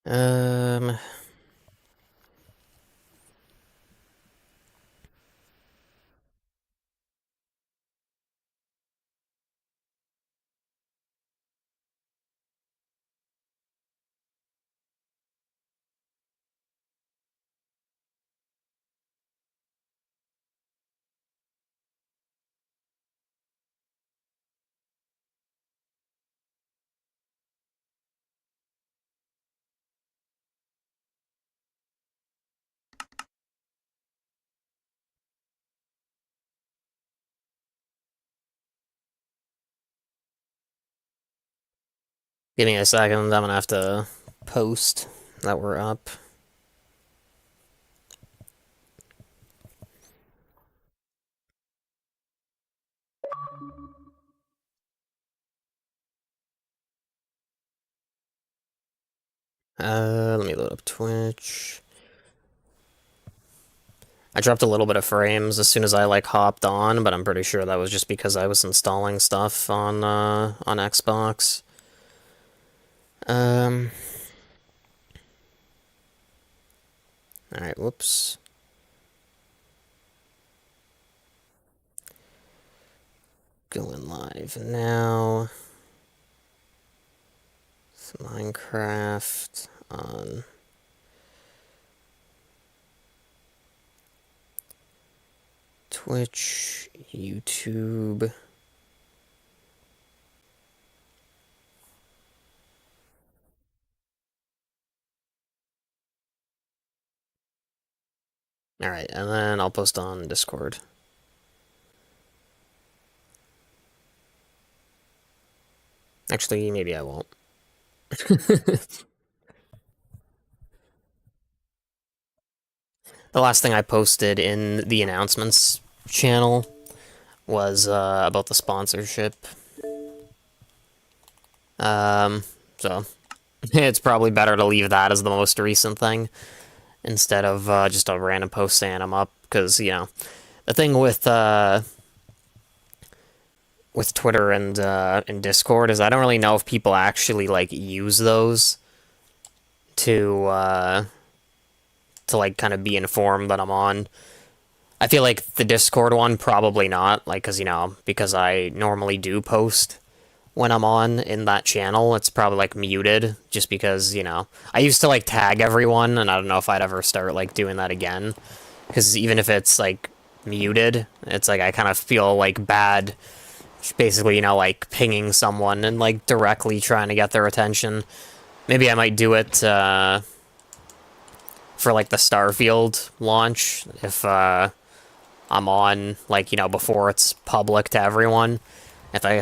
Um... Give me a second, I'm gonna have to post that we're up. Let me load up Twitch. I dropped a little bit of frames as soon as I, like, hopped on, but I'm pretty sure that was just because I was installing stuff on Xbox. Alright, whoops. Going live now. It's Minecraft on Twitch, YouTube. Alright, and then I'll post on Discord. Actually, maybe I won't. The last thing I posted in the announcements channel was about the sponsorship. So it's probably better to leave that as the most recent thing instead of just a random post saying I'm up, because, you know, the thing with Twitter and Discord is I don't really know if people actually, like, use those to like, kind of be informed that I'm on. I feel like the Discord one, probably not, like, because, you know, because I normally do post when I'm on in that channel, it's probably, like, muted, just because, you know, I used to, like, tag everyone, and I don't know if I'd ever start, like, doing that again, because even if it's, like, muted, it's, like, I kind of feel, like, bad, basically, you know, like, pinging someone and, like, directly trying to get their attention. Maybe I might do it, for, like, the Starfield launch, if, I'm on, like, you know, before it's public to everyone. If I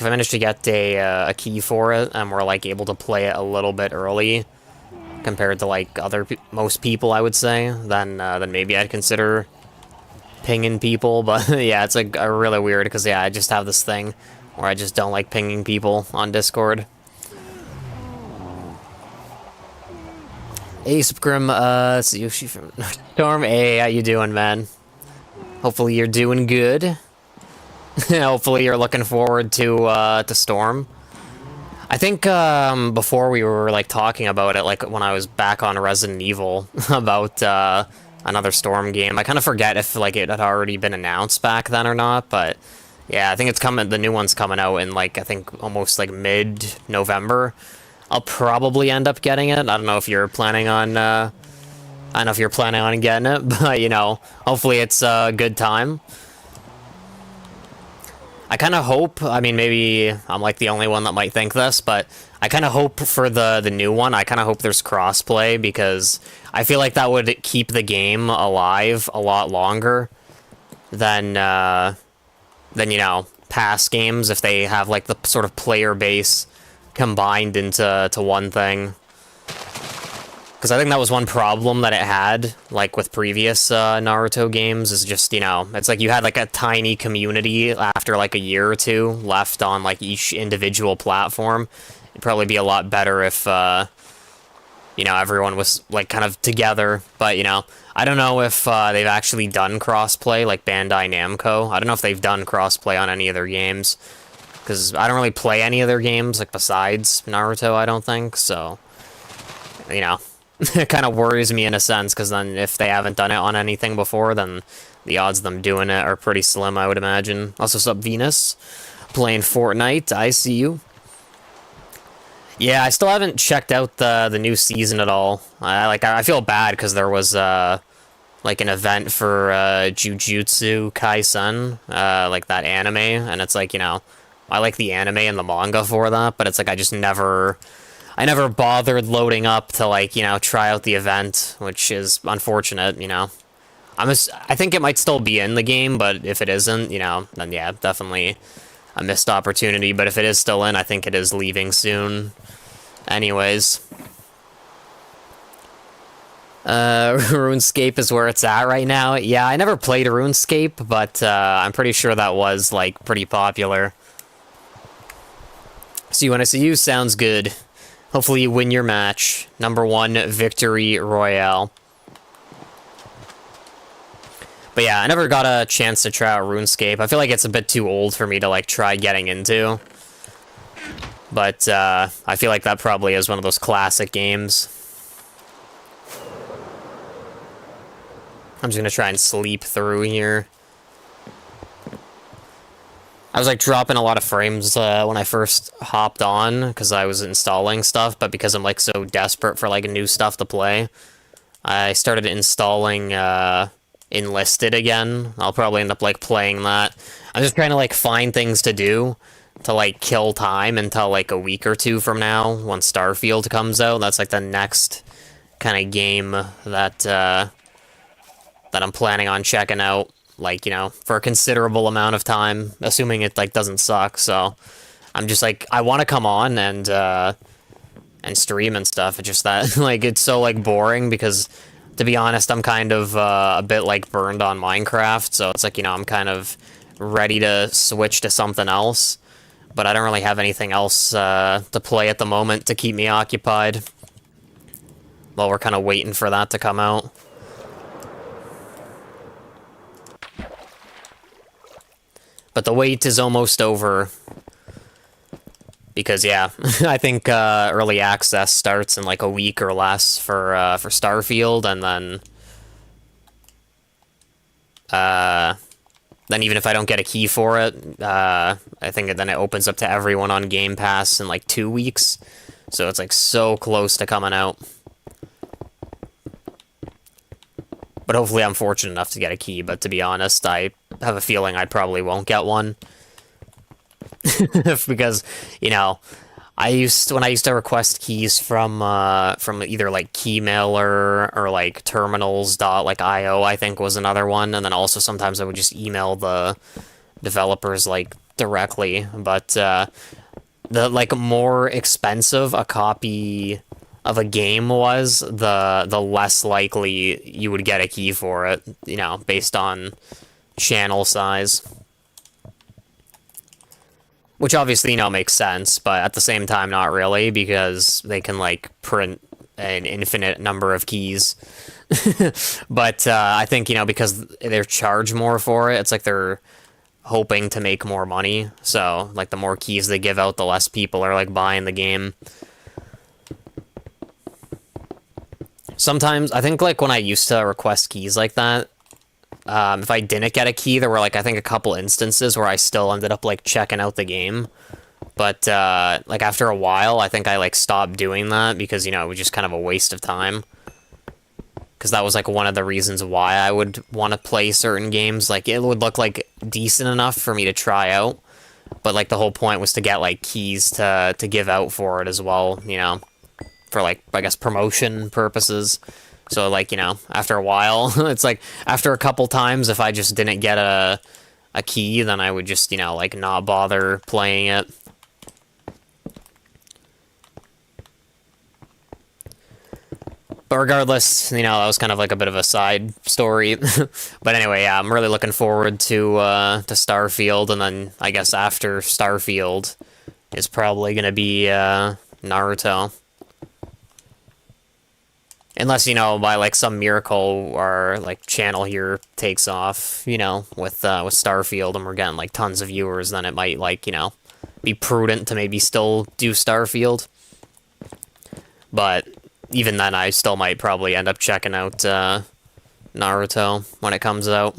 manage to get a key for it, and we're, like, able to play it a little bit early, compared to, like, most people, I would say, then maybe I'd consider pinging people, but yeah, it's, like, really weird, because, yeah, I just have this thing where I just don't like pinging people on Discord. Hey, Subgrim, it's Yoshi from Storm. Hey, how you doing, man? Hopefully you're doing good. Hopefully you're looking forward to Storm. I think, before we were, like, talking about it, like, when I was back on Resident Evil, about, another Storm game, I kind of forget if, like, it had already been announced back then or not, but, yeah, I think it's coming, the new one's coming out in, like, I think almost, like, mid-November. I'll probably end up getting it. I don't know if you're planning on, I don't know if you're planning on getting it, but, you know, hopefully it's a good time. I kind of hope, I mean, maybe I'm, like, the only one that might think this, but I kind of hope for the new one, I kind of hope there's crossplay, because I feel like that would keep the game alive a lot longer than, you know, past games, if they have, like, the sort of player base combined into one thing. Because I think that was one problem that it had, like, with previous Naruto games, is just, you know, it's like you had, like, a tiny community after, like, a year or two left on, like, each individual platform. It'd probably be a lot better if you know, everyone was, like, kind of together. But, you know, I don't know if they've actually done crossplay, like Bandai Namco. I don't know if they've done crossplay on any of their games. Because I don't really play any of their games, like, besides Naruto, I don't think. So, you know, it kind of worries me in a sense, because then if they haven't done it on anything before, then the odds of them doing it are pretty slim, I would imagine. Also, sup, Venus? Playing Fortnite, I see you. Yeah, I still haven't checked out the new season at all. I feel bad because there was like an event for Jujutsu Kaisen, like that anime, and it's like, you know, I like the anime and the manga for that, but it's like I never bothered loading up to, like, you know, try out the event, which is unfortunate, you know. I think it might still be in the game, but if it isn't, you know, then yeah, definitely a missed opportunity. But if it is still in, I think it is leaving soon. Anyways. RuneScape is where it's at right now. Yeah, I never played RuneScape, but I'm pretty sure that was, like, pretty popular. See you when I see you, sounds good. Hopefully you win your match. #1 victory royale. But yeah, I never got a chance to try out RuneScape. I feel like it's a bit too old for me to, like, try getting into. But, I feel like that probably is one of those classic games. I'm just gonna try and sleep through here. I was, like, dropping a lot of frames, when I first hopped on, because I was installing stuff, but because I'm, like, so desperate for, like, new stuff to play, I started installing, Enlisted again. I'll probably end up, like, playing that. I'm just trying to, like, find things to do to, like, kill time until, like, a week or two from now, when Starfield comes out. That's, like, the next kind of game that, that I'm planning on checking out, like, you know, for a considerable amount of time, assuming it, like, doesn't suck. So I'm just, like, I want to come on and stream and stuff. It's just that, like, it's so, like, boring because, to be honest, I'm kind of a bit, like, burned on Minecraft, so it's like, you know, I'm kind of ready to switch to something else, but I don't really have anything else to play at the moment to keep me occupied while we're kind of waiting for that to come out. But the wait is almost over. Because, yeah, I think early access starts in, like, a week or less for Starfield, and then even if I don't get a key for it, I think then it opens up to everyone on Game Pass in, like, 2 weeks. So it's, like, so close to coming out. But hopefully I'm fortunate enough to get a key, but to be honest, I have a feeling I probably won't get one. Because, you know, when I used to request keys from either, like, Keymailer or, like, terminals.io, I think was another one, and then also sometimes I would just email the developers, like, directly. But the, like, more expensive a copy of a game was, the less likely you would get a key for it, you know, based on channel size. Which obviously, you know, makes sense, but at the same time, not really, because they can, like, print an infinite number of keys. But I think, you know, because they're charged more for it, it's like they're hoping to make more money. So, like, the more keys they give out, the less people are, like, buying the game. Sometimes, I think, like, when I used to request keys like that, if I didn't get a key, there were, like, I think a couple instances where I still ended up, like, checking out the game. But, like, after a while, I think I, like, stopped doing that because, you know, it was just kind of a waste of time. Because that was, like, one of the reasons why I would want to play certain games. Like, it would look, like, decent enough for me to try out. But, like, the whole point was to get, like, keys to give out for it as well, you know? For, like, I guess, promotion purposes. So, like, you know, after a while, it's like, after a couple times, if I just didn't get a key, then I would just, you know, like, not bother playing it. But regardless, you know, that was kind of like a bit of a side story. But anyway, yeah, I'm really looking forward to Starfield, and then I guess after Starfield is probably going to be Naruto. Unless, you know, by, like, some miracle our, like, channel here takes off, you know, with Starfield and we're getting, like, tons of viewers, then it might, like, you know, be prudent to maybe still do Starfield. But even then, I still might probably end up checking out Naruto when it comes out.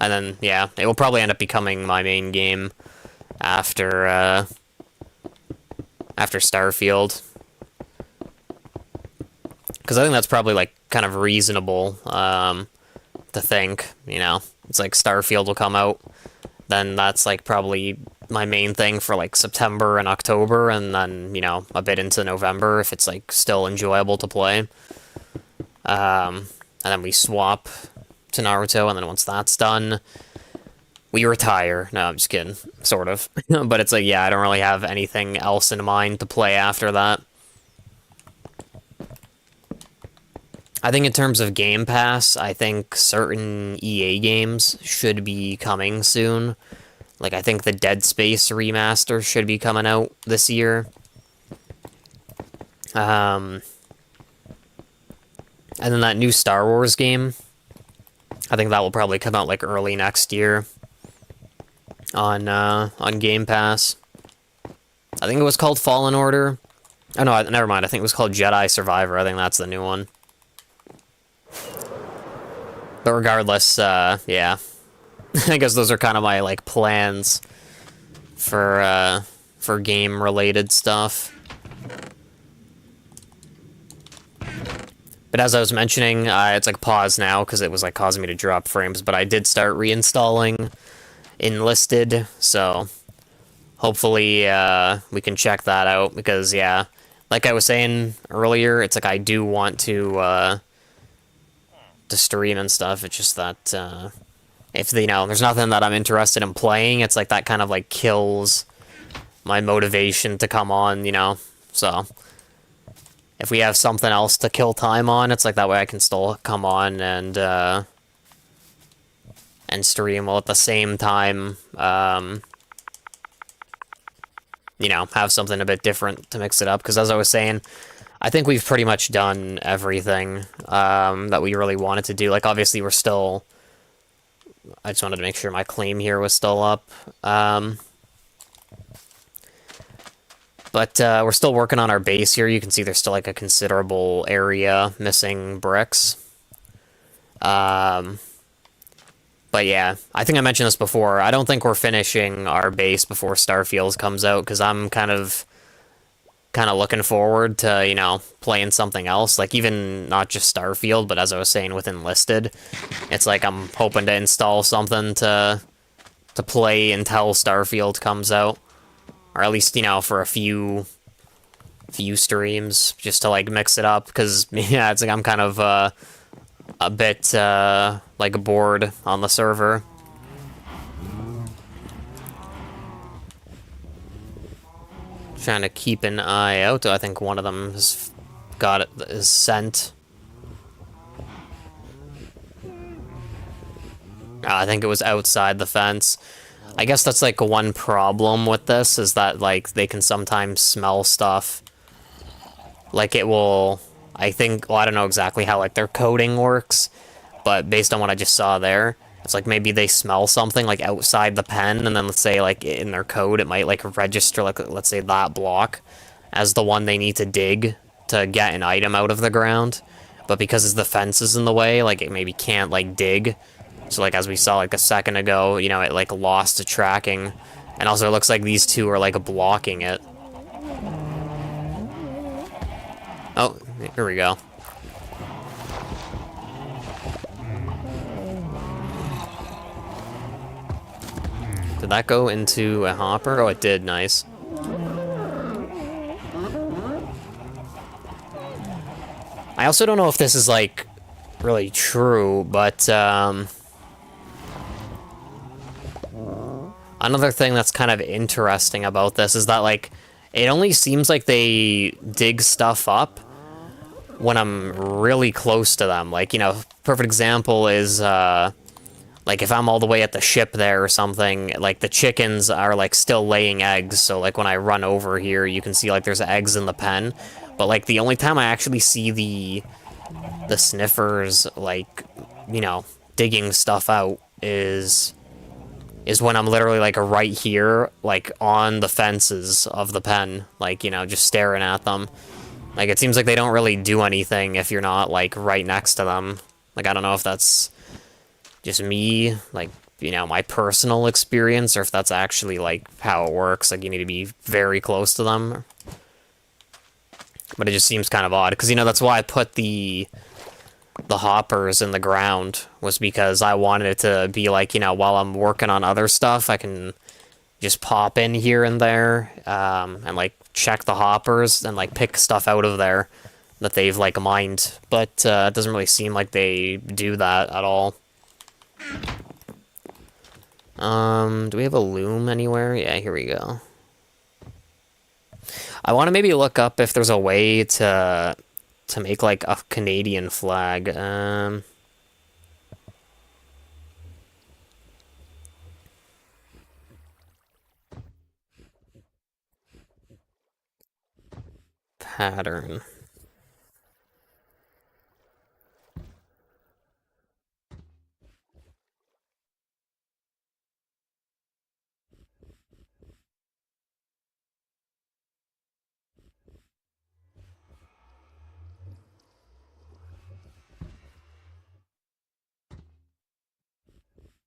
And then, yeah, it will probably end up becoming my main game after Starfield. Because I think that's probably, like, kind of reasonable to think, you know. It's like Starfield will come out, then that's, like, probably my main thing for, like, September and October, and then, you know, a bit into November if it's, like, still enjoyable to play. And then we swap to Naruto, and then once that's done, we retire. No, I'm just kidding. Sort of. But it's like, yeah, I don't really have anything else in mind to play after that. I think in terms of Game Pass, I think certain EA games should be coming soon. Like, I think the Dead Space remaster should be coming out this year. And then that new Star Wars game, I think that will probably come out, like, early next year on Game Pass. I think it was called Fallen Order. Oh, no, never mind. I think it was called Jedi Survivor. I think that's the new one. But regardless, yeah. I guess those are kind of my, like, plans for game-related stuff. But as I was mentioning, it's, like, paused now, because it was, like, causing me to drop frames, but I did start reinstalling Enlisted, so hopefully, we can check that out, because, yeah, like I was saying earlier, it's like I do want to stream and stuff. It's just that, if, you know, there's nothing that I'm interested in playing, it's like that kind of, like, kills my motivation to come on, you know? So, if we have something else to kill time on, it's like that way I can still come on and stream, while at the same time, you know, have something a bit different to mix it up, because as I was saying, I think we've pretty much done everything that we really wanted to do. Like, obviously, we're still... I just wanted to make sure my claim here was still up. But we're still working on our base here. You can see there's still, like, a considerable area missing bricks. But yeah, I think I mentioned this before. I don't think we're finishing our base before Starfield comes out, because I'm kind of looking forward to, you know, playing something else. Like, even not just Starfield, but as I was saying with Enlisted, it's like I'm hoping to install something to play until Starfield comes out. Or at least, you know, for a few streams, just to, like, mix it up. Because, yeah, it's like I'm kind of a bit, like, bored on the server. Trying to keep an eye out. I think one of them is sent. I think it was outside the fence. I guess that's, like, one problem with this, is that, like, they can sometimes smell stuff. Like, it will... I think... Well, I don't know exactly how, like, their coding works, but based on what I just saw there, it's like maybe they smell something, like, outside the pen, and then let's say, like, in their code, it might, like, register, like, let's say that block as the one they need to dig to get an item out of the ground. But because the fence is in the way, like, it maybe can't, like, dig. So, like, as we saw, like, a second ago, you know, it, like, lost the tracking. And also, it looks like these two are, like, blocking it. Oh, here we go. Did that go into a hopper? Oh, it did. Nice. I also don't know if this is, like, really true, but, another thing that's kind of interesting about this is that, like, it only seems like they dig stuff up when I'm really close to them. Like, you know, perfect example is, like, if I'm all the way at the ship there or something, like, the chickens are, like, still laying eggs, so, like, when I run over here, you can see, like, there's eggs in the pen, but, like, the only time I actually see the sniffers, like, you know, digging stuff out is when I'm literally, like, right here, like, on the fences of the pen, like, you know, just staring at them. Like, it seems like they don't really do anything if you're not, like, right next to them. Like, I don't know if that's just me, like, you know, my personal experience, or if that's actually, like, how it works. Like, you need to be very close to them. But it just seems kind of odd, because, you know, that's why I put the hoppers in the ground, was because I wanted it to be like, you know, while I'm working on other stuff, I can just pop in here and there, and, like, check the hoppers and, like, pick stuff out of there that they've, like, mined. But it doesn't really seem like they do that at all. Do we have a loom anywhere? Yeah, here we go. I want to maybe look up if there's a way to make, like, a Canadian flag. Pattern.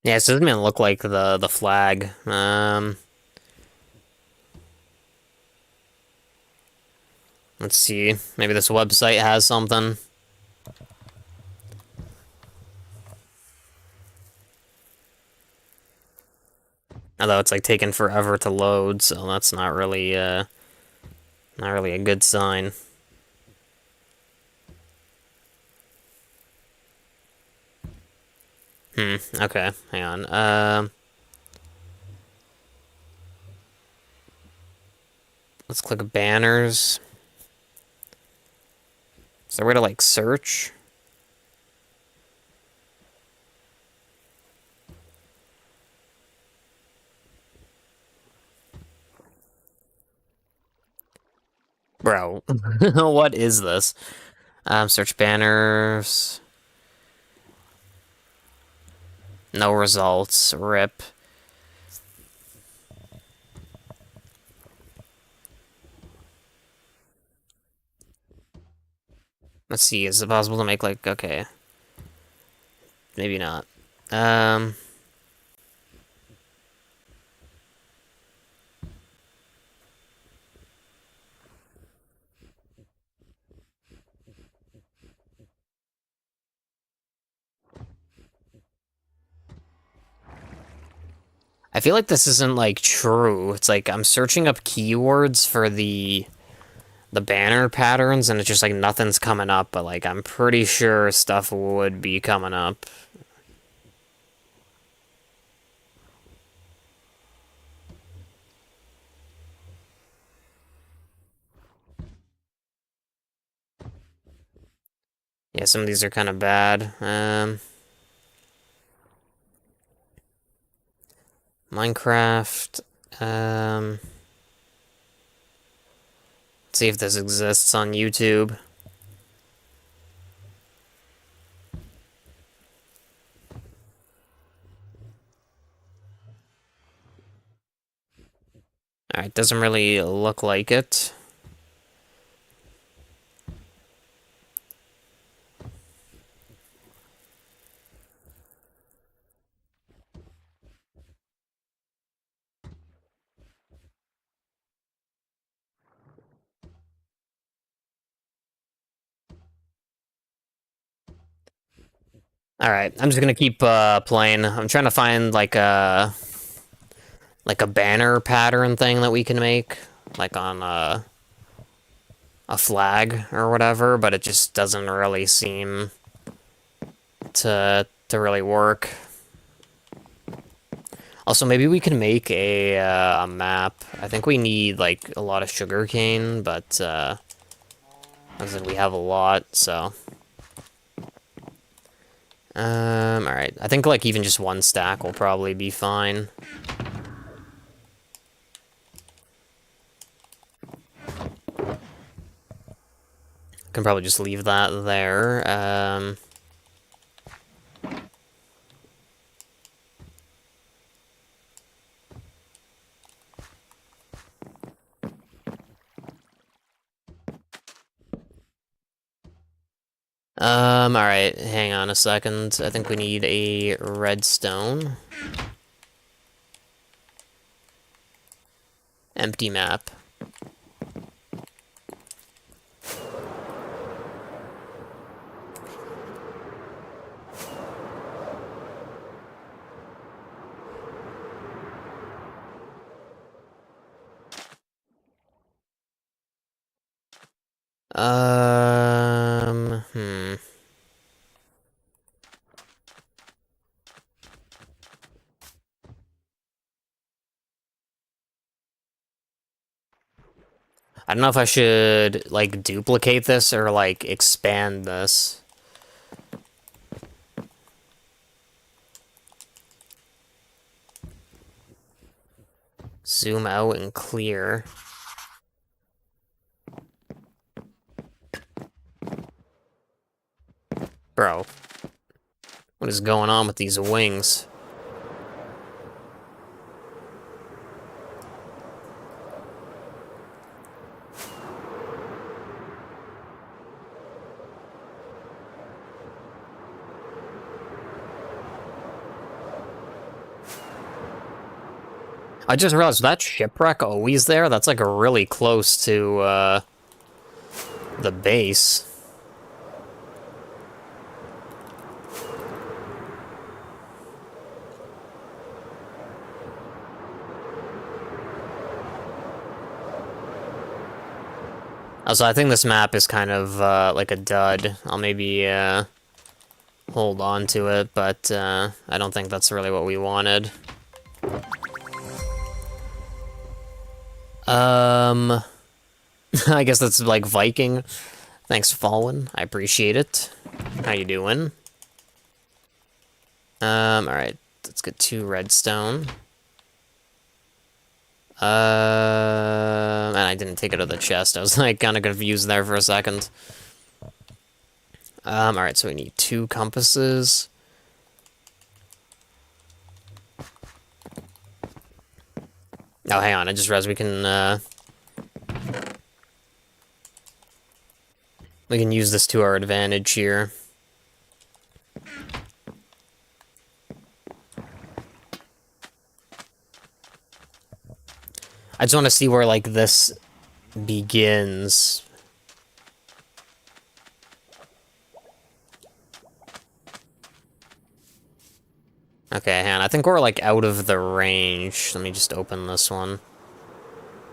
Yeah, so it doesn't even look like the flag. Let's see. Maybe this website has something. Although it's, like, taking forever to load, so that's not really a good sign. Okay, hang on. Let's click banners. Is there a way to, like, search? Bro, what is this? Search banners. No results. RIP. Let's see, is it possible to make, like, okay. Maybe not. I feel like this isn't, like, true. It's like I'm searching up keywords for the banner patterns, and it's just, like, nothing's coming up, but, like, I'm pretty sure stuff would be coming up. Yeah, some of these are kind of bad. Minecraft. Let's see if this exists on YouTube. Alright, doesn't really look like it. Alright, I'm just gonna keep playing. I'm trying to find, like, a banner pattern thing that we can make, like, on a flag or whatever, but it just doesn't really seem to really work. Also, maybe we can make a map. I think we need, like, a lot of sugarcane, but as I said, we have a lot, so. Alright. I think, like, even just one stack will probably be fine. Can probably just leave that there. Alright, hang on a second. I think we need a redstone. Empty map. Hmm. I don't know if I should, like, duplicate this or, like, expand this. Zoom out and clear. Bro. What is going on with these wings? I just realized that shipwreck always there. That's like really close to the base. Also, I think this map is kind of like a dud. I'll maybe hold on to it, but I don't think that's really what we wanted. I guess that's like Viking. Thanks, Fallen. I appreciate it. How you doing? Alright. Let's get 2 redstone. And I didn't take it out of the chest. I was like kind of confused there for a second. Alright, so we need 2 compasses. Oh, hang on, I just realized we can use this to our advantage here. I just want to see where, like, this begins. Okay, hang on. I think we're, like, out of the range. Let me just open this one.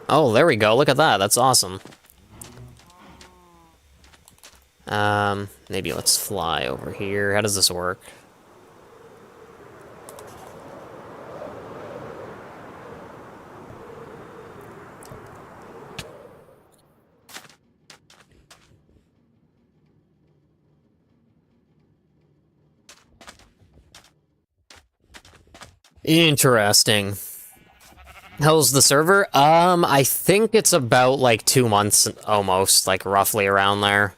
Oh, there we go. Look at that. That's awesome. Maybe let's fly over here. How does this work? Interesting. How's the server? I think it's about, like, 2 months, almost, like, roughly around there.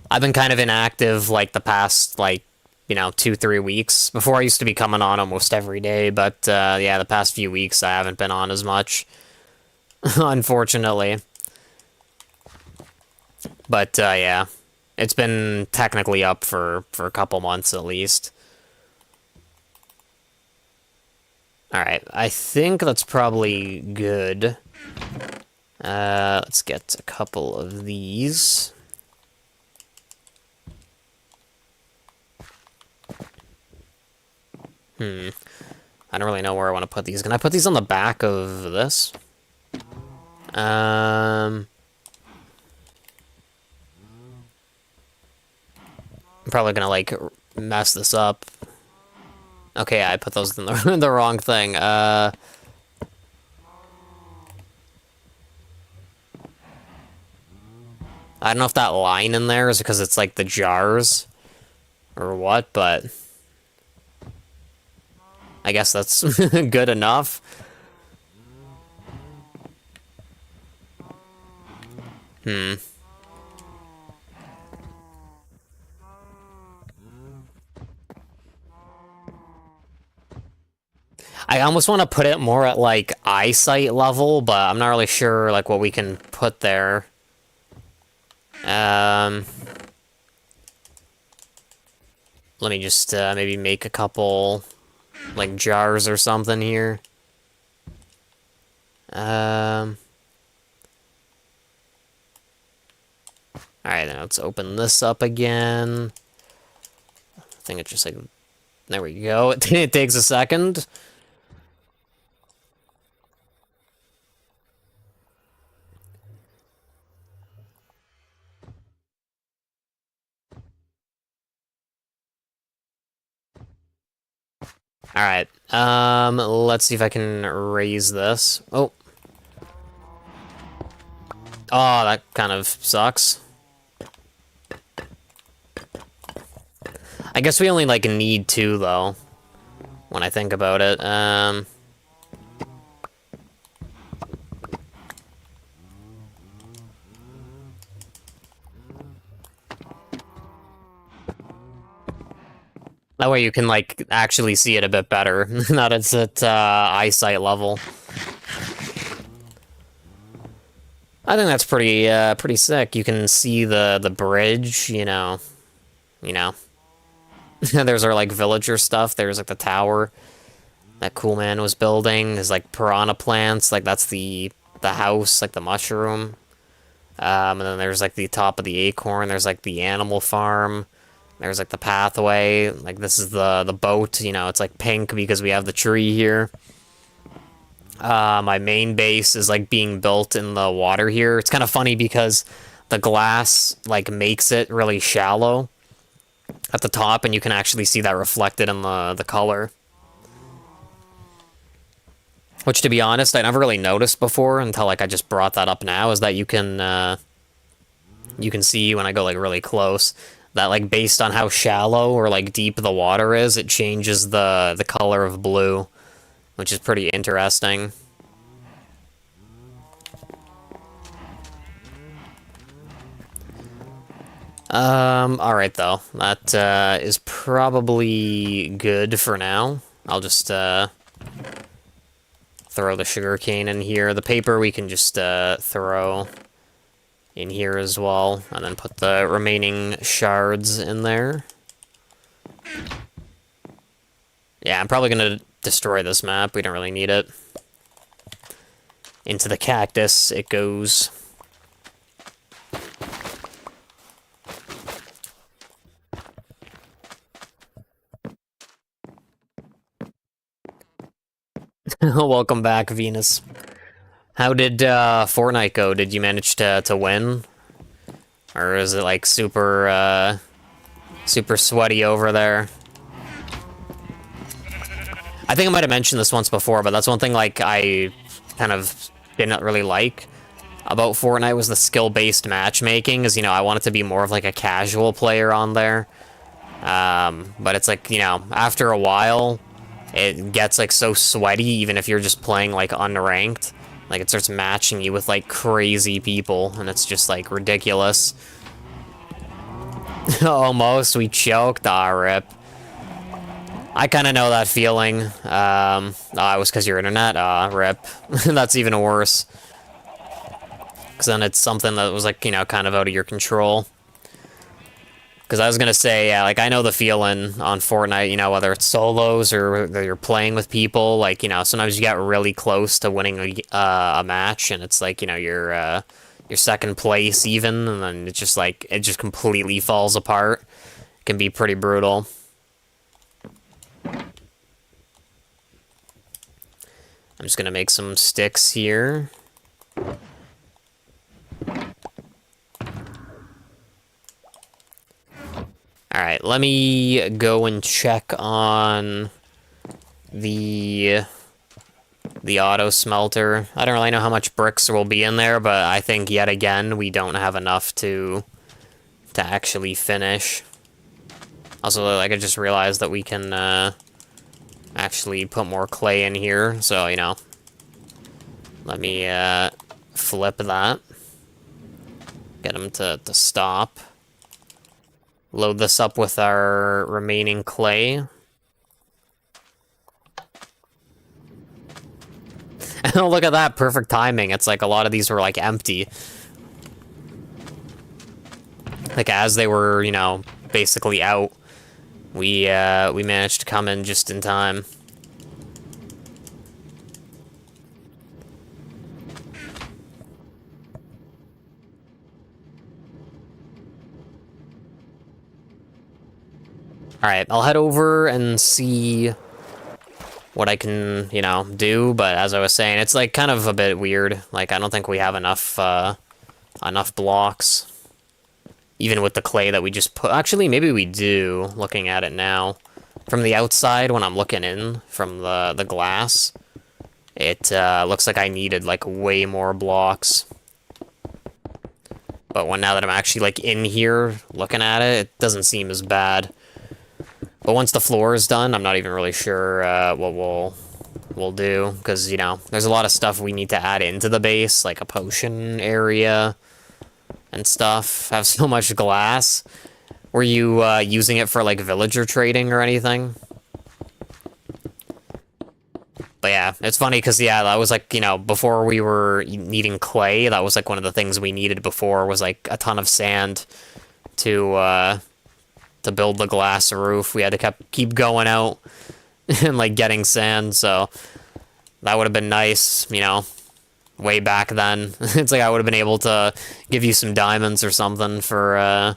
I've been kind of inactive, like, the past, like, you know, 2-3 weeks. Before, I used to be coming on almost every day, but, yeah, the past few weeks, I haven't been on as much. Unfortunately. But, yeah. It's been technically up for a couple months, at least. Alright, I think that's probably good. Let's get a couple of these. I don't really know where I want to put these. Can I put these on the back of this? I'm probably gonna, like, mess this up. Okay, I put those in the wrong thing. I don't know if that line in there is because it's, like, the jars or what, but I guess that's good enough. I almost want to put it more at, like, eyesight level, but I'm not really sure, like, what we can put there. Let me just, maybe make a couple, like, jars or something here. Alright, then let's open this up again. I think it's just like... There we go. It takes a second. Alright, let's see if I can raise this. Oh. Oh, that kind of sucks. I guess we only, like, need 2, though, when I think about it. That way you can, like, actually see it a bit better, not it's at eyesight level. I think that's pretty sick. You can see the bridge, you know. There's our, like, villager stuff. There's, like, the tower that Cool Man was building. There's, like, piranha plants. Like, that's the house, like, the mushroom. And then there's, like, the top of the acorn. There's, like, the animal farm. There's, like, the pathway. Like, this is the boat. You know, it's, like, pink because we have the tree here. My main base is, like, being built in the water here. It's kind of funny because the glass, like, makes it really shallow at the top, and you can actually see that reflected in the color. Which, to be honest, I never really noticed before until, like, I just brought that up now, is that you can see when I go, like, really close, that, like, based on how shallow or, like, deep the water is, it changes the color of blue, which is pretty interesting. Alright, though. That, is probably good for now. I'll just, throw the sugarcane in here. The paper we can just, throw in here as well, and then put the remaining shards in there. Yeah, I'm probably gonna destroy this map. We don't really need it. Into the cactus it goes. Welcome back, Venus. How did Fortnite go? Did you manage to win? Or is it, like, super sweaty over there? I think I might have mentioned this once before, but that's one thing, like, I kind of didn't really like about Fortnite was the skill-based matchmaking, is, you know, I want it to be more of, like, a casual player on there. But it's, like, you know, after a while, it gets, like, so sweaty, even if you're just playing, like, unranked. Like, it starts matching you with, like, crazy people, and it's just, like, ridiculous. Almost, we choked. Ah, rip. I kind of know that feeling. It was because your internet. Rip. That's even worse. Because then it's something that was, like, you know, kind of out of your control. Because I was going to say, yeah, like, I know the feeling on Fortnite, you know, whether it's solos or whether you're playing with people, like, you know, sometimes you get really close to winning a match, and it's like, you know, you're second place even, and then it's just, like, it just completely falls apart. It can be pretty brutal. I'm just going to make some sticks here. Alright, let me go and check on the auto smelter. I don't really know how much bricks will be in there, but I think yet again we don't have enough to actually finish. Also, like, I just realized that we can actually put more clay in here, so, you know, let me flip that. Get him to stop. Load this up with our remaining clay. Oh, look at that, perfect timing. It's like a lot of these were like empty. Like as they were, you know, basically out, we managed to come in just in time. Alright, I'll head over and see what I can, you know, do, but as I was saying, it's like kind of a bit weird. Like, I don't think we have enough, enough blocks. Even with the clay that we just put... Actually, maybe we do, looking at it now. From the outside, when I'm looking in from the glass, it looks like I needed, like, way more blocks. But now that I'm actually, like, in here looking at it, it doesn't seem as bad. But once the floor is done, I'm not even really sure what we'll do, because, you know, there's a lot of stuff we need to add into the base, like a potion area and stuff. I have so much glass. Were you using it for, like, villager trading or anything? But yeah, it's funny because, yeah, that was, like, you know, before we were needing clay, that was, like, one of the things we needed before was, like, a ton of sand to build the glass roof. We had to keep going out and, like, getting sand, so that would have been nice, you know, way back then. It's like I would have been able to give you some diamonds or something for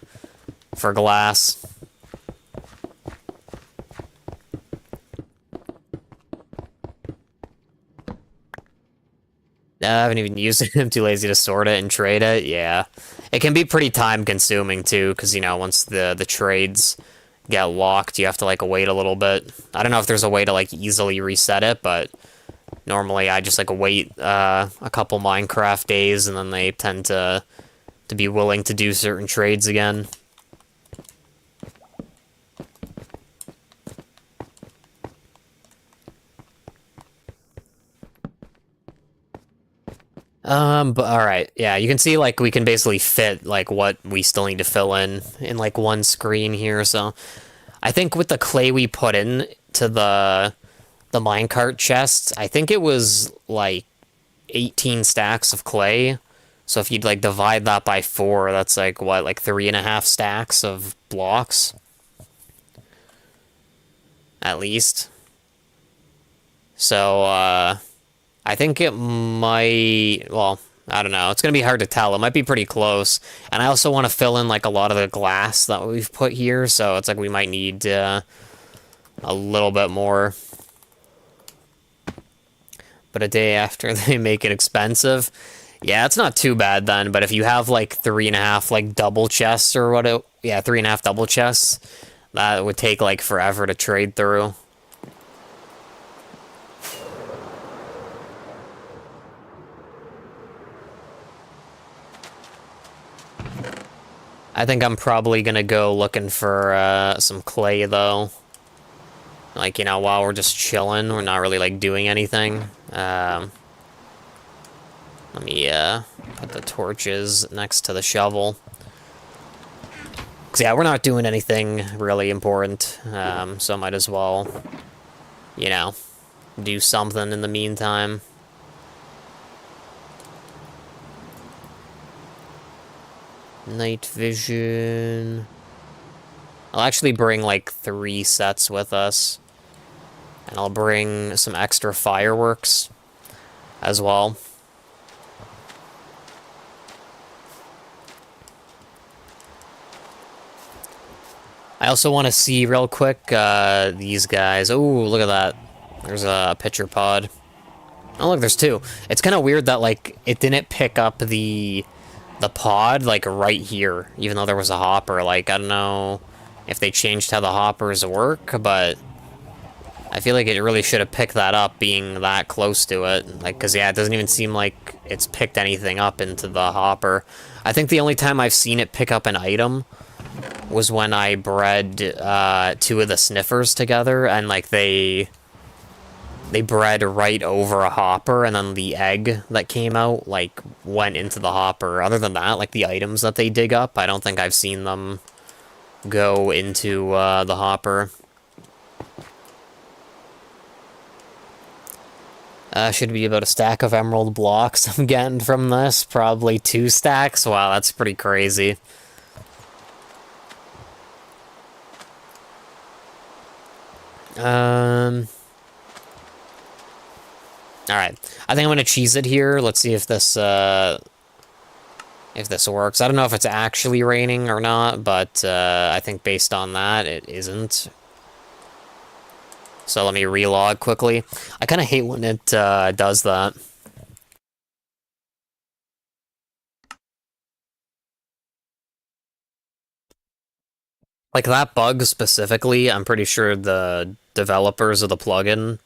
glass. I haven't even used it. I'm too lazy to sort it and trade it. Yeah. It can be pretty time consuming too, because, you know, once the trades get locked, you have to, like, wait a little bit. I don't know if there's a way to, like, easily reset it, but normally I just, like, wait a couple Minecraft days, and then they tend to be willing to do certain trades again. But alright, yeah, you can see, like, we can basically fit, like, what we still need to fill in, like, one screen here, so... I think with the clay we put in to the minecart chest, I think it was, like, 18 stacks of clay. So if you'd, like, divide that by 4, that's, like, what, like, 3.5 stacks of blocks? At least. So, I think it might... Well, I don't know. It's going to be hard to tell. It might be pretty close. And I also want to fill in, like, a lot of the glass that we've put here, so it's like we might need a little bit more. But a day after they make it expensive. Yeah, it's not too bad then, but if you have, like, 3.5, like, double chests or what it... Yeah, 3.5 double chests, that would take, like, forever to trade through. I think I'm probably gonna go looking for some clay, though. Like, you know, while we're just chilling, we're not really, like, doing anything. Let me put the torches next to the shovel. 'Cause, yeah, we're not doing anything really important, so might as well, you know, do something in the meantime. Night vision. I'll actually bring, like, 3 sets with us. And I'll bring some extra fireworks as well. I also want to see real quick these guys. Oh, look at that. There's a pitcher pod. Oh, look, there's 2. It's kind of weird that, like, it didn't pick up the pod, like, right here, even though there was a hopper. Like, I don't know if they changed how the hoppers work, but I feel like it really should have picked that up, being that close to it. Like, because, yeah, it doesn't even seem like it's picked anything up into the hopper. I think the only time I've seen it pick up an item was when I bred 2 of the sniffers together, and, like, they bred right over a hopper, and then the egg that came out, like, went into the hopper. Other than that, like, the items that they dig up, I don't think I've seen them go into the hopper. Should be about a stack of emerald blocks I'm getting from this. Probably 2 stacks. Wow, that's pretty crazy. Alright. I think I'm gonna cheese it here. Let's see if this works. I don't know if it's actually raining or not, but I think based on that, it isn't. So let me relog quickly. I kind of hate when it does that. Like that bug specifically, I'm pretty sure the developers of the plugin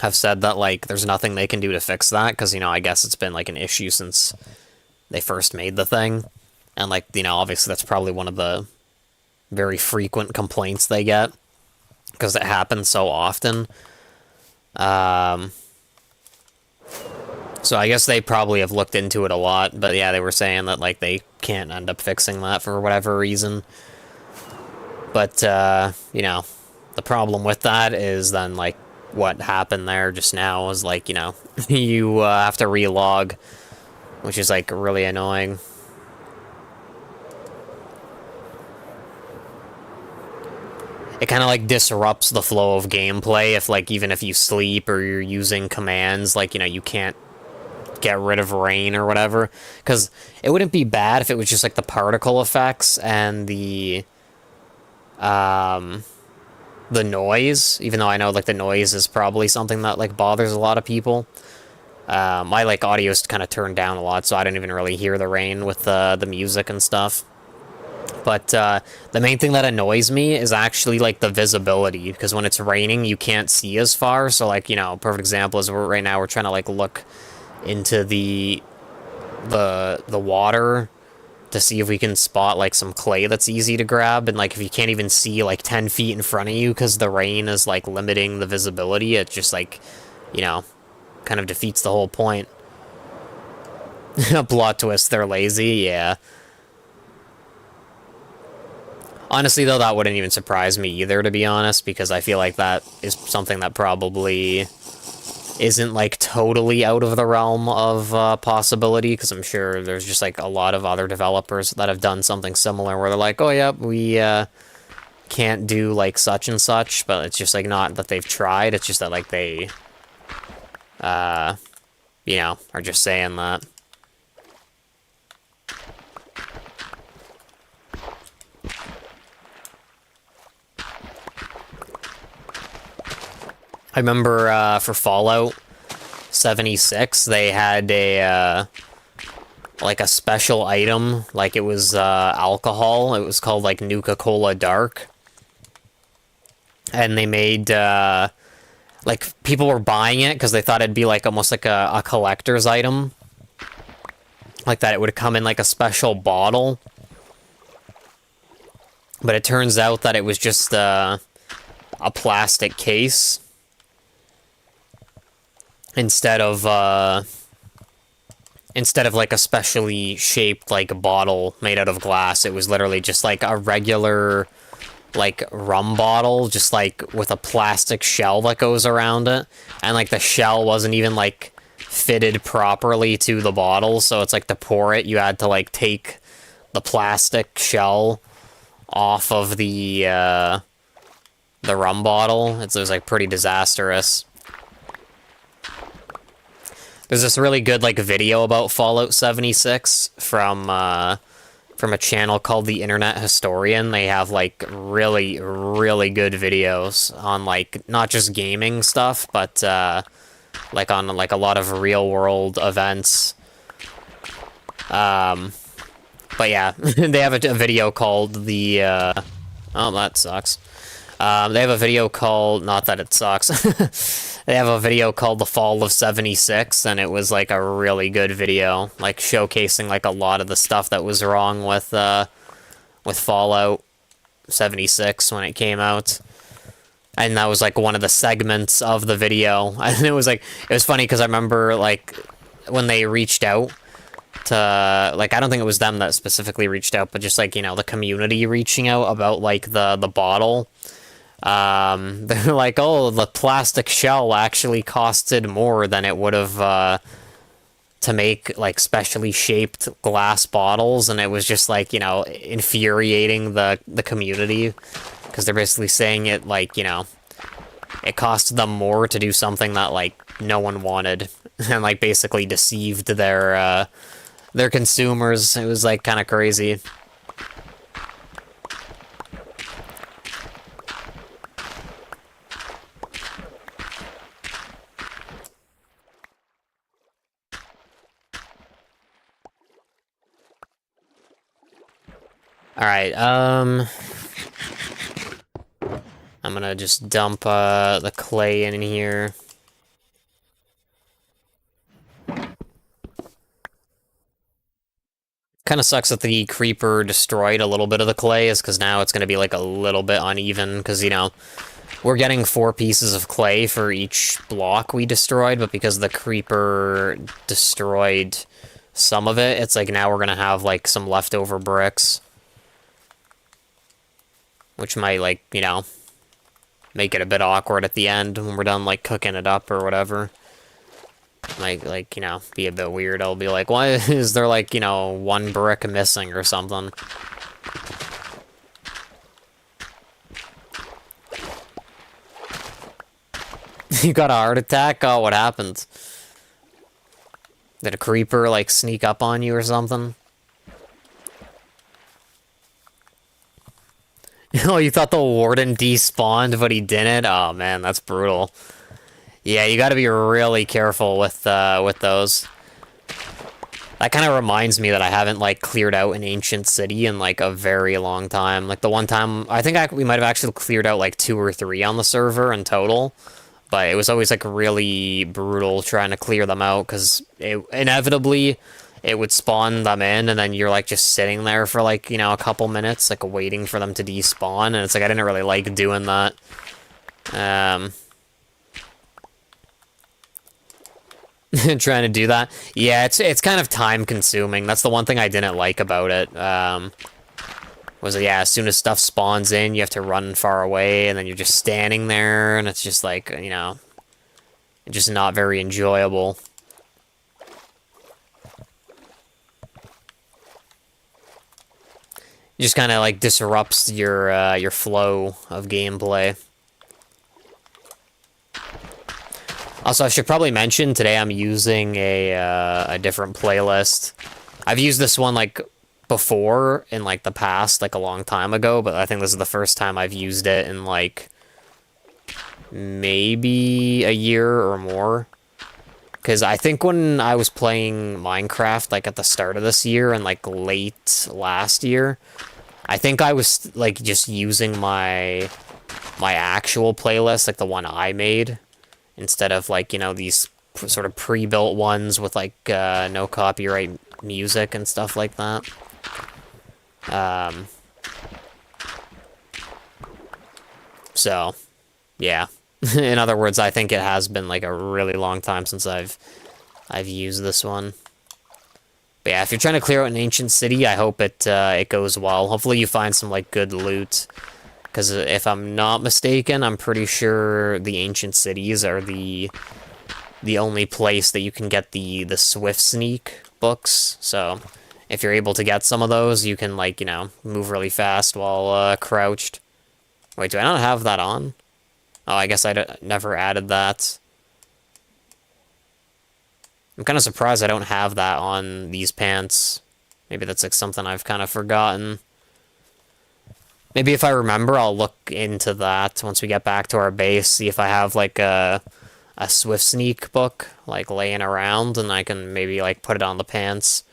have said that, like, there's nothing they can do to fix that, because, you know, I guess it's been, like, an issue since they first made the thing. And, like, you know, obviously that's probably one of the very frequent complaints they get, because it happens so often. So I guess they probably have looked into it a lot, but yeah, they were saying that, like, they can't end up fixing that for whatever reason. But, you know, the problem with that is then, like, what happened there just now was, like, you know, you have to relog, which is, like, really annoying. It kind of, like, disrupts the flow of gameplay if, like, even if you sleep or you're using commands, like, you know, you can't get rid of rain or whatever. Because it wouldn't be bad if it was just, like, the particle effects and the noise, even though I know, like, the noise is probably something that, like, bothers a lot of people. My, like, audio's kind of turned down a lot, so I don't even really hear the rain with the music and stuff. But the main thing that annoys me is actually, like, the visibility, because when it's raining, you can't see as far. So, like, you know, perfect example is right now we're trying to, like, look into the water to see if we can spot, like, some clay that's easy to grab, and, like, if you can't even see, like, 10 feet in front of you because the rain is, like, limiting the visibility, it just, like, you know, kind of defeats the whole point. Plot twist, they're lazy, yeah. Honestly, though, that wouldn't even surprise me either, to be honest, because I feel like that is something that probably isn't, like, totally out of the realm of possibility, because I'm sure there's just, like, a lot of other developers that have done something similar where they're like, oh, yeah, we can't do, like, such and such, but it's just, like, not that they've tried, it's just that, like, they, you know, are just saying that. I remember for Fallout 76, they had a, like, a special item, like, it was alcohol. It was called, like, Nuka-Cola Dark. And they made, like, people were buying it because they thought it'd be, like, almost like a collector's item. Like that it would come in, like, a special bottle. But it turns out that it was just a plastic case. Instead of like a specially shaped, like, bottle made out of glass, it was literally just like a regular, like, rum bottle, just like with a plastic shell that goes around it, and, like, the shell wasn't even, like, fitted properly to the bottle, so it's like to pour it, you had to, like, take the plastic shell off of the rum bottle. It was, like, pretty disastrous. There's this really good, like, video about Fallout 76 from a channel called The Internet Historian. They have, like, really, really good videos on, like, not just gaming stuff, but, like, on, like, a lot of real-world events. But yeah, they have a video called the, oh, that sucks. They have a video called, not that it sucks, they have a video called The Fall of 76, and it was, like, a really good video, like, showcasing, like, a lot of the stuff that was wrong with Fallout 76 when it came out. And that was, like, one of the segments of the video, and it was funny, because I remember, like, when they reached out to, like, I don't think it was them that specifically reached out, but just, like, you know, the community reaching out about, like, the bottle. They're like, oh, the plastic shell actually costed more than it would have, to make, like, specially shaped glass bottles, and it was just, like, you know, infuriating the community, because they're basically saying it, like, you know, it cost them more to do something that, like, no one wanted, and, like, basically deceived their consumers. It was, like, kind of crazy. Alright, I'm gonna just dump, the clay in here. Kind of sucks that the creeper destroyed a little bit of the clay, is because now it's gonna be, like, a little bit uneven, because, you know, we're getting 4 pieces of clay for each block we destroyed, but because the creeper destroyed some of it, it's like now we're gonna have, like, some leftover bricks. Which might, like, you know, make it a bit awkward at the end when we're done, like, cooking it up or whatever. Might, like, you know, be a bit weird. I'll be like, why is there, like, you know, 1 brick missing or something? You got a heart attack? Oh, what happened? Did a creeper, like, sneak up on you or something? Oh, you thought the warden despawned, but he didn't? Oh, man, that's brutal. Yeah, you gotta be really careful with those. That kind of reminds me that I haven't, like, cleared out an ancient city in, like, a very long time. Like, the one time, I think we might have actually cleared out, like, 2 or 3 on the server in total. But it was always, like, really brutal trying to clear them out, because inevitably it would spawn them in, and then you're, like, just sitting there for, like, you know, a couple minutes, like, waiting for them to despawn, and it's like, I didn't really like doing that. Trying to do that. Yeah, it's kind of time-consuming. That's the one thing I didn't like about it. Was, yeah, as soon as stuff spawns in, you have to run far away, and then you're just standing there, and it's just, like, you know, just not very enjoyable. It just kind of, like, disrupts your flow of gameplay. Also, I should probably mention, today I'm using a different playlist. I've used this one, like, before, in, like, the past, like, a long time ago, but I think this is the first time I've used it in, like, maybe a year or more. Because I think when I was playing Minecraft, like, at the start of this year and, like, late last year, I think I was, like, just using my actual playlist, like, the one I made, instead of, like, you know, these sort of pre-built ones with, like, no copyright music and stuff like that. So, yeah. In other words, I think it has been, like, a really long time since I've used this one. But yeah, if you're trying to clear out an ancient city, I hope it goes well. Hopefully you find some, like, good loot. Because if I'm not mistaken, I'm pretty sure the ancient cities are the only place that you can get the Swift Sneak books. So if you're able to get some of those, you can, like, you know, move really fast while crouched. Wait, do I not have that on? Oh, I guess I never added that. I'm kind of surprised I don't have that on these pants. Maybe that's, like, something I've kind of forgotten. Maybe if I remember, I'll look into that once we get back to our base, see if I have, like, a Swift Sneak book, like, laying around, and I can maybe, like, put it on the pants.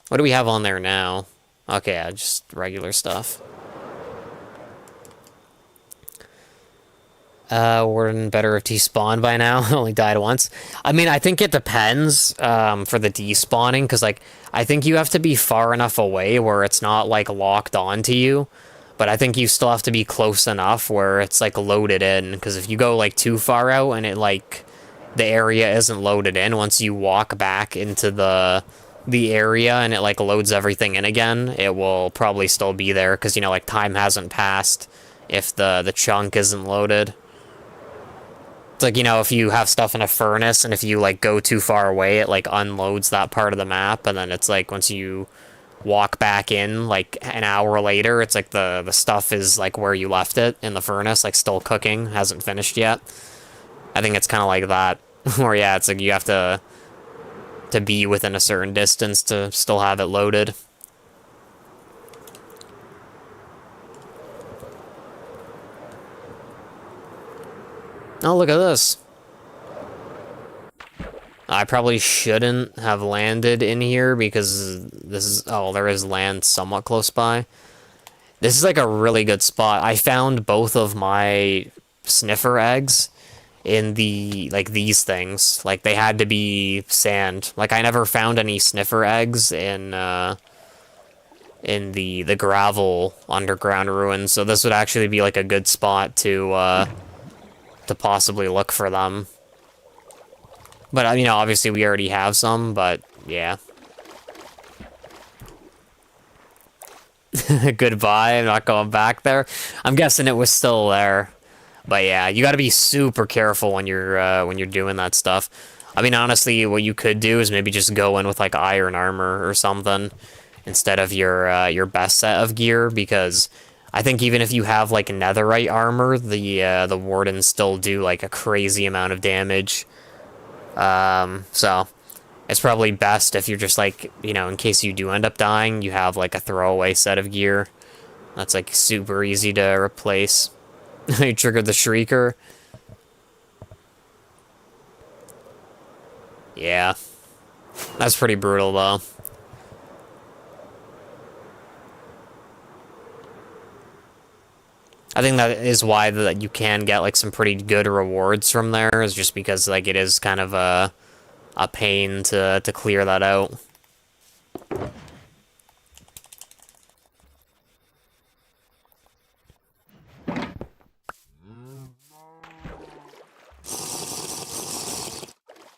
What do we have on there now? Okay, yeah, just regular stuff. Warden better have despawned by now. Only died once. I mean, I think it depends, for the despawning, because, like, I think you have to be far enough away where it's not, like, locked onto you, but I think you still have to be close enough where it's, like, loaded in, because if you go, like, too far out and it, like, the area isn't loaded in, once you walk back into the area and it, like, loads everything in again, it will probably still be there, because, you know, like, time hasn't passed if the chunk isn't loaded. It's like, you know, if you have stuff in a furnace and if you, like, go too far away, it, like, unloads that part of the map, and then it's like, once you walk back in, like, an hour later, it's like the stuff is, like, where you left it in the furnace, like, still cooking, hasn't finished yet. I think it's kind of like that, where, yeah, it's like you have to be within a certain distance to still have it loaded. Oh, look at this. I probably shouldn't have landed in here because this is... Oh, there is land somewhat close by. This is like a really good spot. I found both of my sniffer eggs in the... like, these things. Like, they had to be sand. Like, I never found any sniffer eggs in the gravel underground ruins, so this would actually be, like, a good spot to possibly look for them. But, you know, obviously we already have some, but, yeah. Goodbye, I'm not going back there. I'm guessing it was still there. But, yeah, you gotta be super careful when you're doing that stuff. I mean, honestly, what you could do is maybe just go in with, like, iron armor or something instead of your best set of gear, because I think even if you have, like, netherite armor, the wardens still do, like, a crazy amount of damage. So it's probably best if you're just, like, you know, in case you do end up dying, you have, like, a throwaway set of gear. That's, like, super easy to replace. You triggered the Shrieker. Yeah. That's pretty brutal, though. I think that is why that you can get, like, some pretty good rewards from there, is just because, like, it is kind of a pain to clear that out.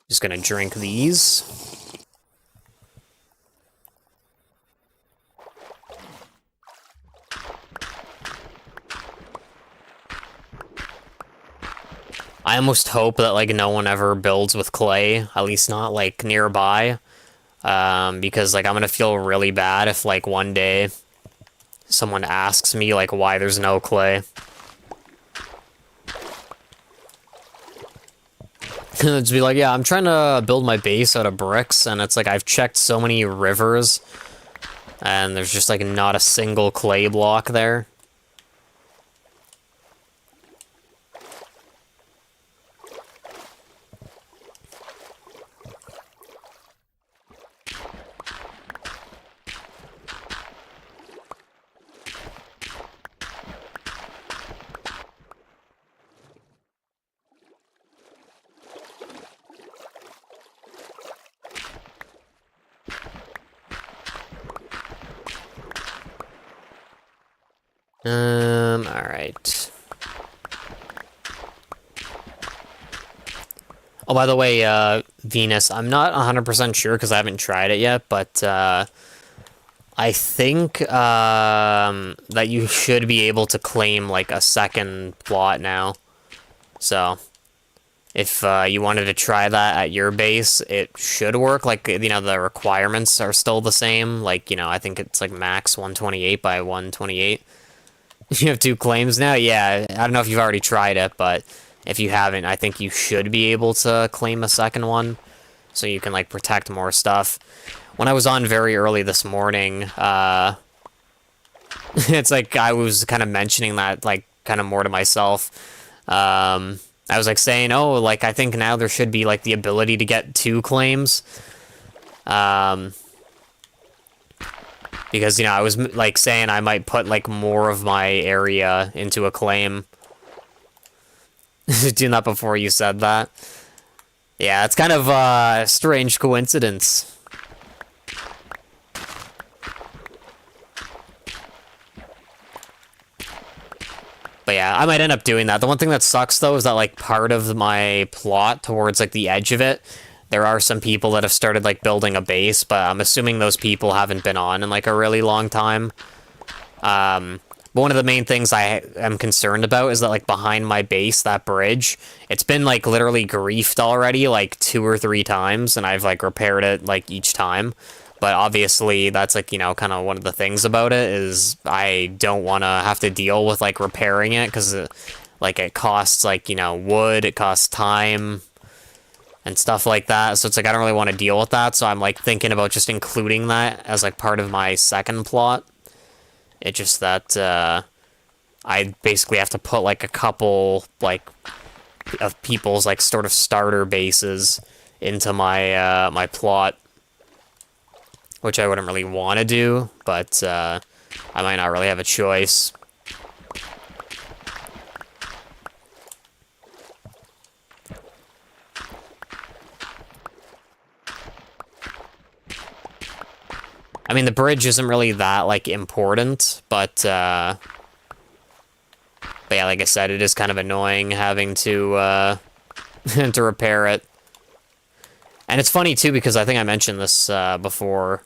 Just gonna drink these. I almost hope that, like, no one ever builds with clay, at least not, like, nearby, because, like, I'm gonna feel really bad if, like, one day someone asks me, like, why there's no clay. Just be like, yeah, I'm trying to build my base out of bricks, and it's like, I've checked so many rivers, and there's just, like, not a single clay block there. Alright. Oh, by the way, Venus, I'm not 100% sure because I haven't tried it yet, but, I think, that you should be able to claim, like, a second plot now. So, if, you wanted to try that at your base, it should work. Like, you know, the requirements are still the same. Like, you know, I think it's, like, max 128 by 128. You have 2 claims now? Yeah, I don't know if you've already tried it, but if you haven't, I think you should be able to claim a second one, so you can, like, protect more stuff. When I was on very early this morning, it's like I was kind of mentioning that, like, kind of more to myself. I was, like, saying, oh, like, I think now there should be, like, the ability to get 2 claims. Because, you know, I was, like, saying I might put, like, more of my area into a claim. Doing that before you said that. Yeah, it's kind of a strange coincidence. But yeah, I might end up doing that. The one thing that sucks, though, is that, like, part of my plot towards, like, the edge of it, there are some people that have started, like, building a base, but I'm assuming those people haven't been on in, like, a really long time. But one of the main things I am concerned about is that, like, behind my base, that bridge, it's been, like, literally griefed already, like, 2 or 3 times, and I've, like, repaired it, like, each time. But obviously, that's, like, you know, kind of one of the things about it is I don't want to have to deal with, like, repairing it, because, like, it costs, like, you know, wood, it costs time, and stuff like that. So it's, like, I don't really want to deal with that, so I'm, like, thinking about just including that as, like, part of my second plot. It's just that, I basically have to put, like, a couple, like, of people's, like, sort of starter bases into my, my plot, which I wouldn't really want to do, but, I might not really have a choice. I mean, the bridge isn't really that, like, important, but yeah, like I said, it is kind of annoying having to, to repair it. And it's funny, too, because I think I mentioned this, before,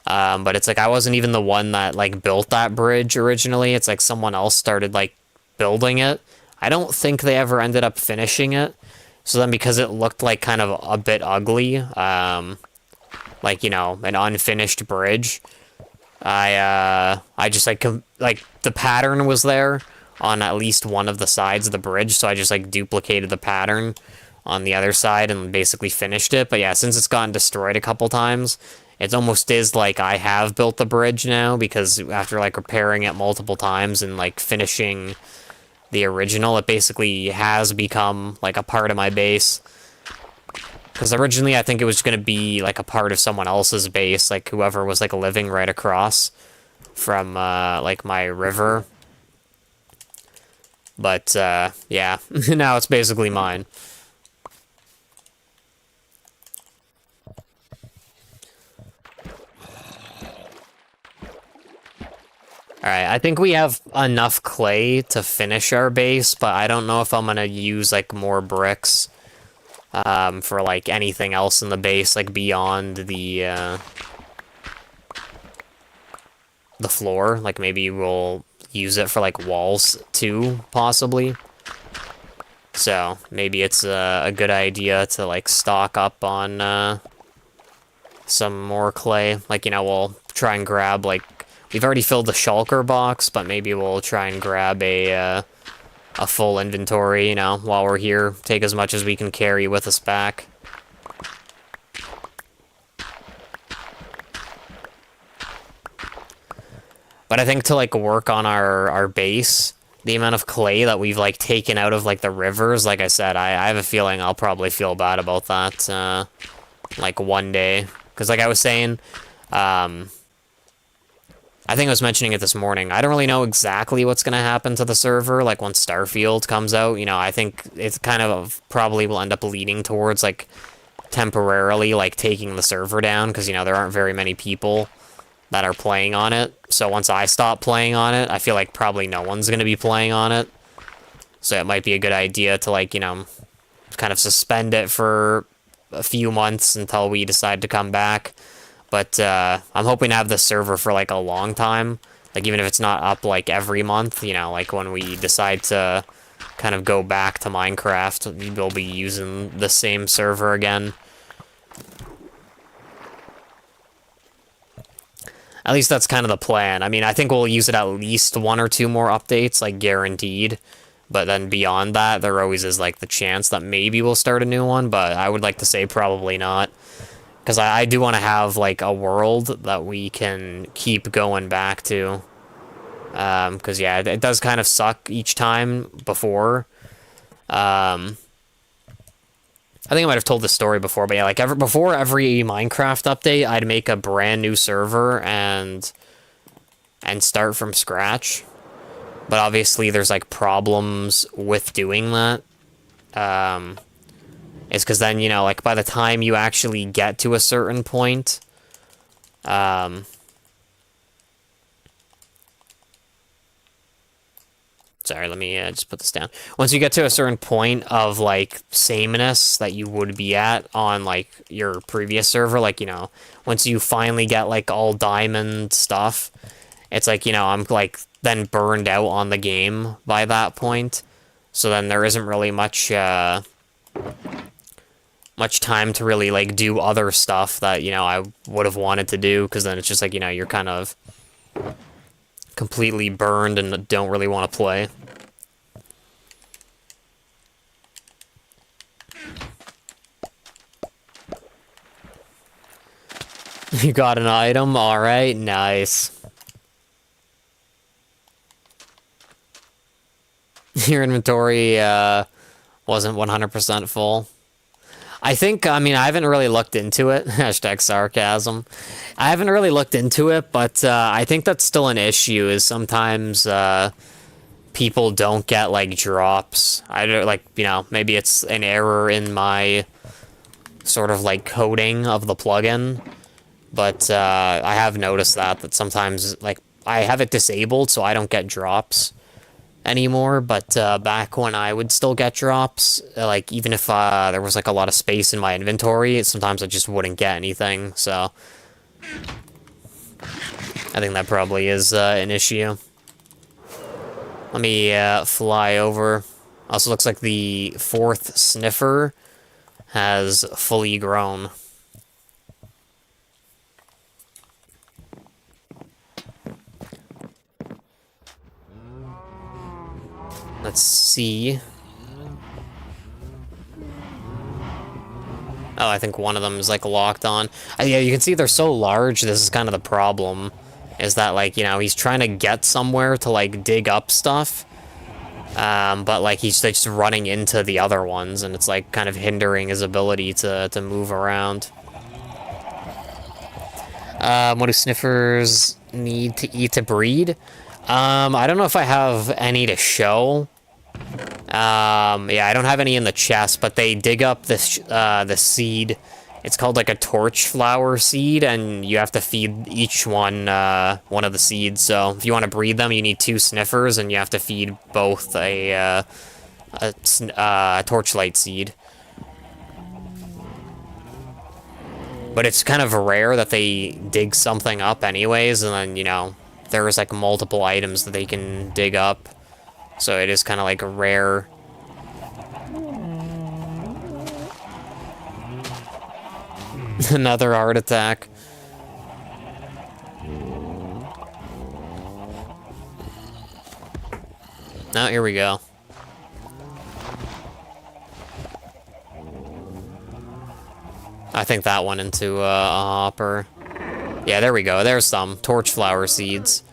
but it's like I wasn't even the one that, like, built that bridge originally. It's like someone else started, like, building it. I don't think they ever ended up finishing it. So then because it looked, like, kind of a bit ugly, like, you know, an unfinished bridge, I just, like, the pattern was there on at least one of the sides of the bridge, so I just, like, duplicated the pattern on the other side and basically finished it. But yeah, since it's gotten destroyed a couple times, it almost is like I have built the bridge now, because after, like, repairing it multiple times and, like, finishing the original, it basically has become, like, a part of my base. Because originally I think it was going to be, like, a part of someone else's base, like, whoever was, like, living right across from, like, my river. But, yeah, now it's basically mine. Alright, I think we have enough clay to finish our base, but I don't know if I'm gonna use, like, more bricks, for, like, anything else in the base, like, beyond the floor. Like, maybe we'll use it for, like, walls, too, possibly. So, maybe it's a good idea to, like, stock up on, some more clay. Like, you know, we'll try and grab, like, we've already filled the shulker box, but maybe we'll try and grab a full inventory, you know, while we're here. Take as much as we can carry with us back. But I think to, like, work on our base, the amount of clay that we've, like, taken out of, like, the rivers, like I said, I have a feeling I'll probably feel bad about that, like, one day. Because, like I was saying, I think I was mentioning it this morning, I don't really know exactly what's going to happen to the server, like, once Starfield comes out. You know, I think it's kind of probably will end up leaning towards, like, temporarily, like, taking the server down, because, you know, there aren't very many people that are playing on it. So once I stop playing on it, I feel like probably no one's going to be playing on it. So it might be a good idea to, like, you know, kind of suspend it for a few months until we decide to come back. But I'm hoping to have the server for, like, a long time. Like, even if it's not up, like, every month, you know, like, when we decide to kind of go back to Minecraft, we'll be using the same server again. At least that's kind of the plan. I mean, I think we'll use it at least 1 or 2 more updates, like, guaranteed. But then beyond that, there always is, like, the chance that maybe we'll start a new one, but I would like to say probably not. Because I do want to have, like, a world that we can keep going back to. Because, yeah, it does kind of suck each time before. I think I might have told this story before, but yeah, like, before every Minecraft update, I'd make a brand new server and start from scratch. But obviously, there's, like, problems with doing that. It's because then, you know, like, by the time you actually get to a certain point, sorry, let me just put this down. Once you get to a certain point of, like, sameness that you would be at on, like, your previous server, like, you know, once you finally get, like, all diamond stuff, it's like, you know, I'm like then burned out on the game by that point. So then there isn't really much time to really like do other stuff that, you know, I would have wanted to do, because then it's just like, you know, you're kind of completely burned and don't really want to play. You got an item? Alright, nice. Your inventory wasn't 100% full. I think, I mean, I haven't really looked into it. Hashtag sarcasm. I haven't really looked into it, but I think that's still an issue, is sometimes people don't get, like, drops. I don't, like, you know, maybe it's an error in my sort of, like, coding of the plugin. But I have noticed that sometimes, like, I have it disabled so I don't get drops anymore, but back when I would still get drops, like, even if there was, like, a lot of space in my inventory, sometimes I just wouldn't get anything, so I think that probably is an issue. Let me fly over. Also looks like the 4th sniffer has fully grown. Let's see. Oh, I think one of them is, like, locked on. Yeah, you can see they're so large. This is kind of the problem, is that, like, you know, he's trying to get somewhere to, like, dig up stuff. But, like, he's just running into the other ones, and it's, like, kind of hindering his ability to move around. What do sniffers need to eat to breed? I don't know if I have any to show. Yeah, I don't have any in the chest, but they dig up this the seed. It's called, like, a torch flower seed, and you have to feed each one of the seeds. So if you want to breed them, you need 2 sniffers, and you have to feed both a torchlight seed. But it's kind of rare that they dig something up anyways, and then, you know, there's, like, multiple items that they can dig up. So it is kind of, like, rare. Another heart attack. Oh, here we go. I think that went into a hopper. Yeah, there we go. There's some torch flower seeds.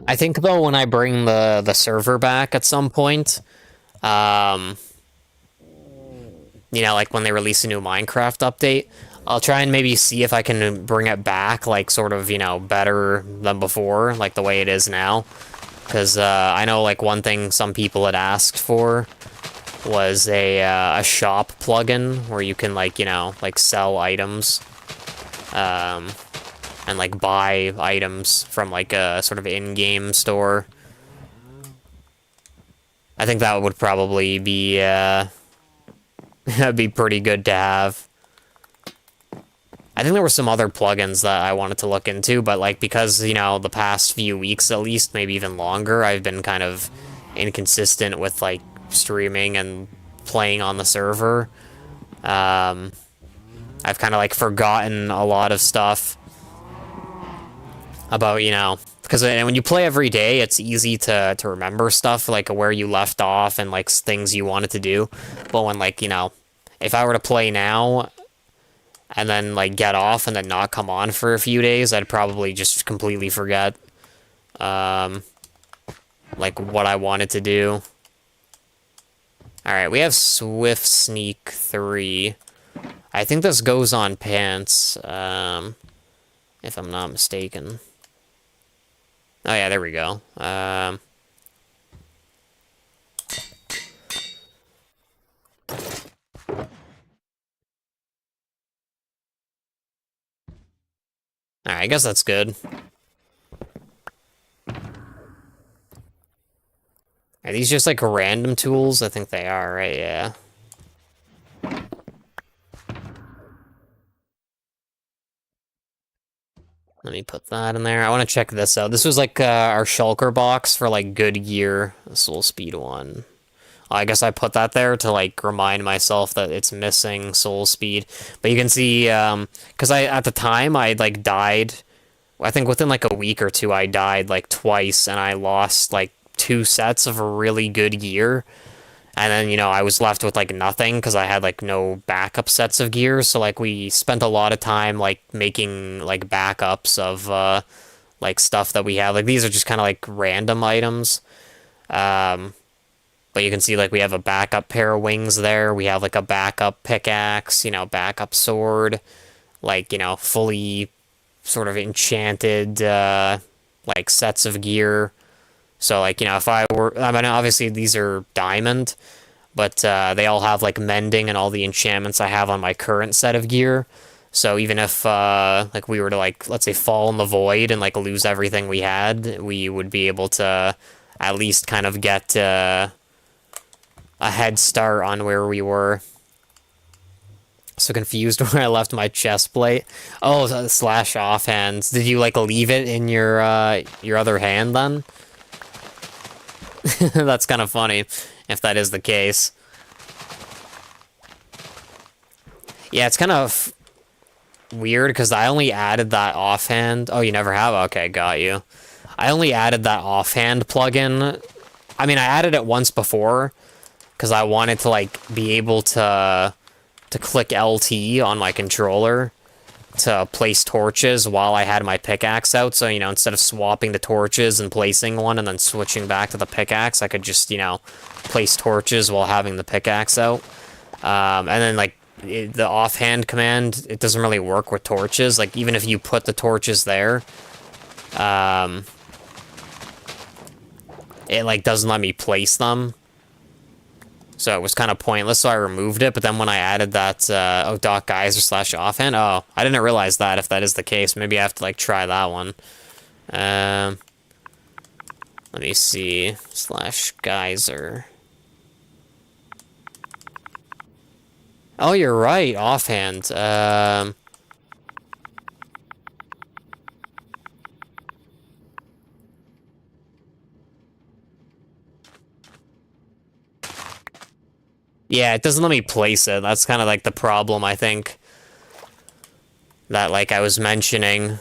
I think, though, when I bring the server back at some point, you know, like when they release a new Minecraft update, I'll try and maybe see if I can bring it back, like, sort of, you know, better than before, like the way it is now. Because I know, like, one thing some people had asked for was a shop plugin where you can, like, you know, like, sell items. And, like, buy items from, like, a sort of in-game store. I think that would probably be, that'd be pretty good to have. I think there were some other plugins that I wanted to look into, but, like, because, you know, the past few weeks at least, maybe even longer, I've been kind of inconsistent with, like, streaming and playing on the server. I've kind of, like, forgotten a lot of stuff about, you know, because when you play every day, it's easy to remember stuff, like, where you left off and, like, things you wanted to do. But when, like, you know, if I were to play now and then, like, get off and then not come on for a few days, I'd probably just completely forget, like, what I wanted to do. Alright, we have Swift Sneak 3. I think this goes on pants, if I'm not mistaken. Oh yeah, there we go. Alright, I guess that's good. Alright, Are these just like random tools? I think they are, right? Yeah. Let me put that in there. I want to check this out. This was like our shulker box for like good gear. Soul speed 1. I guess I put that there to like remind myself that it's missing soul speed. But you can see, because at the time I like died. I think within like a week or two I died like twice, and I lost like 2 sets of really good gear. And then, you know, I was left with, like, nothing because I had, like, no backup sets of gear. So, like, we spent a lot of time, like, making, like, backups of, like, stuff that we have. Like, these are just kind of, like, random items. But you can see, like, we have a backup pair of wings there. We have, like, a backup pickaxe, you know, backup sword. Like, you know, fully sort of enchanted, like, sets of gear. So, like, you know, if I mean, obviously these are diamond, but they all have, like, mending and all the enchantments I have on my current set of gear. So even if, like, we were to, like, let's say fall in the void and, like, lose everything we had, we would be able to at least kind of get a head start on where we were. So confused where I left my chest plate. Oh, slash offhands. Did you, like, leave it in your other hand, then? That's kind of funny, if that is the case. Yeah, it's kind of weird, because I only added that offhand. Oh, you never have? Okay, got you. I only added that offhand plugin. I mean, I added it once before, because I wanted to, like, be able to click LT on my controller to place torches while I had my pickaxe out. So, you know, instead of swapping the torches and placing one and then switching back to the pickaxe, I could just, you know, place torches while having the pickaxe out. And then, like, the offhand command, it doesn't really work with torches. Like, even if you put the torches there, it, like, doesn't let me place them. So it was kind of pointless, so I removed it. But then when I added that, Doc Geyser slash offhand, I didn't realize that, if that is the case. Maybe I have to, like, try that one. Let me see. Slash Geyser. Oh, you're right, offhand. Yeah, it doesn't let me place it. That's kind of, like, the problem, I think. That, like, I was mentioning.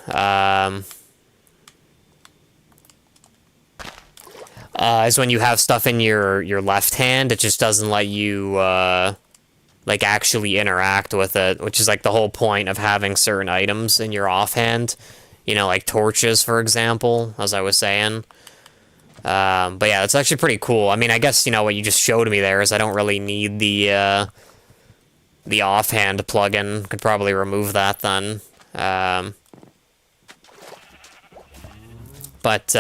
Is when you have stuff in your left hand, it just doesn't let you, like, actually interact with it, which is, like, the whole point of having certain items in your offhand. You know, like torches, for example, as I was saying. But yeah, it's actually pretty cool. I mean, I guess, you know, what you just showed me there is I don't really need the offhand plugin. Could probably remove that then. But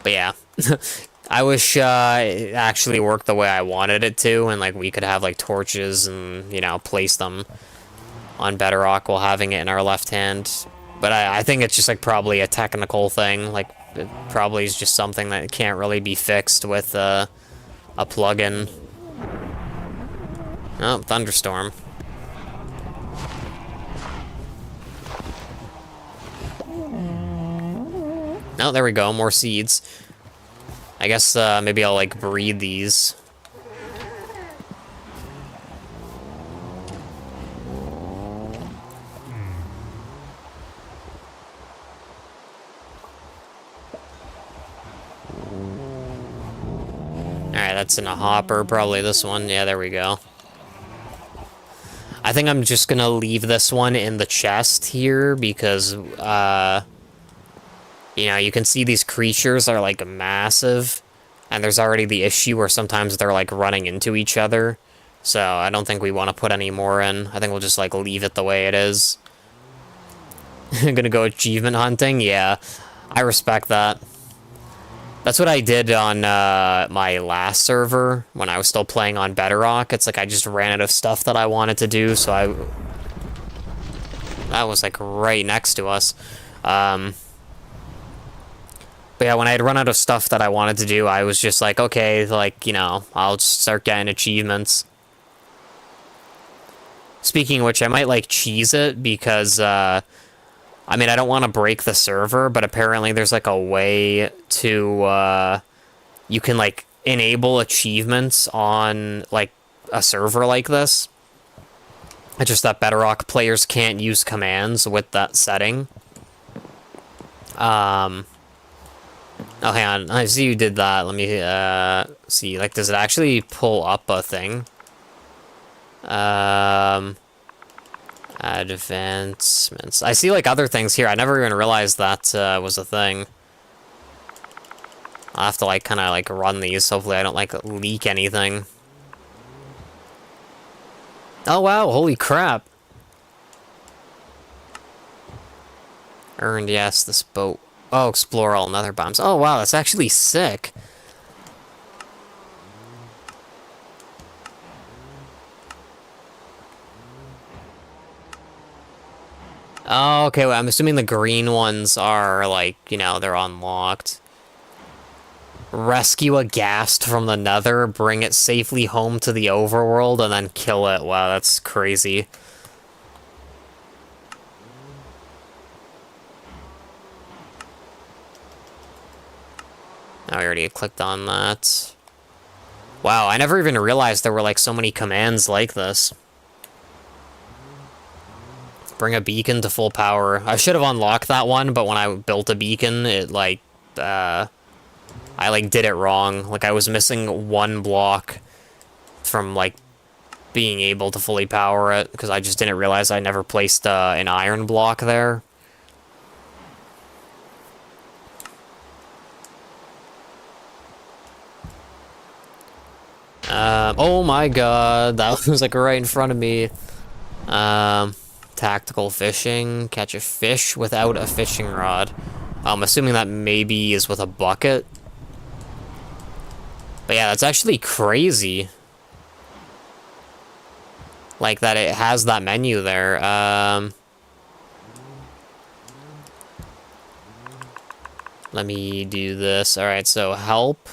yeah. I wish it actually worked the way I wanted it to, and, like, we could have, like, torches and, you know, place them on Bedrock while having it in our left hand. But I think it's just, like, probably a technical thing. Like, it probably is just something that can't really be fixed with a plugin. Oh, thunderstorm. Oh, there we go, more seeds. I guess maybe I'll, like, breed these. Alright, that's in a hopper, probably this one. Yeah, there we go. I think I'm just gonna leave this one in the chest here, because, you know, you can see these creatures are, like, massive, and there's already the issue where sometimes they're, like, running into each other, so I don't think we want to put any more in. I think we'll just, like, leave it the way it is. I'm gonna go achievement hunting? Yeah, I respect that. That's what I did on my last server, when I was still playing on Bedrock. It's like I just ran out of stuff that I wanted to do, so that was, like, right next to us. But yeah, when I had run out of stuff that I wanted to do, I was just like, okay, like, you know, I'll just start getting achievements. Speaking of which, I might, like, cheese it because, I mean, I don't want to break the server, but apparently there's, like, a way to, you can, like, enable achievements on, like, a server like this. It's just that Bedrock players can't use commands with that setting. Oh, hang on. I see you did that. Let me, see. Like, does it actually pull up a thing? Advancements. I see, like, other things here. I never even realized that, was a thing. I'll have to, like, kind of, like, run these. Hopefully I don't, like, leak anything. Oh, wow. Holy crap. Earned, yes, this boat. Oh, explore all nether bombs. Oh, wow, that's actually sick. Oh, okay, well, I'm assuming the green ones are, like, you know, they're unlocked. Rescue a ghast from the nether, bring it safely home to the overworld, and then kill it. Wow, that's crazy. I already clicked on that. Wow, I never even realized there were, like, so many commands like this. Bring a beacon to full power. I should have unlocked that one, but when I built a beacon, it, like, I, like, did it wrong. Like, I was missing one block from, like, being able to fully power it, because I just didn't realize I never placed, an iron block there. Oh my god, that was, like, right in front of me. Tactical fishing. Catch a fish without a fishing rod. I'm assuming that maybe is with a bucket. But yeah, that's actually crazy. Like, that it has that menu there. Let me do this. Alright, so help.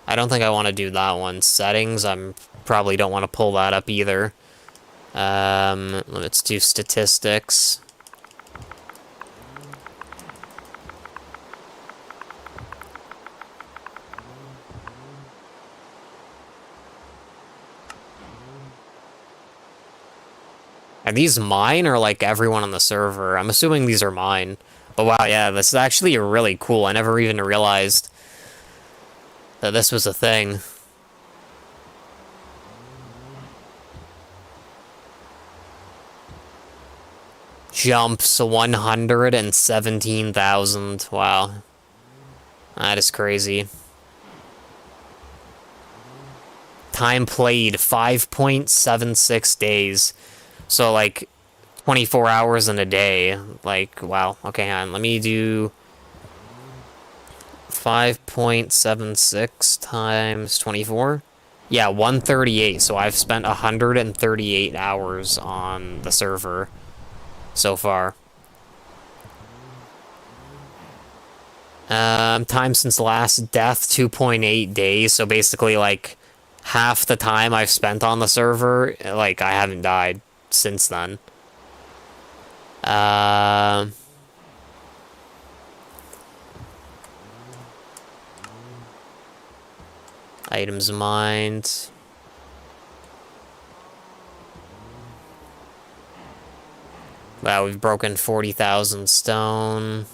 I don't think I want to do that one. Settings, I'm probably don't want to pull that up either. Let's do statistics. Are these mine or, like, everyone on the server? I'm assuming these are mine. But wow, yeah, this is actually really cool. I never even realized that this was a thing. Jumps 117,000. Wow. That is crazy. Time played 5.76 days. So, like, 24 hours in a day. Like, wow. Okay, hang on. Let me do 5.76 times 24. Yeah, 138. So I've spent 138 hours on the server so far. Time since last death, 2.8 days. So basically, like, half the time I've spent on the server, like, I haven't died since then. Items mined. Wow, we've broken 40,000 stone.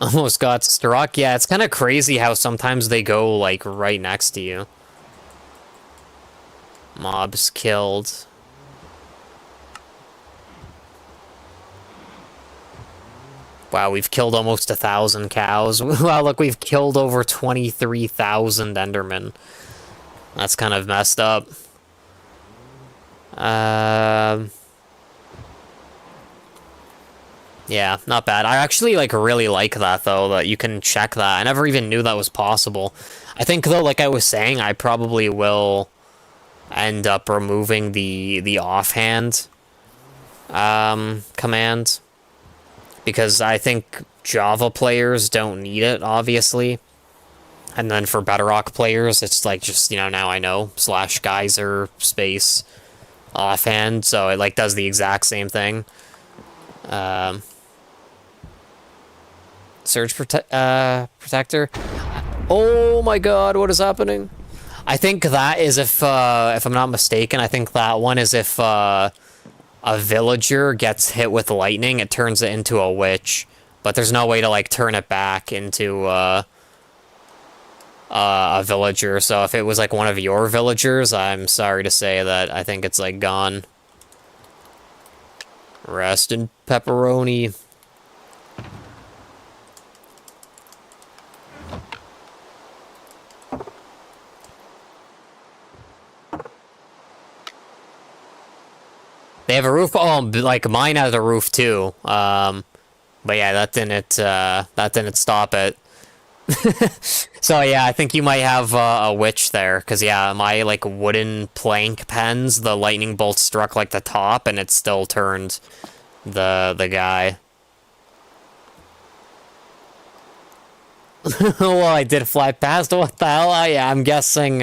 Almost got struck. Yeah, it's kind of crazy how sometimes they go, like, right next to you. Mobs killed. Wow, we've killed almost 1,000 cows. Wow, look, we've killed over 23,000 Endermen. That's kind of messed up. Yeah, not bad. I actually, like, really like that, though, that you can check that. I never even knew that was possible. I think, though, like I was saying, I probably will end up removing the offhand command. because I think Java players don't need it, obviously. And then for Bedrock players, it's like just, now I know, slash geyser space offhand, so it like does the exact same thing. Surge protector. Oh my god, what is happening? I think that is if I'm not mistaken, I think that one is if a villager gets hit with lightning, it turns it into a witch. But there's no way to like turn it back into a villager. So if it was like one of your villagers, I'm sorry to say that I think it's like gone. Rest in pepperoni. They have a roof. Oh, like mine has a roof too. But yeah, that didn't stop it. So yeah, I think you might have a witch there, because yeah, my like wooden plank pens, the lightning bolt struck like the top, and it still turned the guy. Well, I did fly past. What the hell? Yeah, I'm guessing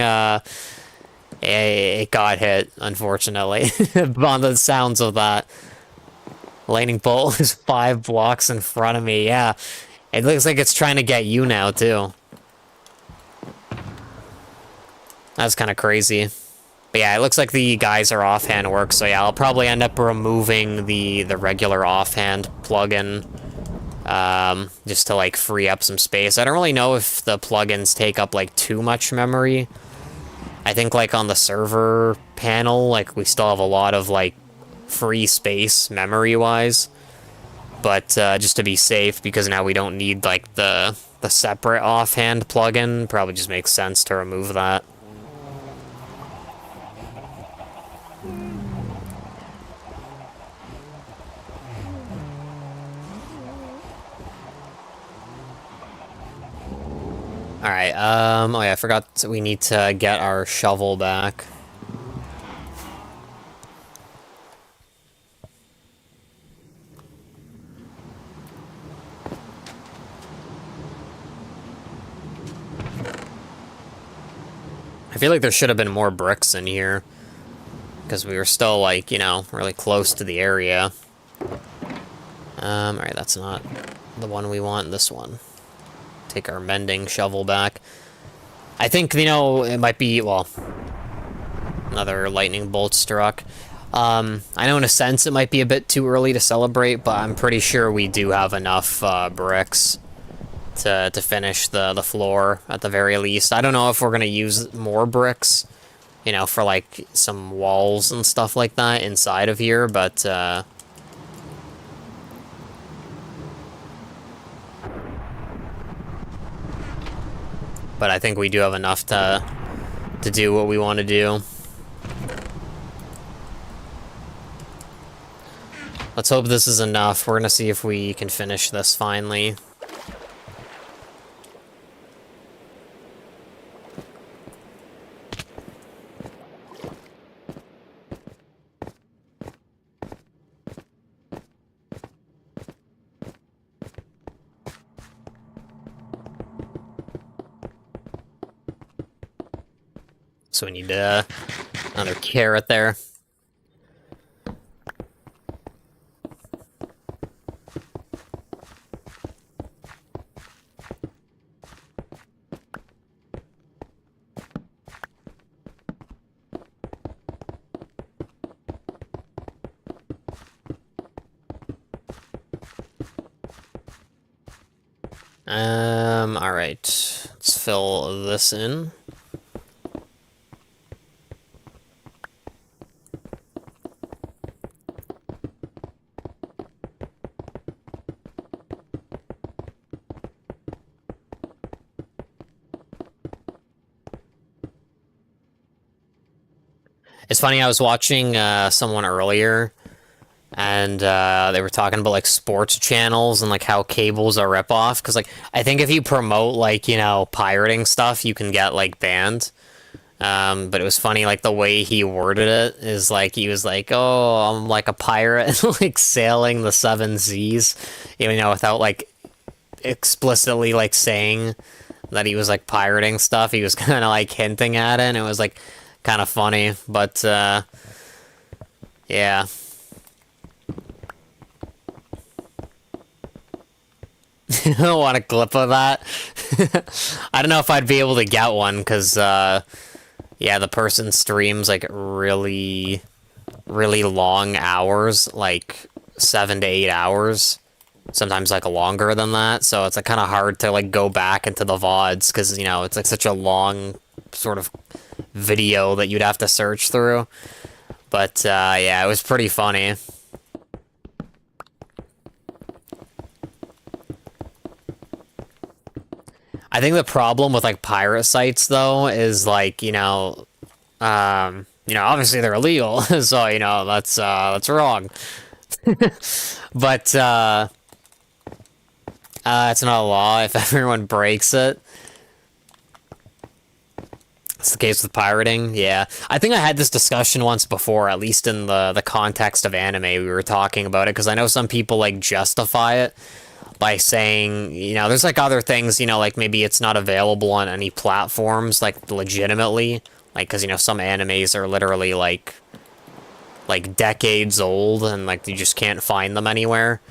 it got hit, unfortunately. On the sounds of that. Lightning bolt is 5 blocks in front of me. Yeah, it looks like it's trying to get you now too. That's kind of crazy. But yeah, it looks like the guys are offhand work, so yeah, I'll probably end up removing the regular offhand plugin, just to like free up some space. I don't really know if the plugins take up like too much memory. I think like on the server panel, like we still have a lot of like free space memory-wise. But just to be safe, because now we don't need like the separate offhand plugin, probably just makes sense to remove that. Alright, oh yeah, I forgot we need to get our shovel back. I feel like there should have been more bricks in here, because we were still, like, really close to the area. Alright, that's not the one we want, this one. Take our mending shovel back. I think, it might be, well, another lightning bolt struck. I know in a sense it might be a bit too early to celebrate, but I'm pretty sure we do have enough bricks to finish the floor at the very least. I don't know if we're gonna use more bricks, for like some walls and stuff like that inside of here, but I think we do have enough to do what we want to do. Let's hope this is enough. We're gonna see if we can finish this finally. So we need another carrot there. All right. Let's fill this in. It's funny, I was watching someone earlier, and they were talking about like sports channels and like how cable's a ripoff. Because like I think if you promote like pirating stuff, you can get like banned. But it was funny, like the way he worded it is like he was like, "Oh, I'm like a pirate, like sailing the seven seas," you know, without like explicitly like saying that he was like pirating stuff. He was kind of like hinting at it, and it was like kind of funny. But yeah, I don't want a clip of that. I don't know if I'd be able to get one because yeah, the person streams like really long hours, like 7 to 8 hours, sometimes like longer than that. So it's like kind of hard to like go back into the VODs because, you know, it's like such a long sort of video that you'd have to search through. But yeah, it was pretty funny. I think the problem with like pirate sites though is like, obviously they're illegal, so that's wrong. But it's not a law if everyone breaks it. It's the case with pirating, yeah. I think I had this discussion once before, at least in the context of anime, we were talking about it, because I know some people, like, justify it by saying, there's, like, other things, like, maybe it's not available on any platforms, like, legitimately, like, because, some animes are literally, like, decades old, and, like, you just can't find them anywhere.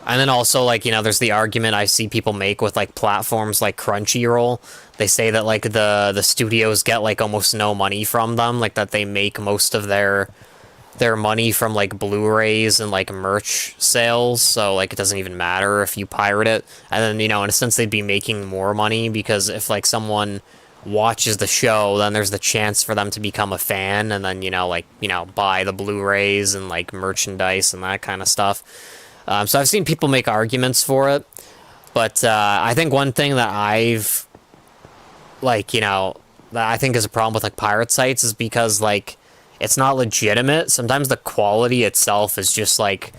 And then also, like, there's the argument I see people make with, like, platforms like Crunchyroll. They say that, like, the studios get, like, almost no money from them. Like, that they make most of their money from, like, Blu-rays and, like, merch sales. So, like, it doesn't even matter if you pirate it. And then, in a sense, they'd be making more money because if, like, someone watches the show, then there's the chance for them to become a fan and then, buy the Blu-rays and, like, merchandise and that kind of stuff. So I've seen people make arguments for it, but I think one thing that I've, like, that I think is a problem with, like, pirate sites is because, like, it's not legitimate. Sometimes the quality itself is just, like,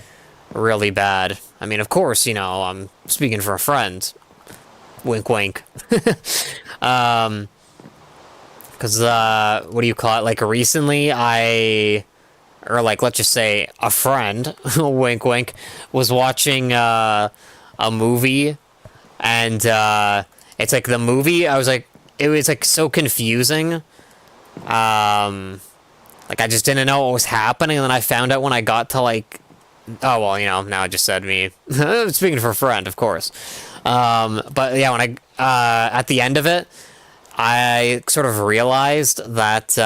really bad. I mean, of course, I'm speaking for a friend. Wink, wink. Because, what do you call it? Like, recently or like, let's just say a friend, wink wink, was watching a movie, and it's like the movie, it was like so confusing. Like, I just didn't know what was happening, and then I found out when I got to, like, oh, well, now I just said me. Speaking for a friend, of course. But yeah, when at the end of it, I sort of realized that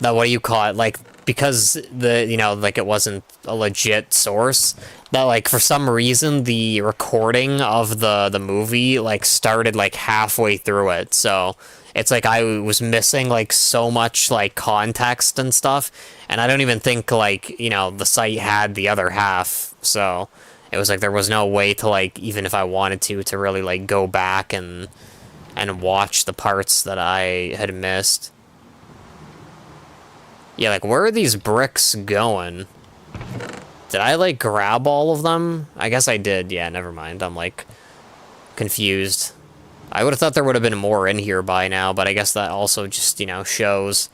what do you call it? Like, because like, it wasn't a legit source, that, like, for some reason, the recording of the movie, like, started, like, halfway through it. So it's like I was missing, like, so much, like, context and stuff. And I don't even think, like, the site had the other half. So it was like there was no way to, like, even if I wanted to really, like, go back and watch the parts that I had missed. Yeah, like, where are these bricks going? Did I, like, grab all of them? I guess I did. Yeah, never mind. I'm, like, confused. I would have thought there would have been more in here by now, but I guess that also just, shows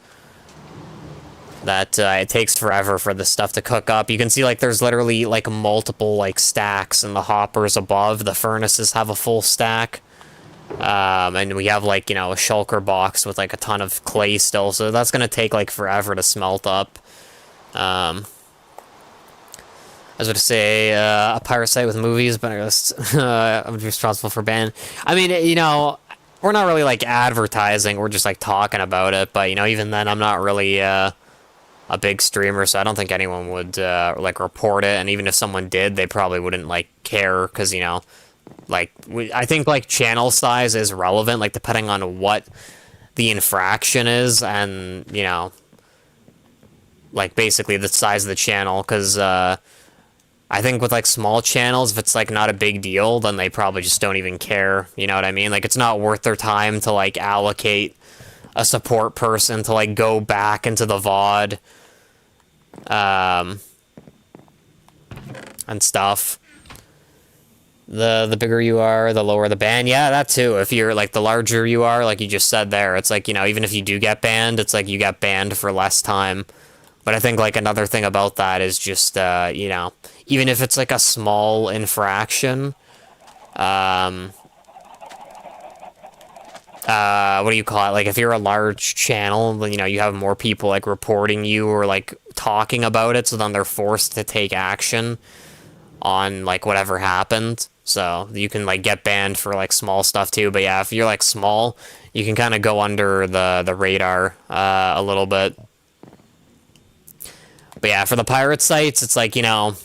that it takes forever for this stuff to cook up. You can see, like, there's literally, like, multiple, like, stacks in the hoppers above. The furnaces have a full stack. And we have, like, a shulker box with, like, a ton of clay still, so that's gonna take, like, forever to smelt up. I was going to say, a pirate site with movies, but I guess I'm responsible for ban. I mean, we're not really, like, advertising, we're just, like, talking about it, but, even then, I'm not really, a big streamer, so I don't think anyone would, like, report it, and even if someone did, they probably wouldn't, like, care, because, like, I think, like, channel size is relevant, like, depending on what the infraction is, and, like, basically the size of the channel, because, I think with, like, small channels, if it's, like, not a big deal, then they probably just don't even care, you know what I mean? Like, it's not worth their time to, like, allocate a support person to, like, go back into the VOD, and stuff. The bigger you are, the lower the ban. Yeah, that too. If you're like the larger you are, like you just said there, it's like, you know, even if you do get banned, it's like you get banned for less time. But I think like another thing about that is just you know, even if it's like a small infraction, what do you call it? Like if you're a large channel, then you know you have more people like reporting you or like talking about it, so then they're forced to take action on like whatever happened. So you can like get banned for like small stuff too. But yeah, if you're like small, you can kind of go under the radar a little bit. But yeah, for the pirate sites, it's like, you know,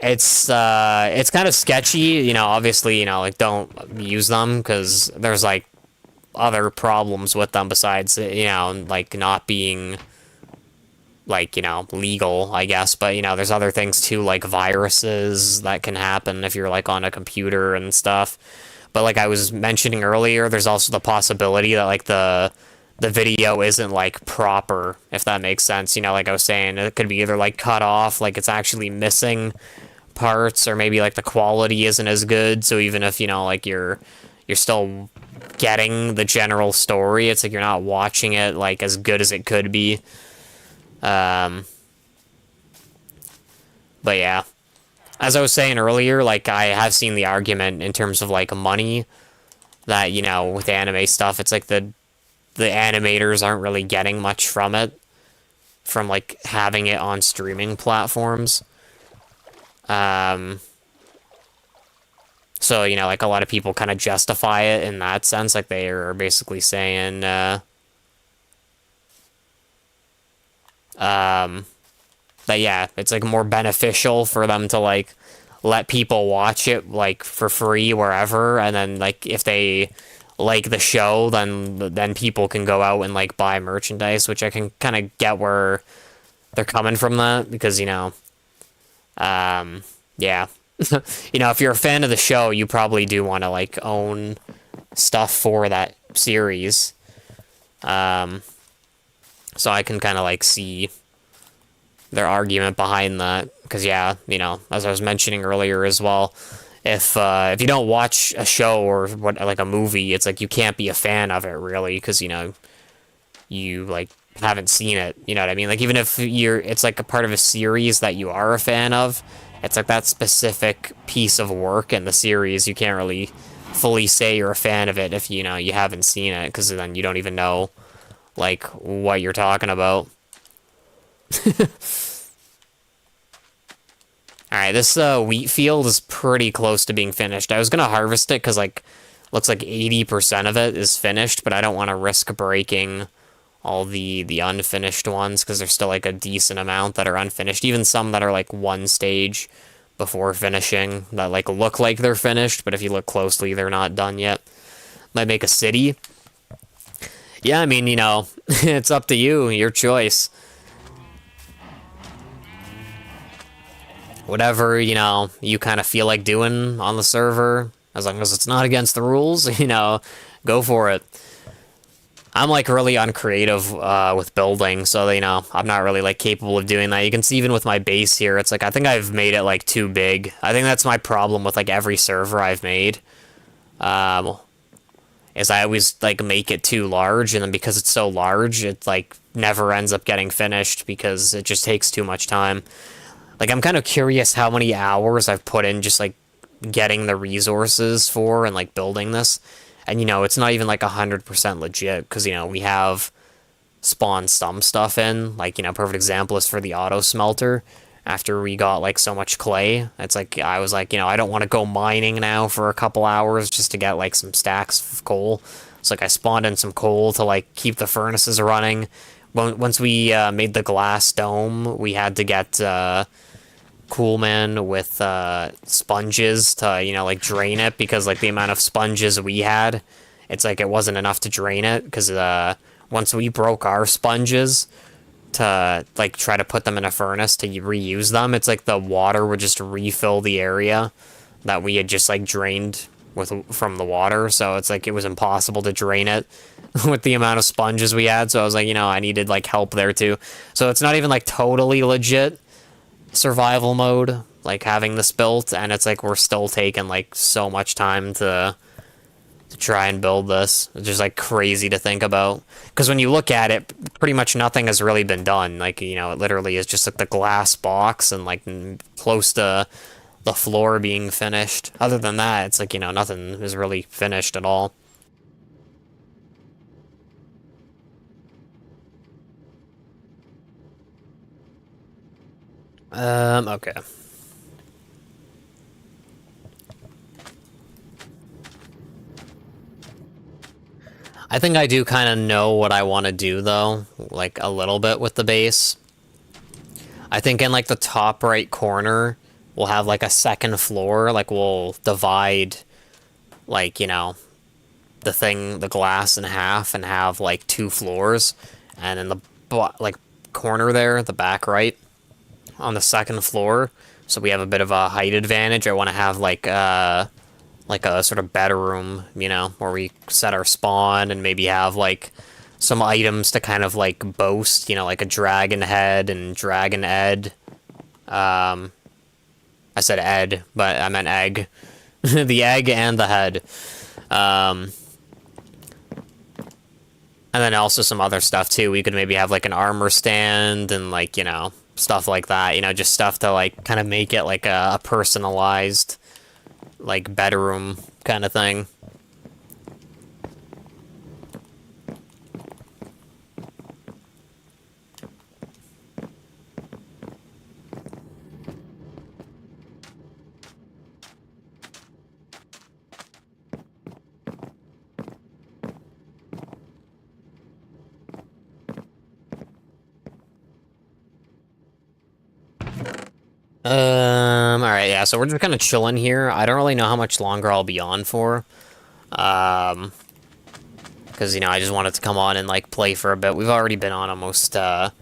it's kind of sketchy. You know, obviously, you know, like don't use them because there's like other problems with them besides, you know, like not being like, you know, legal, I guess. But, you know, there's other things too, like viruses that can happen if you're like on a computer and stuff. But like I was mentioning earlier, there's also the possibility that like the video isn't like proper, if that makes sense. You know, like I was saying, it could be either like cut off, like it's actually missing parts, or maybe like the quality isn't as good. So even if, you know, like you're still getting the general story, it's like you're not watching it like as good as it could be. But yeah, as I was saying earlier, like I have seen the argument in terms of like money that, you know, with anime stuff, it's like the animators aren't really getting much from it, from like having it on streaming platforms. So, you know, like a lot of people kind of justify it in that sense, like they are basically saying, that yeah, it's like more beneficial for them to like let people watch it like for free wherever, and then like if they like the show, then people can go out and like buy merchandise, which I can kind of get where they're coming from that, because, you know, yeah. You know, if you're a fan of the show, you probably do want to like own stuff for that series. So I can kind of like see their argument behind that, because yeah, you know, as I was mentioning earlier as well, if you don't watch a show or what, like a movie, it's like you can't be a fan of it really, because, you know, you like haven't seen it. You know what I mean? Like even if it's like a part of a series that you are a fan of, it's like that specific piece of work in the series, you can't really fully say you're a fan of it if, you know, you haven't seen it, because then you don't even know like what you're talking about. Alright, this wheat field is pretty close to being finished. I was gonna harvest it because, like, looks like 80% of it is finished, but I don't want to risk breaking all the unfinished ones, because there's still, like, a decent amount that are unfinished. Even some that are, like, one stage before finishing that, like, look like they're finished, but if you look closely, they're not done yet. Might make a city. Yeah, I mean, you know, it's up to you, your choice. Whatever, you know, you kind of feel like doing on the server, as long as it's not against the rules, you know, go for it. I'm, like, really uncreative with building, so, you know, I'm not really, like, capable of doing that. You can see even with my base here, it's like, I think I've made it, like, too big. I think that's my problem with, like, every server I've made. Is I always, like, make it too large, and then because it's so large, it, like, never ends up getting finished, because it just takes too much time. Like, I'm kind of curious how many hours I've put in just, like, getting the resources for and, like, building this. And, you know, it's not even, like, 100% legit, because, you know, we have spawned some stuff in. Like, you know, perfect example is for the auto smelter. After we got, like, so much clay, it's like, I was like, you know, I don't want to go mining now for a couple hours just to get, like, some stacks of coal. So, like, I spawned in some coal to, like, keep the furnaces running. Once we made the glass dome, we had to get Coolman with sponges to, you know, like, drain it, because, like, the amount of sponges we had, it's like it wasn't enough to drain it, because once we broke our sponges to, like, try to put them in a furnace to reuse them, it's like the water would just refill the area that we had just, like, drained from the water, so it's like it was impossible to drain it with the amount of sponges we had. So I was like, you know, I needed, like, help there too. So it's not even, like, totally legit survival mode, like having this built, and it's like we're still taking like so much time to try and build this. It's just like crazy to think about. Because when you look at it, pretty much nothing has really been done. Like, you know, it literally is just like the glass box and like close to the floor being finished. Other than that, it's like, you know, nothing is really finished at all. Okay. I think I do kind of know what I want to do, though, like a little bit with the base. I think in like the top right corner, we'll have like a second floor, like we'll divide, like, you know, the glass in half and have like two floors, and in the like corner there, the back right, on the second floor, so we have a bit of a height advantage. I want to have like a sort of bedroom, you know, where we set our spawn and maybe have like some items to kind of like boast, you know, like a dragon head and dragon Ed. I said Ed, but I meant egg. The egg and the head. And then also some other stuff too. We could maybe have like an armor stand and like, you know, stuff like that. You know, just stuff to like kind of make it like a personalized like bedroom kind of thing. Alright, yeah, so we're just kind of chilling here. I don't really know how much longer I'll be on for. Because, you know, I just wanted to come on and, like, play for a bit. We've already been on almost, an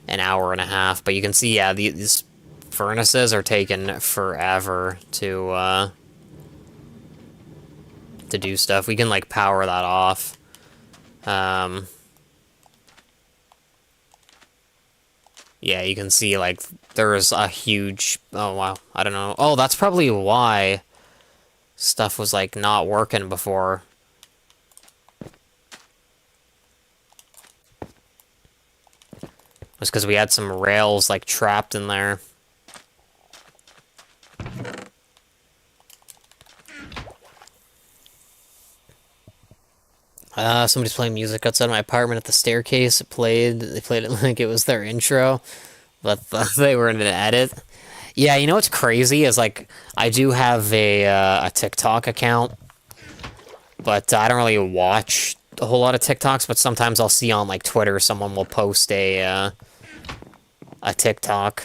hour and a half, but you can see, yeah, these furnaces are taking forever to do stuff. We can, like, power that off. Yeah, you can see, like, there's a huge... Oh, wow. I don't know. Oh, that's probably why stuff was, like, not working before. It was because we had some rails, like, trapped in there. Somebody's playing music outside my apartment at the staircase. They played it like it was their intro, but they were in an edit. Yeah, you know what's crazy is like I do have a TikTok account, but I don't really watch a whole lot of TikToks. But sometimes I'll see on like Twitter someone will post a TikTok,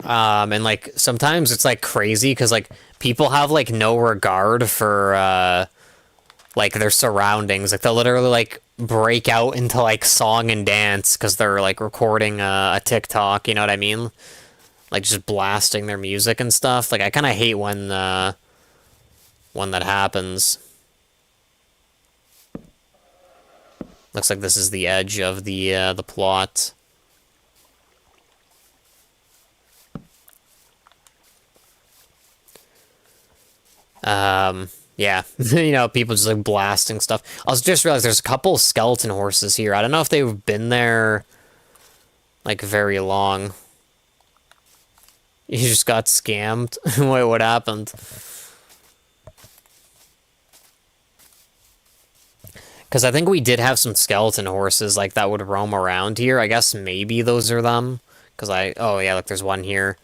and like sometimes it's like crazy because like people have like no regard for like their surroundings. Like they'll literally like break out into like song and dance because they're like recording a TikTok. You know what I mean? Like just blasting their music and stuff. Like I kind of hate when that happens. Looks like this is the edge of the plot. Yeah, you know, people just like blasting stuff. I was just realized there's a couple skeleton horses here. I don't know if they've been there like very long. You just got scammed. Wait, what happened? Because I think we did have some skeleton horses like that would roam around here. I guess maybe those are them. Because oh yeah, look, there's one here.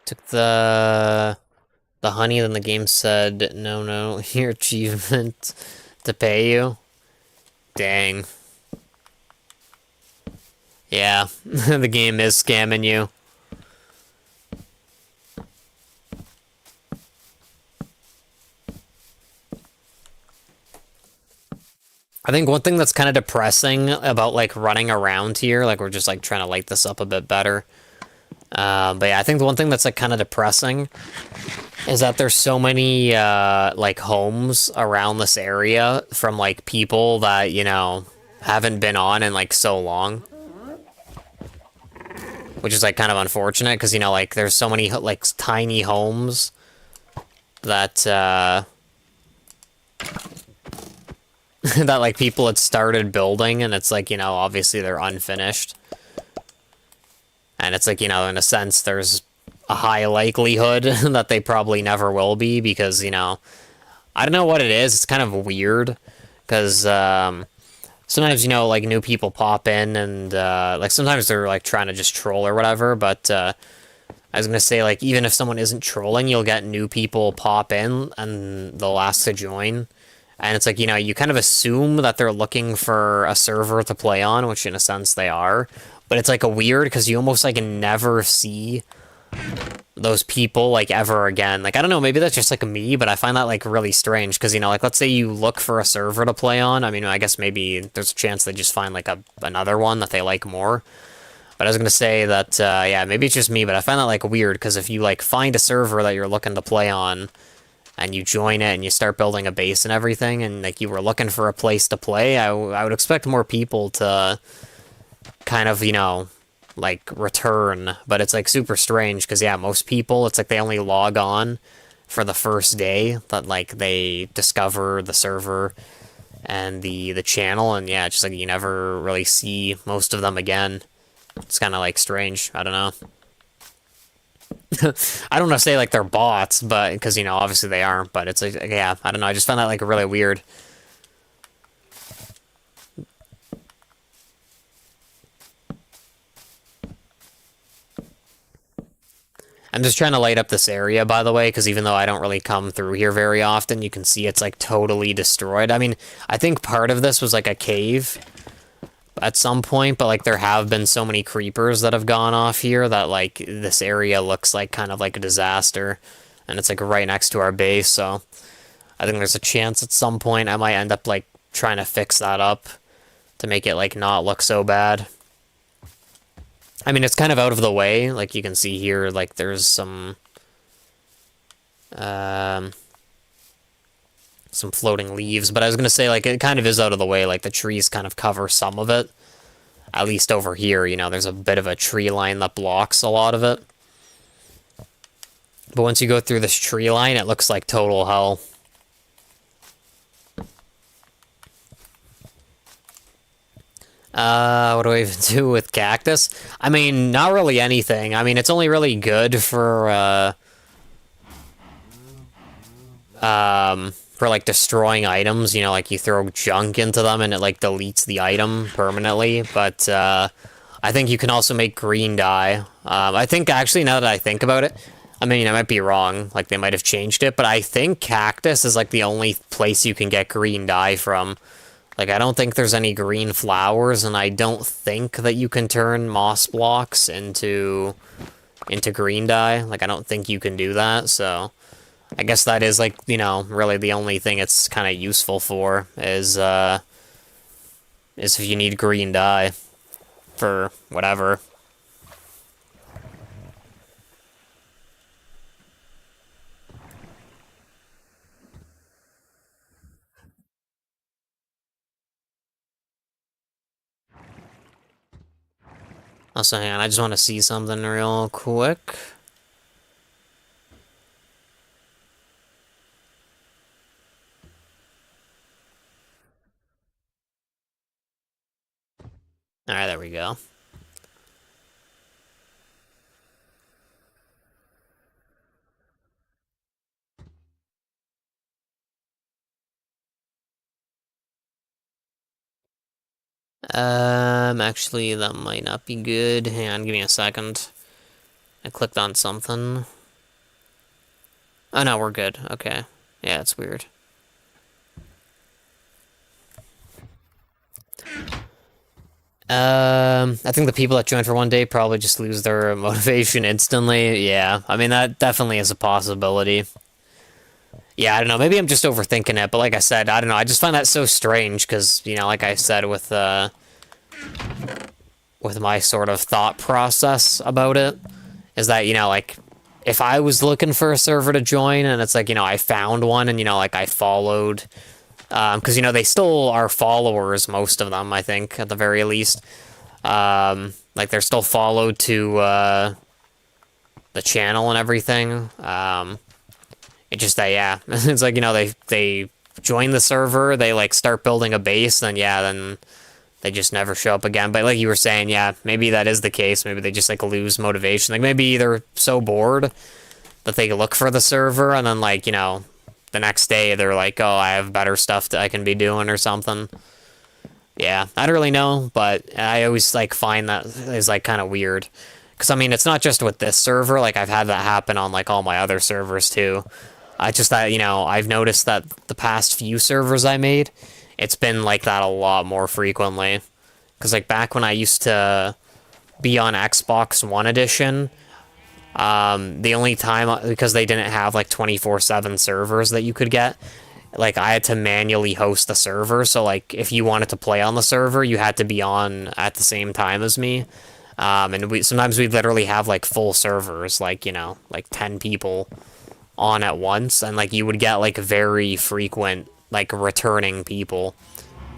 Took the honey, then the game said, no, your achievement to pay you. Dang. Yeah, the game is scamming you. I think one thing that's kind of depressing about, like, running around here, like, we're just, like, trying to light this up a bit better. But yeah, I think the one thing that's like kind of depressing is that there's so many like homes around this area from like people that, you know, haven't been on in like so long. Which is like kind of unfortunate because, you know, like there's so many like tiny homes that that like people had started building, and it's like, you know, obviously they're unfinished. And it's like, you know, in a sense, there's a high likelihood that they probably never will be because, you know, I don't know what it is. It's kind of weird because sometimes, you know, like new people pop in and like sometimes they're like trying to just troll or whatever. But I was going to say, like, even if someone isn't trolling, you'll get new people pop in and they'll ask to join. And it's like, you know, you kind of assume that they're looking for a server to play on, which in a sense they are. But it's like a weird because you almost like never see those people like ever again. Like, I don't know, maybe that's just like me, but I find that like really strange because, you know, like let's say you look for a server to play on. I mean, I guess maybe there's a chance they just find like another one that they like more. But I was going to say that, yeah, maybe it's just me, but I find that like weird because if you like find a server that you're looking to play on and you join it and you start building a base and everything and like you were looking for a place to play, I would expect more people to kind of, you know, like return, but it's like super strange because, yeah, most people, it's like they only log on for the first day that like they discover the server and the channel, and yeah, it's just like you never really see most of them again. It's kind of like strange. I don't know. I don't want to say like they're bots, but because, you know, obviously they aren't, but it's like, yeah, I don't know, I just found that like really weird. I'm just trying to light up this area, by the way, because even though I don't really come through here very often, you can see it's, like, totally destroyed. I mean, I think part of this was, like, a cave at some point, but, like, there have been so many creepers that have gone off here that, like, this area looks like kind of like a disaster, and it's, like, right next to our base, so I think there's a chance at some point I might end up, like, trying to fix that up to make it, like, not look so bad. I mean, it's kind of out of the way. Like, you can see here, like, there's some floating leaves. But I was going to say, like, it kind of is out of the way. Like, the trees kind of cover some of it. At least over here, you know, there's a bit of a tree line that blocks a lot of it. But once you go through this tree line, it looks like total hell. What do I even do with cactus? I mean, not really anything. I mean, it's only really good for like destroying items, you know, like you throw junk into them and it like deletes the item permanently, but I think you can also make green dye. I think actually, now that I think about it, I mean, I might be wrong, like they might have changed it, but I think cactus is like the only place you can get green dye from. Like, I don't think there's any green flowers, and I don't think that you can turn moss blocks into green dye. Like, I don't think you can do that, so I guess that is, like, you know, really the only thing it's kind of useful for is if you need green dye for whatever. Also, hang on, I just want to see something real quick. Alright, there we go. Actually, that might not be good. Hang on, give me a second. I clicked on something. Oh, no, we're good. Okay. Yeah, it's weird. I think the people that join for one day probably just lose their motivation instantly. Yeah, I mean, that definitely is a possibility. Yeah, I don't know, maybe I'm just overthinking it, but like I said, I don't know, I just find that so strange, because, you know, like I said, with my sort of thought process about it, is that, like, if I was looking for a server to join and it's like, I found one and, like, I followed, because, they still are followers, most of them, I think, at the very least. Like, they're still followed to, the channel and everything. It's just that, yeah, it's like, they join the server, they, like, start building a base, then they just never show up again. But like you were saying, yeah, maybe that is the case. Maybe they just, like, lose motivation. Like, maybe they're so bored that they look for the server, and then, like, the next day they're like, oh, I have better stuff that I can be doing or something. Yeah, I don't really know, but I always, like, find that is, like, kind of weird. Because, I mean, it's not just with this server. Like, I've had that happen on, like, all my other servers, too. I just, I've noticed that the past few servers I made, it's been like that a lot more frequently. Because, like, back when I used to be on Xbox One Edition, the only time, because they didn't have, like, 24/7 servers that you could get, like, I had to manually host the server. So, like, if you wanted to play on the server, you had to be on at the same time as me. And sometimes we'd literally have, like, full servers, like, like 10 people on at once, and, like, you would get, like, very frequent, like, returning people,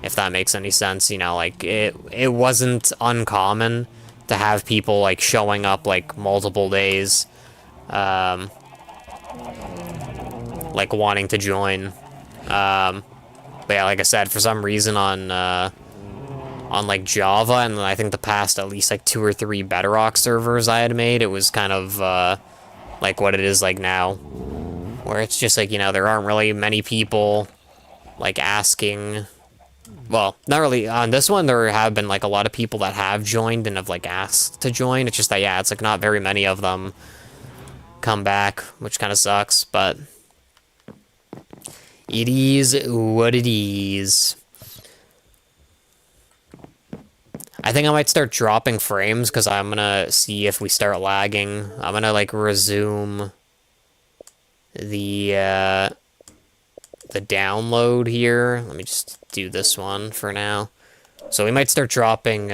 if that makes any sense. Like, it wasn't uncommon to have people, like, showing up, like, multiple days, like, wanting to join. But yeah, like I said, for some reason on like Java, and I think the past at least, like, 2 or 3 Bedrock servers I had made, it was kind of like what it is like now, where it's just like, there aren't really many people, like, asking. Well, not really on this one. There have been, like, a lot of people that have joined and have, like, asked to join. It's just that, yeah, it's like not very many of them come back, which kind of sucks, but it is what it is. I think I might start dropping frames because I'm gonna see if we start lagging. I'm gonna, like, resume the download here. Let me just do this one for now. So we might start dropping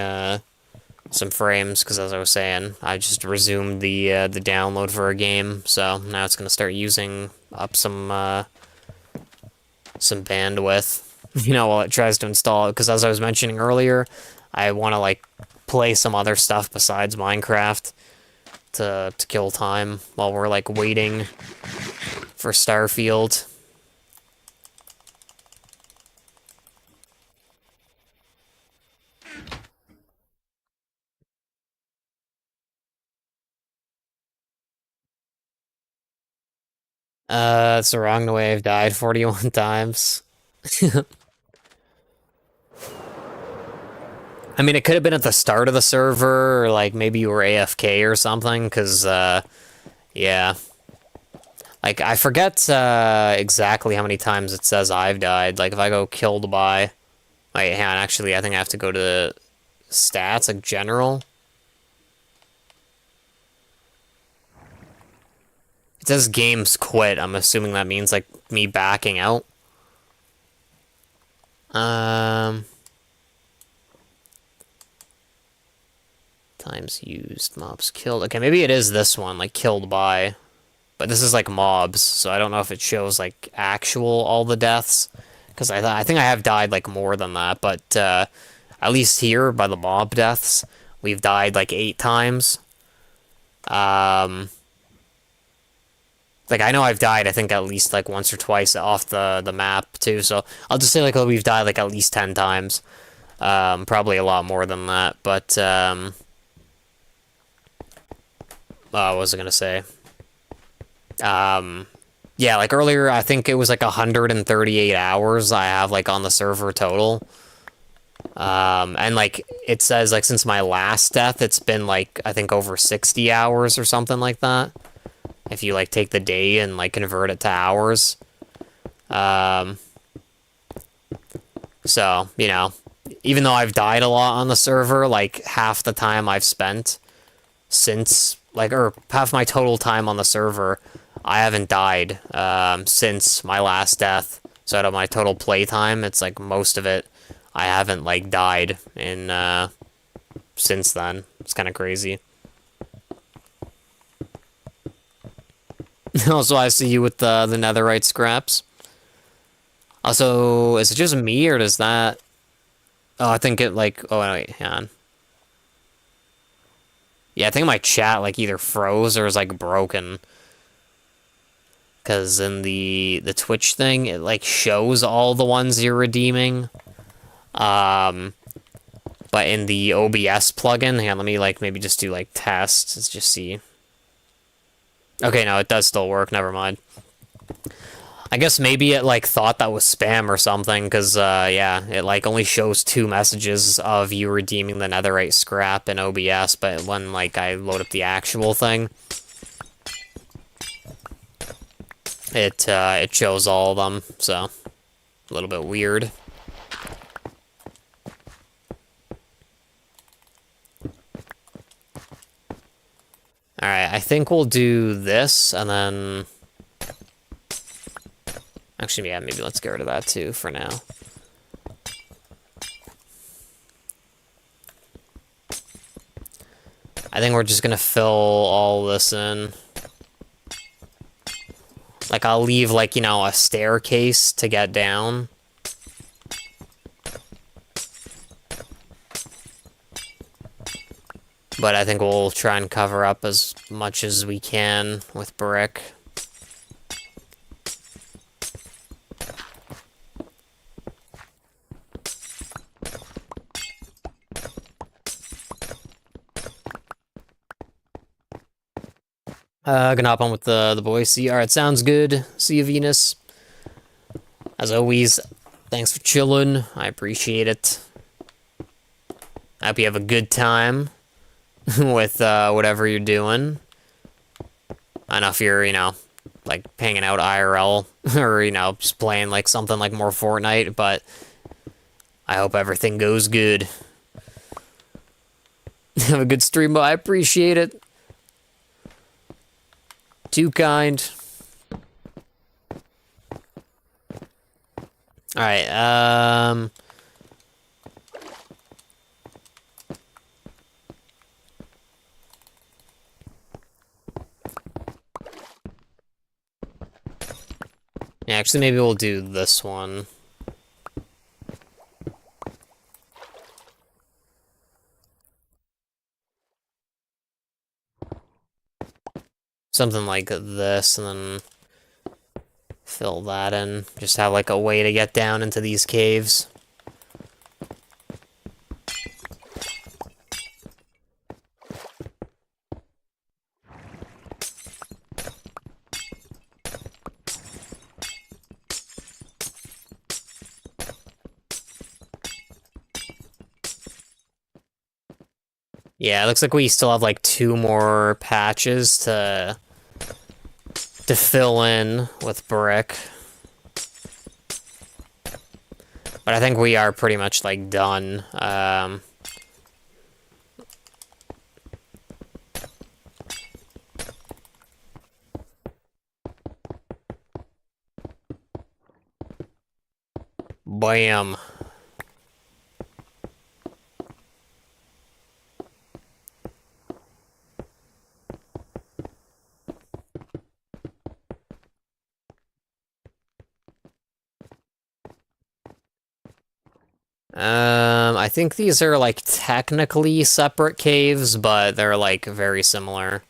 some frames because, as I was saying, I just resumed the download for a game. So now it's gonna start using up some bandwidth, while it tries to install it. Because, as I was mentioning earlier, I want to, like, play some other stuff besides Minecraft to kill time while we're, like, waiting for Starfield. It's the wrong way. I've died 41 times. I mean, it could have been at the start of the server, or, like, maybe you were AFK or something, because, yeah. Like, I forget, exactly how many times it says I've died. Like, if I go killed by... Wait, hang on, actually, I think I have to go to stats, like, general. It says games quit. I'm assuming that means, like, me backing out. Times used, mobs killed. Okay, maybe it is this one, like, killed by. But this is, like, mobs, so I don't know if it shows, like, actual all the deaths. Because I think I have died, like, more than that. But at least here, by the mob deaths, we've died, like, 8 times. Like, I know I've died, I think, at least, like, once or twice off the map, too. So I'll just say, like, oh, we've died, like, at least 10 times. Probably a lot more than that, but, what was I gonna say? Yeah, like, earlier, I think it was, like, 138 hours I have, like, on the server total. And, like, it says, like, since my last death, it's been, like, I think over 60 hours or something like that. If you, like, take the day and, like, convert it to hours. So, even though I've died a lot on the server, like, half the time I've spent since, like, or half my total time on the server, I haven't died, since my last death. So out of my total playtime, it's, like, most of it, I haven't, like, died in, since then. It's kind of crazy. Also, I see you with the netherite scraps. Also, is it just me, or does that... Oh, I think it, like... Oh, wait, hang on. Yeah, I think my chat, like, either froze or is, like, broken. Because in the Twitch thing, it, like, shows all the ones you're redeeming. But in the OBS plugin, hang on, let me, like, maybe just do, like, tests. Let's just see. Okay, no, it does still work. Never mind. I guess maybe it, like, thought that was spam or something, because, yeah, it, like, only shows 2 messages of you redeeming the netherite scrap in OBS, but when, like, I load up the actual thing, it shows all of them, so, a little bit weird. Alright, I think we'll do this, and then... Actually, yeah, maybe let's get rid of that too for now. I think we're just gonna fill all this in. Like, I'll leave, like, you know, a staircase to get down. But I think we'll try and cover up as much as we can with brick. Gonna hop on with the boys. See, alright, sounds good. See you, Venus. As always, thanks for chilling. I appreciate it. I hope you have a good time with whatever you're doing. I don't know if you're, you know, like hanging out IRL or, you know, just playing like something like more Fortnite, but I hope everything goes good. Have a good stream, but I appreciate it. Too kind. Alright, yeah, actually, maybe we'll do this one. Something like this, and then fill that in. Just have, like, a way to get down into these caves. Yeah, it looks like we still have like 2 more patches to fill in with brick. But I think we are pretty much like done. Bam. I think these are like technically separate caves, but they're like very similar.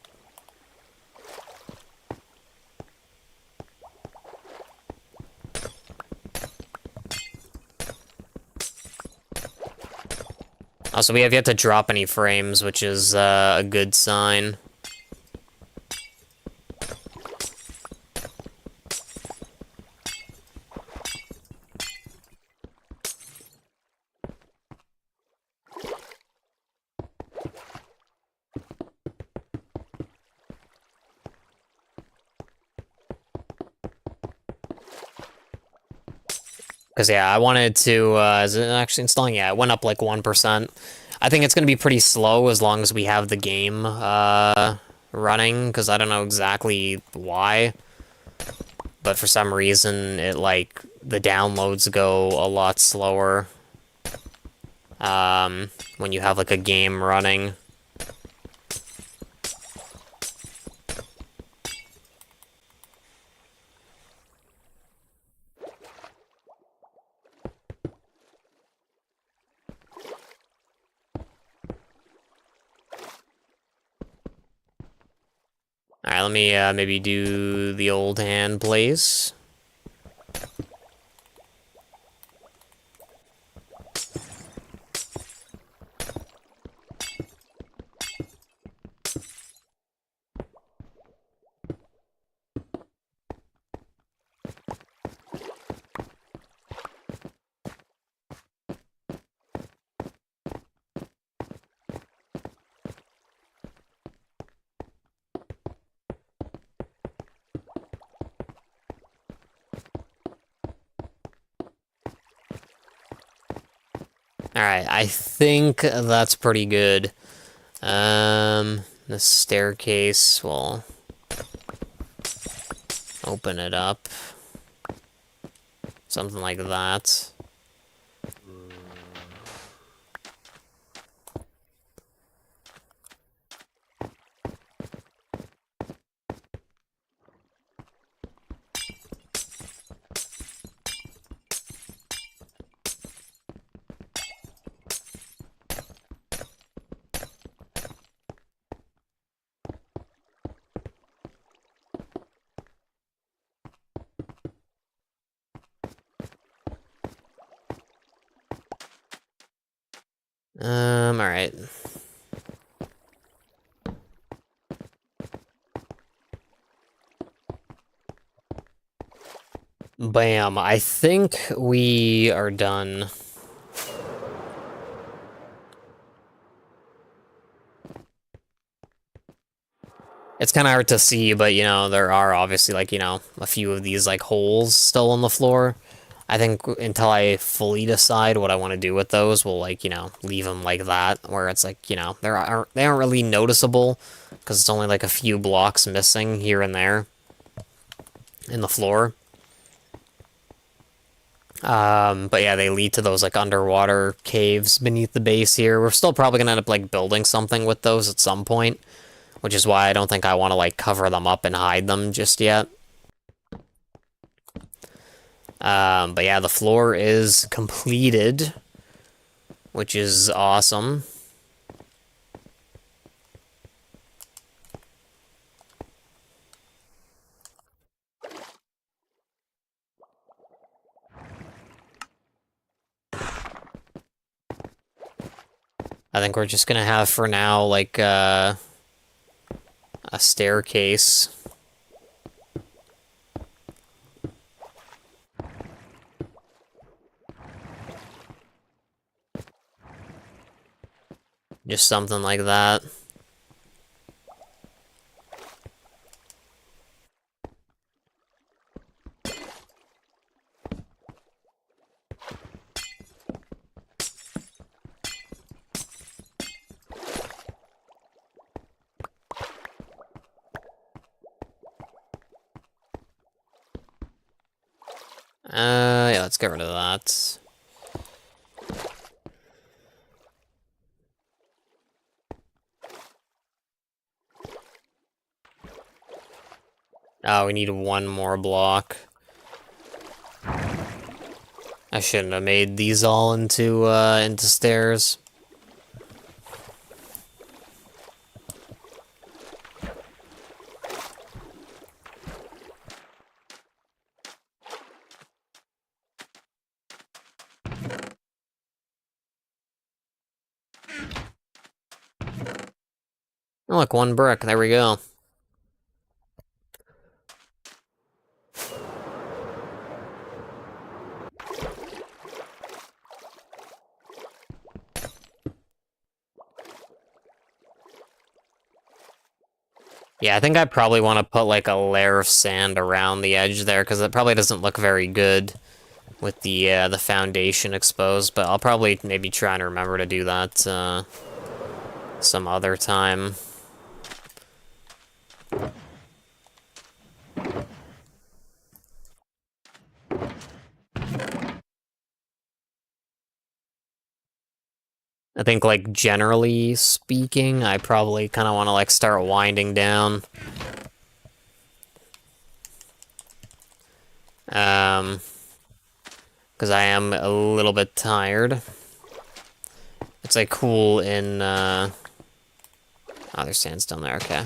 Also, we have yet to drop any frames, which is a good sign. Because, yeah, I wanted to, is it actually installing? Yeah, it went up like 1%. I think it's going to be pretty slow as long as we have the game, running, because I don't know exactly why. But for some reason, it, like, the downloads go a lot slower, when you have, like, a game running. Alright, let me maybe do the old hand place. Alright, I think that's pretty good. The staircase will open it up. Something like that. Alright. Bam, I think we are done. It's kind of hard to see, but, you know, there are obviously, like, you know, a few of these, like, holes still on the floor. I think until I fully decide what I want to do with those, we'll, like, you know, leave them like that, where it's, like, you know, they aren't really noticeable, because it's only, like, a few blocks missing here and there in the floor. But yeah, they lead to those, like, underwater caves beneath the base here. We're still probably gonna end up, like, building something with those at some point, which is why I don't think I want to, like, cover them up and hide them just yet. But yeah, the floor is completed, which is awesome. I think we're just gonna have, for now, like, a staircase. Just something like that. Yeah, let's get rid of that. Oh, we need one more block. I shouldn't have made these all into stairs. Oh, look, one brick. There we go. Yeah, I think I probably want to put, like, a layer of sand around the edge there, because it probably doesn't look very good with the foundation exposed, but I'll probably maybe try and remember to do that some other time. I think, like, generally speaking, I probably kind of want to, like, start winding down. Because I am a little bit tired. It's, like, cool in, oh, there's sandstone there, okay.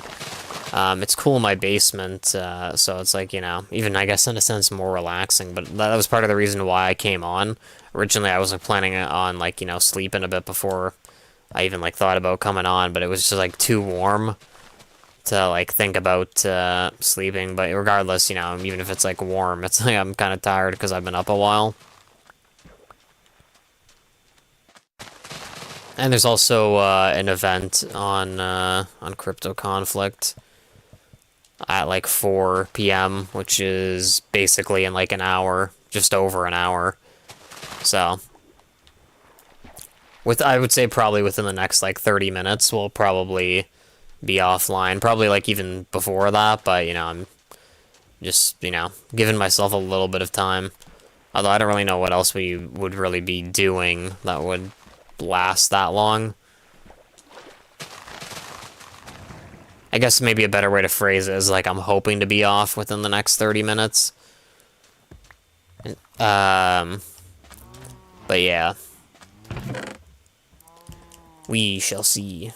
It's cool in my basement, so it's like, you know, even I guess in a sense more relaxing, but that was part of the reason why I came on. Originally, I wasn't planning on, like, you know, sleeping a bit before I even, like, thought about coming on, but it was just, like, too warm to, like, think about, sleeping, but regardless, you know, even if it's, like, warm, it's like I'm kind of tired because I've been up a while. And there's also, an event on Crypto Conflict at like 4 p.m., which is basically in like an hour, just over an hour. So, I would say probably within the next like 30 minutes, we'll probably be offline. Probably like even before that, but you know, I'm just, you know, giving myself a little bit of time. Although I don't really know what else we would really be doing that would last that long. I guess maybe a better way to phrase it is like I'm hoping to be off within the next 30 minutes. But yeah. We shall see.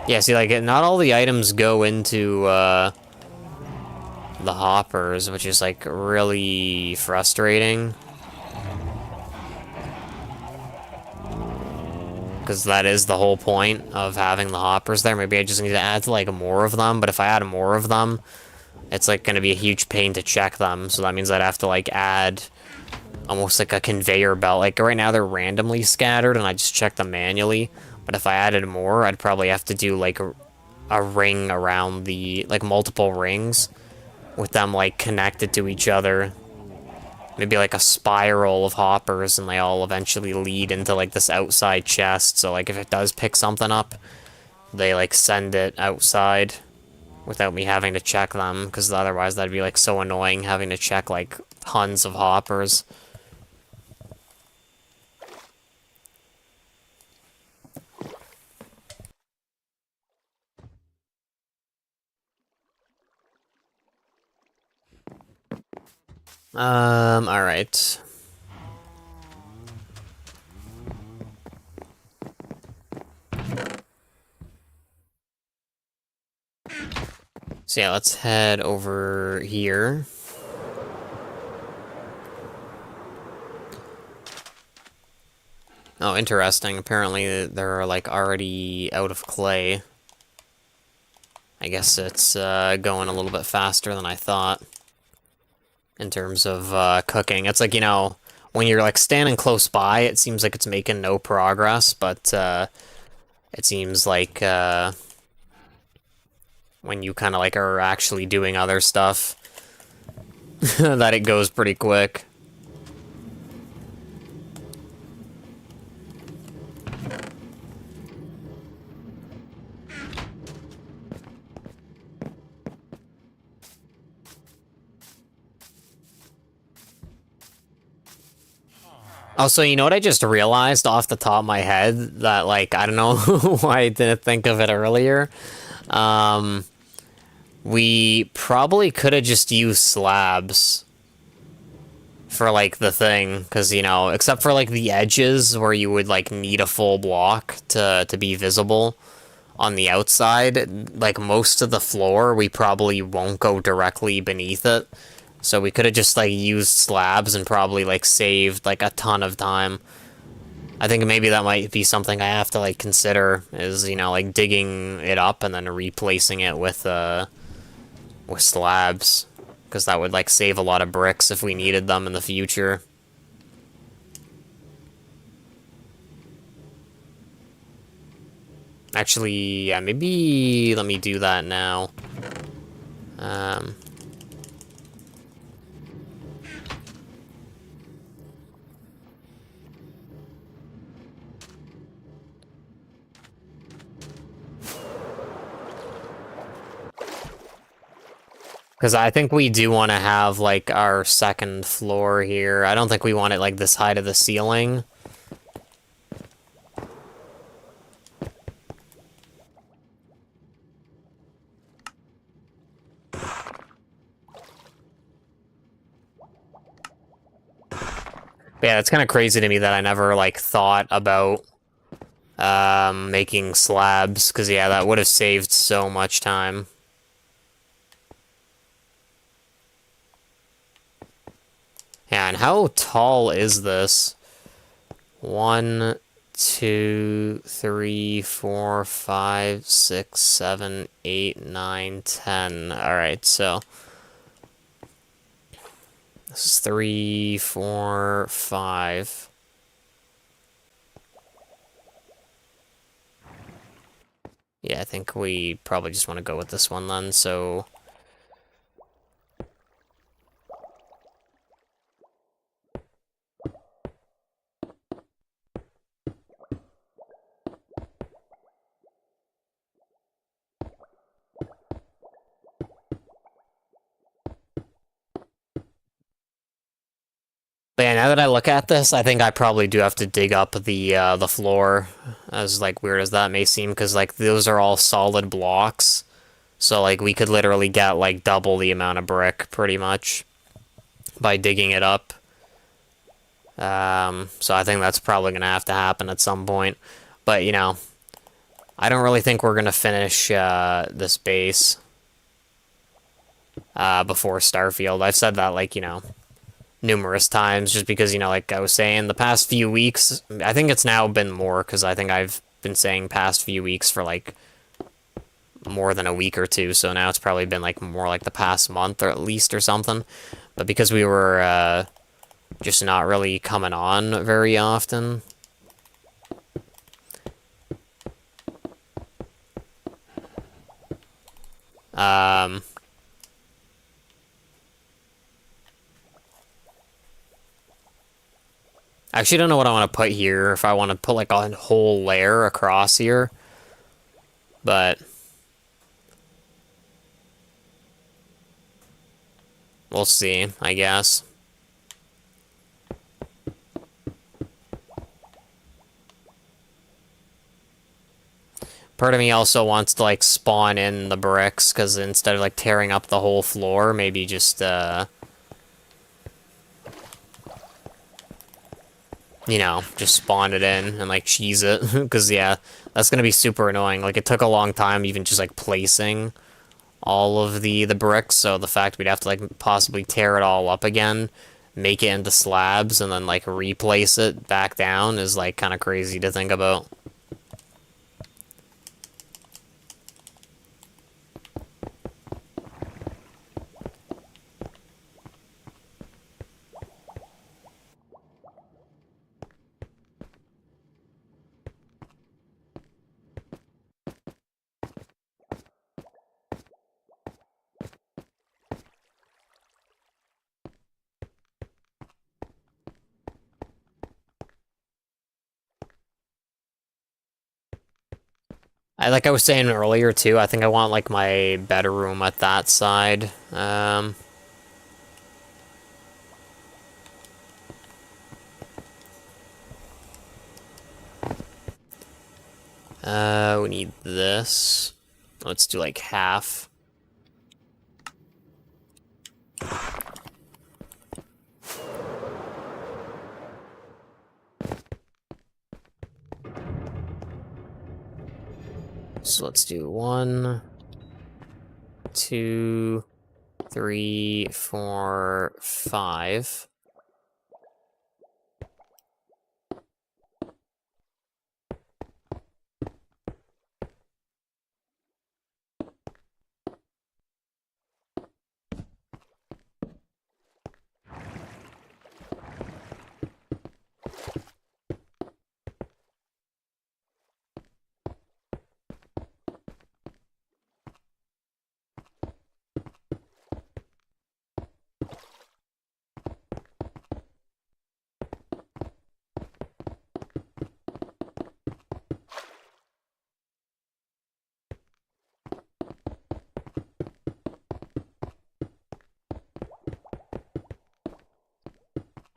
Yeah, see, like, not all the items go into, the hoppers, which is, like, really frustrating. Because that is the whole point of having the hoppers there. Maybe I just need to add, like, more of them, but if I add more of them, it's, like, gonna be a huge pain to check them, so that means I'd have to, like, add almost like a conveyor belt. Like, right now they're randomly scattered, and I just check them manually, but if I added more, I'd probably have to do, like, a ring around the, like, multiple rings with them, like, connected to each other. Maybe, like, a spiral of hoppers, and they all eventually lead into, like, this outside chest, so, like, if it does pick something up, they, like, send it outside without me having to check them, because otherwise that'd be, like, so annoying having to check, like, tons of hoppers. Alright. So yeah, let's head over here. Oh, interesting. Apparently they're, like, already out of clay. I guess it's, going a little bit faster than I thought. In terms of, cooking. It's like, you know, when you're, like, standing close by, it seems like it's making no progress, but, it seems like, when you kind of, like, are actually doing other stuff, that it goes pretty quick. Also, you know what I just realized off the top of my head that, like, I don't know why I didn't think of it earlier. We probably could have just used slabs for, like, the thing, because, you know, except for, like, the edges where you would, like, need a full block to be visible on the outside, like, most of the floor, we probably won't go directly beneath it. So we could have just, like, used slabs and probably, like, saved, like, a ton of time. I think maybe that might be something I have to, like, consider, is, you know, like, digging it up and then replacing it with slabs. Because that would, like, save a lot of bricks if we needed them in the future. Actually, yeah, maybe let me do that now. Because I think we do want to have, like, our second floor here. I don't think we want it, like, this high to the ceiling. But Yeah, it's kind of crazy to me that I never, like, thought about making slabs, because, yeah, that would have saved so much time. Yeah, and how tall is this? 1, 2, 3, 4, 5, 6, 7, 8, 9, 10. Alright, so this is 3, 4, 5. Yeah, I think we probably just want to go with this one then, so... But yeah, now that I look at this, I think I probably do have to dig up the floor, as, like, weird as that may seem, because, like, those are all solid blocks. So, like, we could literally get, like, double the amount of brick, pretty much, by digging it up. So I think that's probably going to have to happen at some point. But, you know, I don't really think we're going to finish this base before Starfield. I've said that, like, you know, numerous times, just because, you know, like I was saying, the past few weeks, I think it's now been more, because I think I've been saying past few weeks for, like, more than a week or two, so now it's probably been, like, more like the past month, or at least, or something. But because we were just not really coming on very often. I actually don't know what I want to put here, if I want to put, like, a whole layer across here. But we'll see, I guess. Part of me also wants to, like, spawn in the bricks, because instead of, like, tearing up the whole floor, maybe just, you know, just spawn it in and, like, cheese it. Because, yeah, that's gonna be super annoying. Like, it took a long time even just, like, placing all of the bricks, so the fact we'd have to, like, possibly tear it all up again, make it into slabs, and then, like, replace it back down is, like, kind of crazy to think about. Like I was saying earlier, too, I think I want, like, my bedroom at that side. We need this. Let's do, like, half. So let's do 1, 2, 3, 4, 5.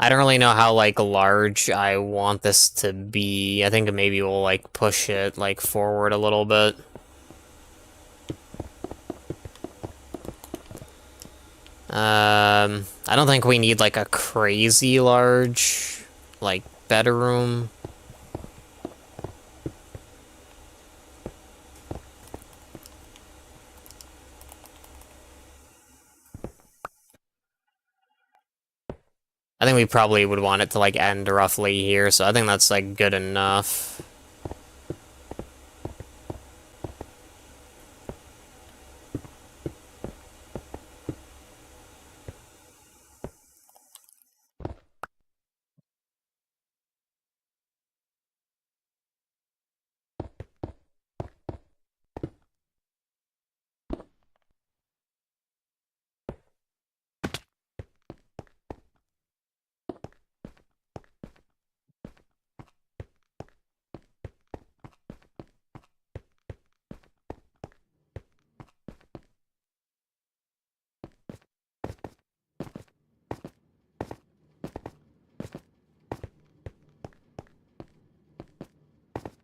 I don't really know how, like, large I want this to be. I think maybe we'll, like, push it, like, forward a little bit. I don't think we need, like, a crazy large like, bedroom. I think we probably would want it to, like, end roughly here, so I think that's, like, good enough.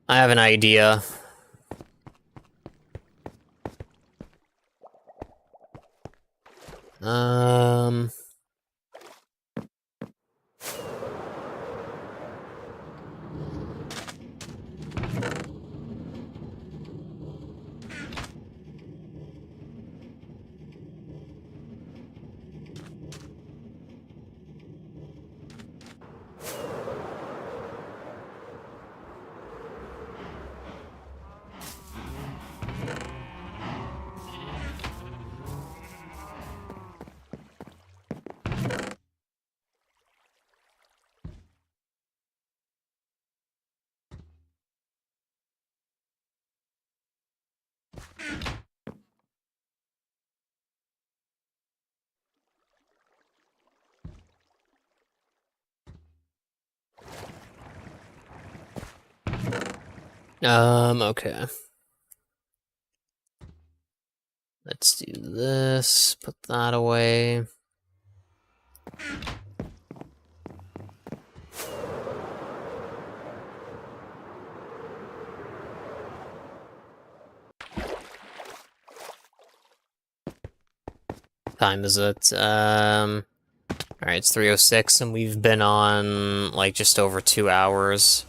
I have an idea. Um... Okay. Let's do this, put that away. Time is it? Alright, it's 3:06 and we've been on, like, just over 2 hours.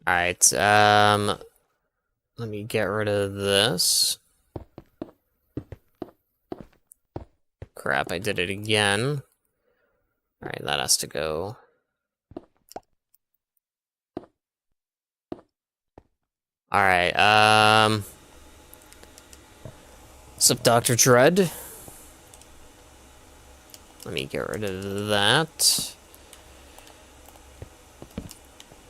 Alright, let me get rid of this. Crap, I did it again. Alright, that has to go. Alright, what's up, Dr. Dread? Let me get rid of that.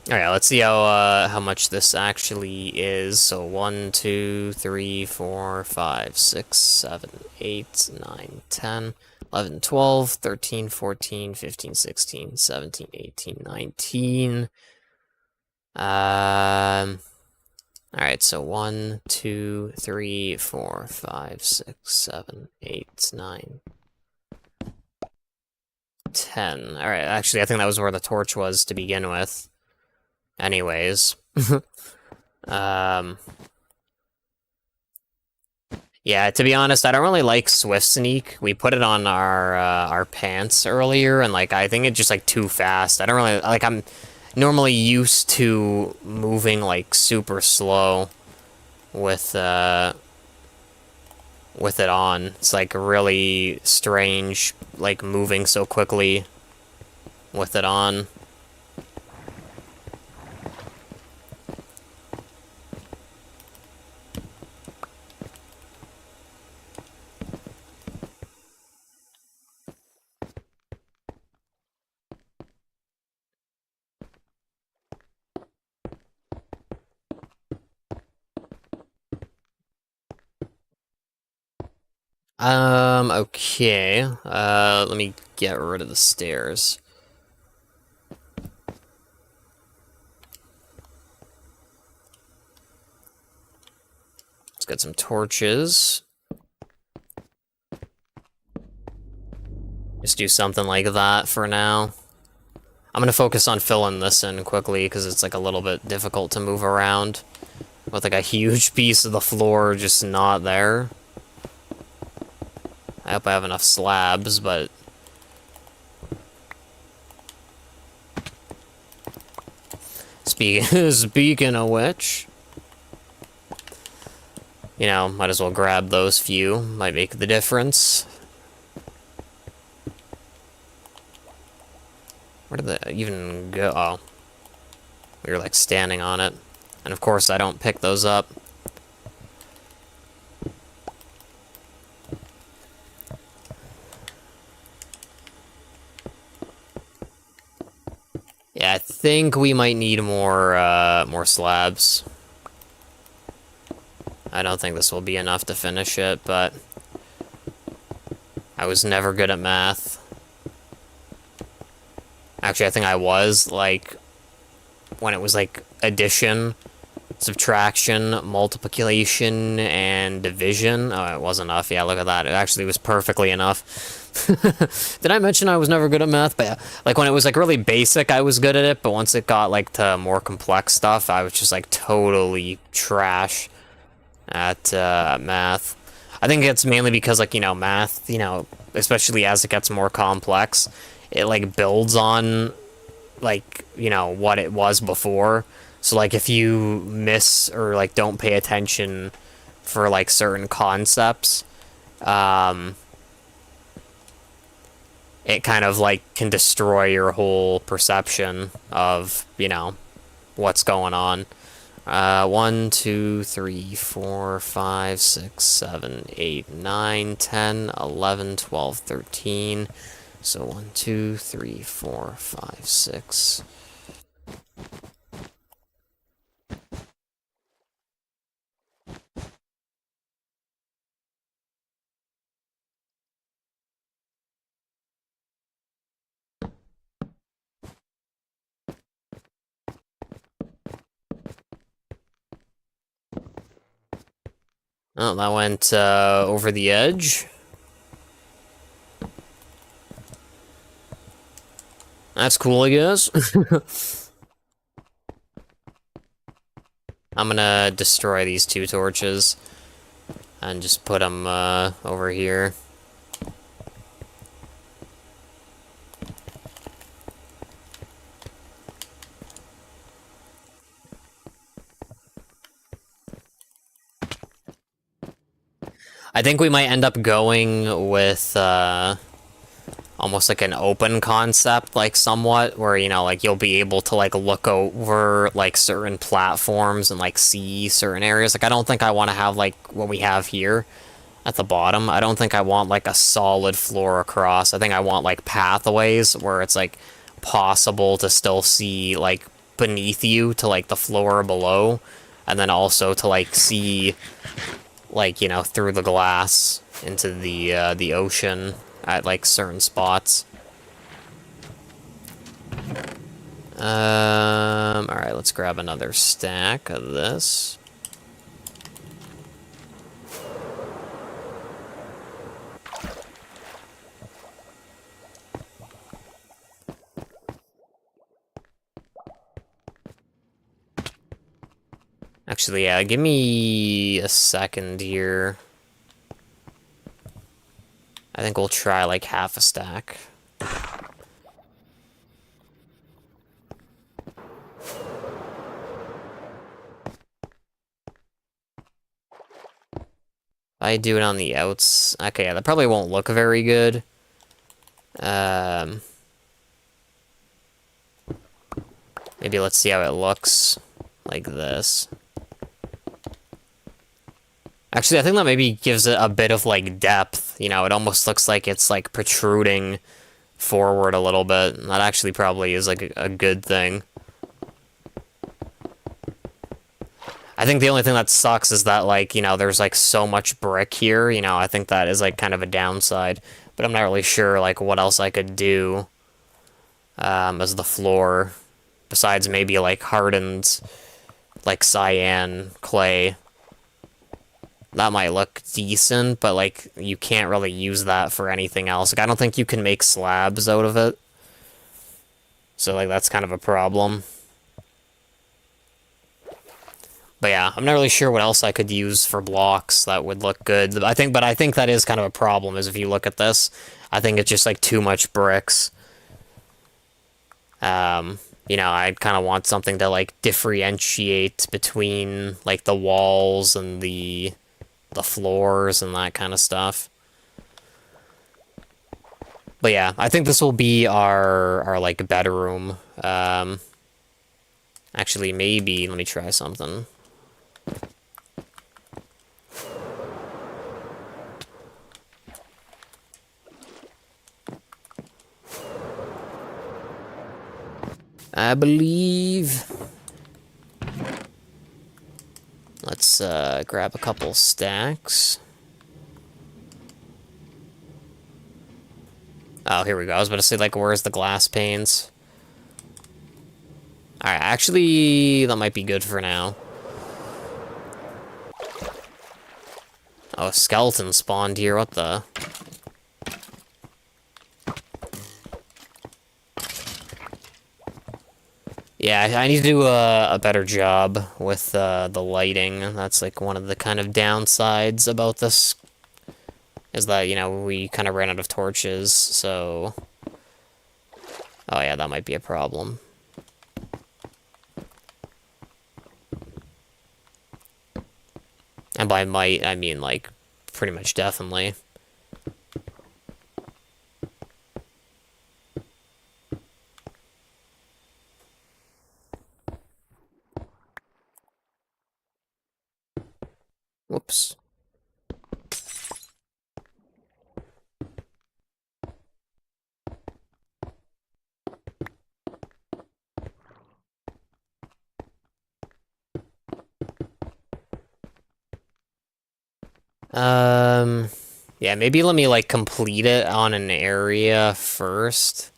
Alright, let's see how much this actually is. So 1, 2, 3, 4, 5, 6, 7, 8, 9, 10, 11, 12, 13, 14, 15, 16, 17, 18, 19. Alright, so 1, 2, 3, 4, 5, 6, 7, 8, 9, 10. Alright, actually, I think that was where the torch was to begin with. Anyways. Yeah, to be honest, I don't really like Swift Sneak. We put it on our pants earlier, and, like, I think it's just, like, too fast. I don't really, like, I'm normally used to moving, like, super slow with it on. It's, like, really strange, like, moving so quickly with it on. Okay. Let me get rid of the stairs. Let's get some torches. Just do something like that for now. I'm gonna focus on filling this in quickly, because it's like a little bit difficult to move around with like a huge piece of the floor just not there. I hope I have enough slabs, but... Speaking of which... You know, might as well grab those few. Might make the difference. Where did they even go? Oh. We were, like, standing on it. And, of course, I don't pick those up. Yeah, I think we might need more slabs. I don't think this will be enough to finish it, but... I was never good at math. Actually, I think I was, like... When it was, like, addition, subtraction, multiplication, and division. Oh, it was enough. Yeah, look at that. It actually was perfectly enough. Did I mention I was never good at math? But yeah, like when it was like really basic, I was good at it. But once it got like to more complex stuff, I was just like totally trash at math. I think it's mainly because like, you know, math, you know, especially as it gets more complex, it like builds on like, you know, what it was before. So like if you miss or like don't pay attention for like certain concepts, it kind of like can destroy your whole perception of, you know, what's going on. 1, 2, 3, 4, 5, 6, 7, 8, 9, 10, 11, 12, 13. So 1, 2, 3, 4, 5, 6. Oh, that went over the edge. That's cool, I guess. I'm gonna destroy these 2 torches and just put them over here. I think we might end up going with almost like an open concept, like somewhat, where, you know, like you'll be able to like look over like certain platforms and like see certain areas. Like I don't think I want to have like what we have here at the bottom. I don't think I want like a solid floor across. I think I want like pathways where it's like possible to still see like beneath you to like the floor below, and then also to like see like, you know, through the glass into the ocean at like certain spots. Alright, let's grab another stack of this. Actually, yeah, give me a second here. I think we'll try like half a stack. I do it on the outs. Okay, yeah, that probably won't look very good. Maybe let's see how it looks like this. Actually, I think that maybe gives it a bit of, like, depth. You know, it almost looks like it's, like, protruding forward a little bit. That actually probably is, like, a good thing. I think the only thing that sucks is that, like, you know, there's, like, so much brick here. You know, I think that is, like, kind of a downside. But I'm not really sure, like, what else I could do as the floor. Besides maybe, like, hardened, like, cyan clay. That might look decent, but, like, you can't really use that for anything else. Like, I don't think you can make slabs out of it. So, like, that's kind of a problem. But yeah, I'm not really sure what else I could use for blocks that would look good. But I think that is kind of a problem, is if you look at this, I think it's just, like, too much bricks. You know, I kind of want something to, like, differentiate between, like, the walls and the floors and that kind of stuff. But yeah, I think this will be our like bedroom. Actually, maybe let me try something. I believe. Let's grab a couple stacks. Oh, here we go. I was about to say, like, where's the glass panes? Alright, actually, that might be good for now. Oh, a skeleton spawned here. What the? Yeah, I need to do a better job with the lighting. That's, like, one of the kind of downsides about this. Is that, you know, we kind of ran out of torches, so... Oh yeah, that might be a problem. And by might, I mean, like, pretty much definitely. Whoops. Yeah, maybe let me, like, complete it on an area first.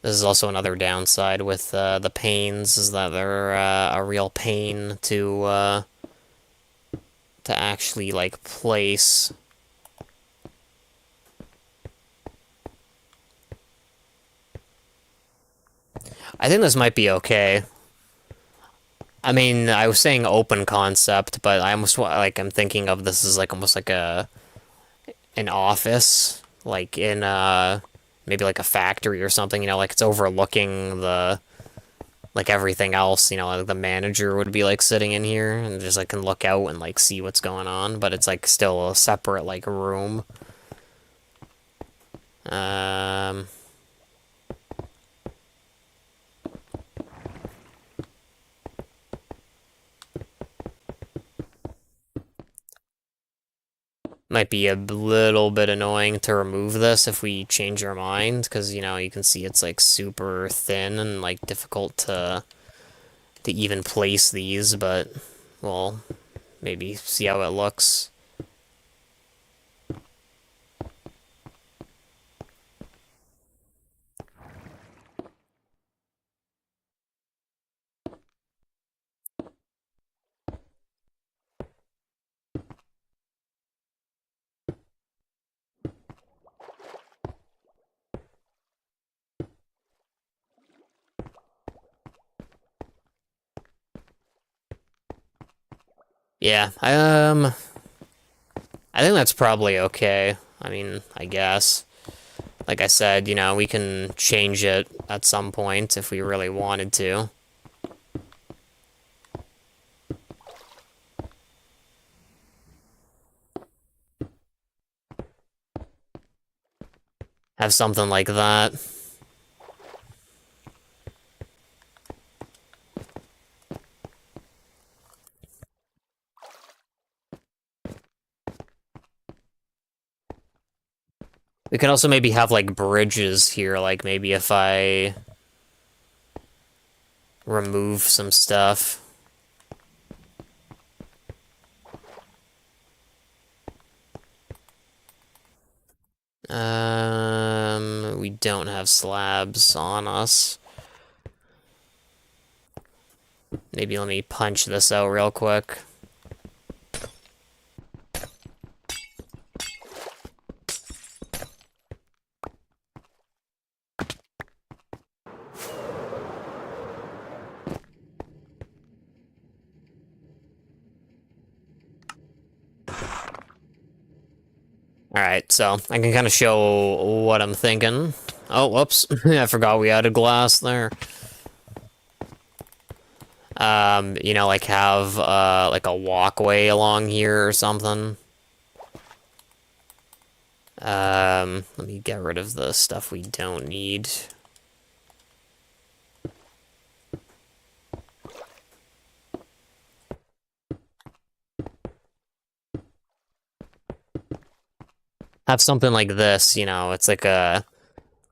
This is also another downside with the panes, is that they're a real pain to actually, like, place. I think this might be okay. I mean, I was saying open concept, but I almost like I'm thinking of this as like almost like an office, like in maybe like a factory or something, you know, like it's overlooking the like everything else, you know, like the manager would be like sitting in here and just like can look out and like see what's going on, but it's like still a separate like room. Um Might be a little bit annoying to remove this if we change our mind, because, you know, you can see it's, like, super thin and, like, difficult to even place these, but, well, maybe see how it looks. Yeah, I think that's probably okay. I mean, I guess. Like I said, you know, we can change it at some point if we really wanted to. Have something like that. We can also maybe have, like, bridges here, like, maybe if I remove some stuff. We don't have slabs on us. Maybe let me punch this out real quick. Alright, so I can kind of show what I'm thinking. Oh, whoops. I forgot we added glass there. You know, like have, like a walkway along here or something. Let me get rid of the stuff we don't need. Have something like this, you know, it's like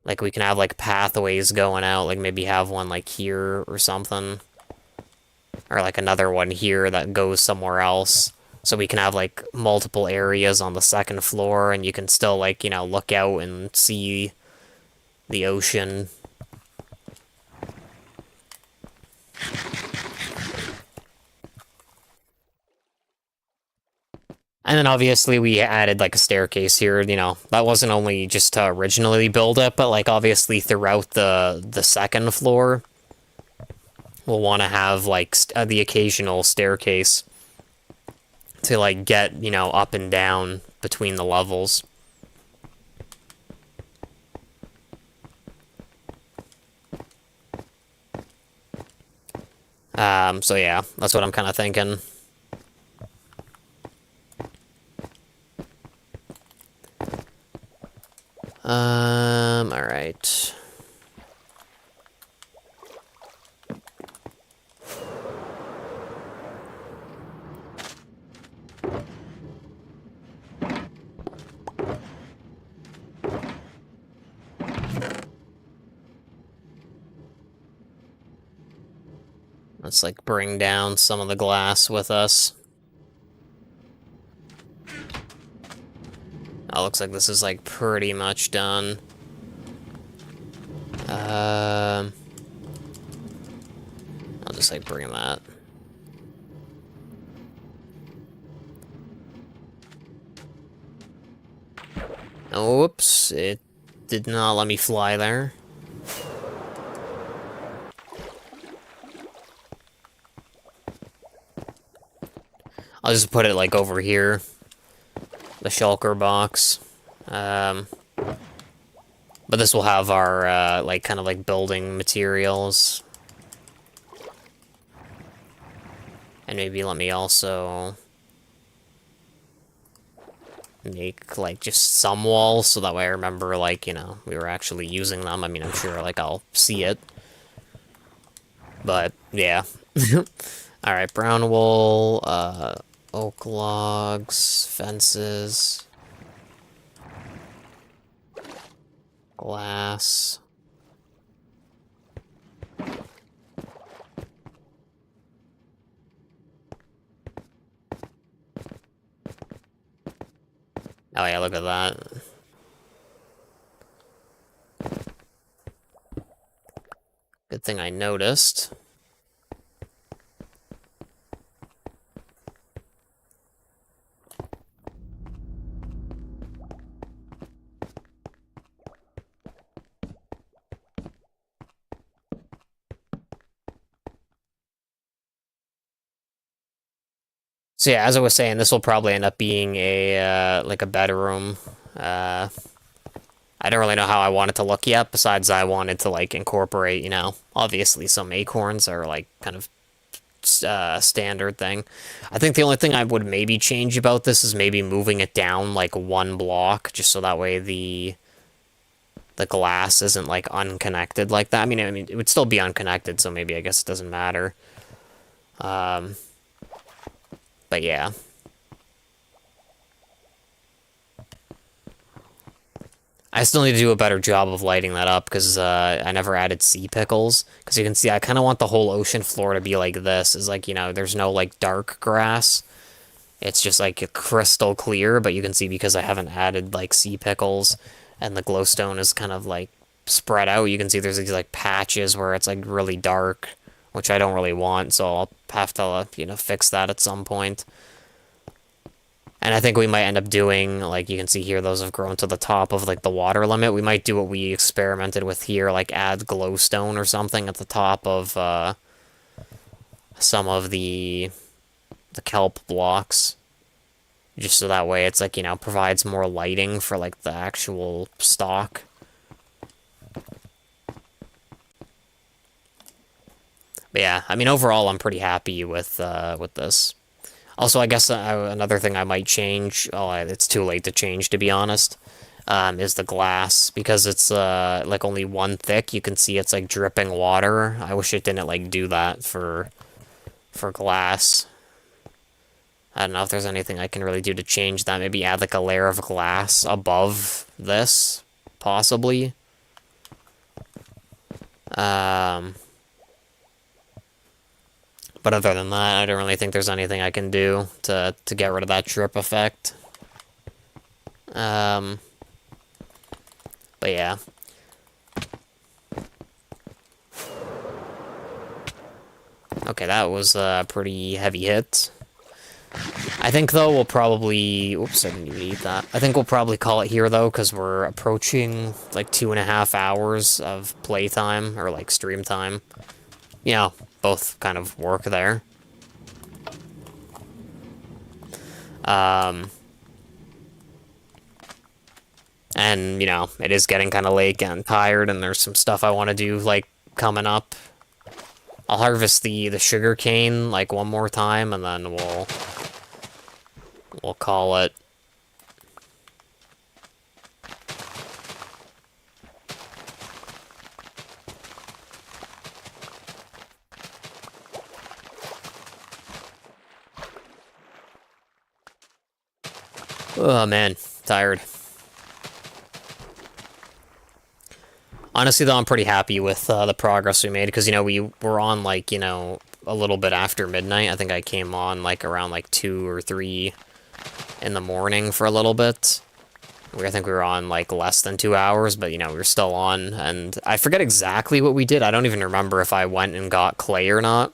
like we can have like pathways going out, like maybe have one like here or something. Or like another one here that goes somewhere else. So we can have like multiple areas on the second floor and you can still like, you know, look out and see the ocean. And then obviously we added like a staircase here, you know, that wasn't only just to originally build it, but like obviously throughout the second floor, we'll want to have like the occasional staircase to like get, you know, up and down between the levels. So yeah, that's what I'm kind of thinking. All right. Let's like bring down some of the glass with us. Oh, looks like this is like pretty much done. I'll just like bring that. Oh, whoops, it did not let me fly there. I'll just put it like over here. The shulker box. But this will have our, like, kind of like building materials. And maybe let me also make, like, just some walls, so that way I remember, like, you know, we were actually using them. I mean, I'm sure, like, I'll see it. But, yeah. Alright, brown wool, oak logs, fences, glass. Oh yeah, look at that. Good thing I noticed. So yeah, as I was saying, this will probably end up being a, like a bedroom. I don't really know how I want it to look yet, besides I wanted to, like, incorporate, you know, obviously some acorns are, like, kind of, standard thing. I think the only thing I would maybe change about this is maybe moving it down, like, one block, just so that way the glass isn't, like, unconnected like that. I mean, it would still be unconnected, so maybe I guess it doesn't matter. But yeah. I still need to do a better job of lighting that up, because I never added sea pickles. Because you can see, I kind of want the whole ocean floor to be like this. Is like, you know, there's no, like, dark grass. It's just, like, crystal clear, but you can see because I haven't added, like, sea pickles, and the glowstone is kind of, like, spread out. You can see there's these, like, patches where it's, like, really dark, which I don't really want, so I'll have to, you know, fix that at some point. And I think we might end up doing, like, you can see here, those have grown to the top of, like, the water limit. We might do what we experimented with here, like, add glowstone or something at the top of, some of the kelp blocks. just so that way it's like, you know, provides more lighting for like the actual stock. But yeah, I mean, overall, I'm pretty happy with this. Also, I guess another thing I might change, oh, it's too late to change, to be honest, is the glass. Because it's, like, only one thick, you can see it's, like, dripping water. I wish it didn't, like, do that for glass. I don't know if there's anything I can really do to change that. Maybe add, like, a layer of glass above this, possibly. But other than that, I don't really think there's anything I can do to get rid of that drip effect. But yeah. Okay, that was a pretty heavy hit. I think, though, we'll probably... Oops, I didn't even eat that. I think we'll probably call it here, though, because we're approaching, like, 2.5 hours of playtime, or, like, stream time. You know, both kind of work there. And, you know, it is getting kind of late, getting tired, and there's some stuff I want to do, like, coming up. I'll harvest the sugar cane, like, one more time, and then we'll call it. Oh, man. Tired. Honestly, though, I'm pretty happy with the progress we made, because, you know, we were on, like, you know, a little bit after midnight. I think I came on, like, around, like, 2 or 3 in the morning for a little bit. I think we were on, like, less than 2 hours, but, you know, we were still on, and I forget exactly what we did. I don't even remember if I went and got clay or not.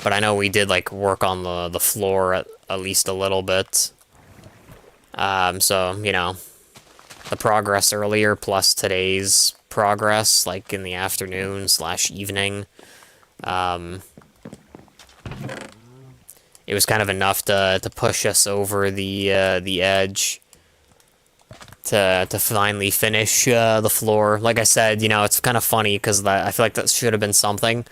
But I know we did, like, work on the floor at least a little bit. So, you know, the progress earlier plus today's progress, like, in the afternoon/evening, it was kind of enough to push us over the edge to finally finish the floor. Like I said, you know, it's kind of funny because I feel like that should have been something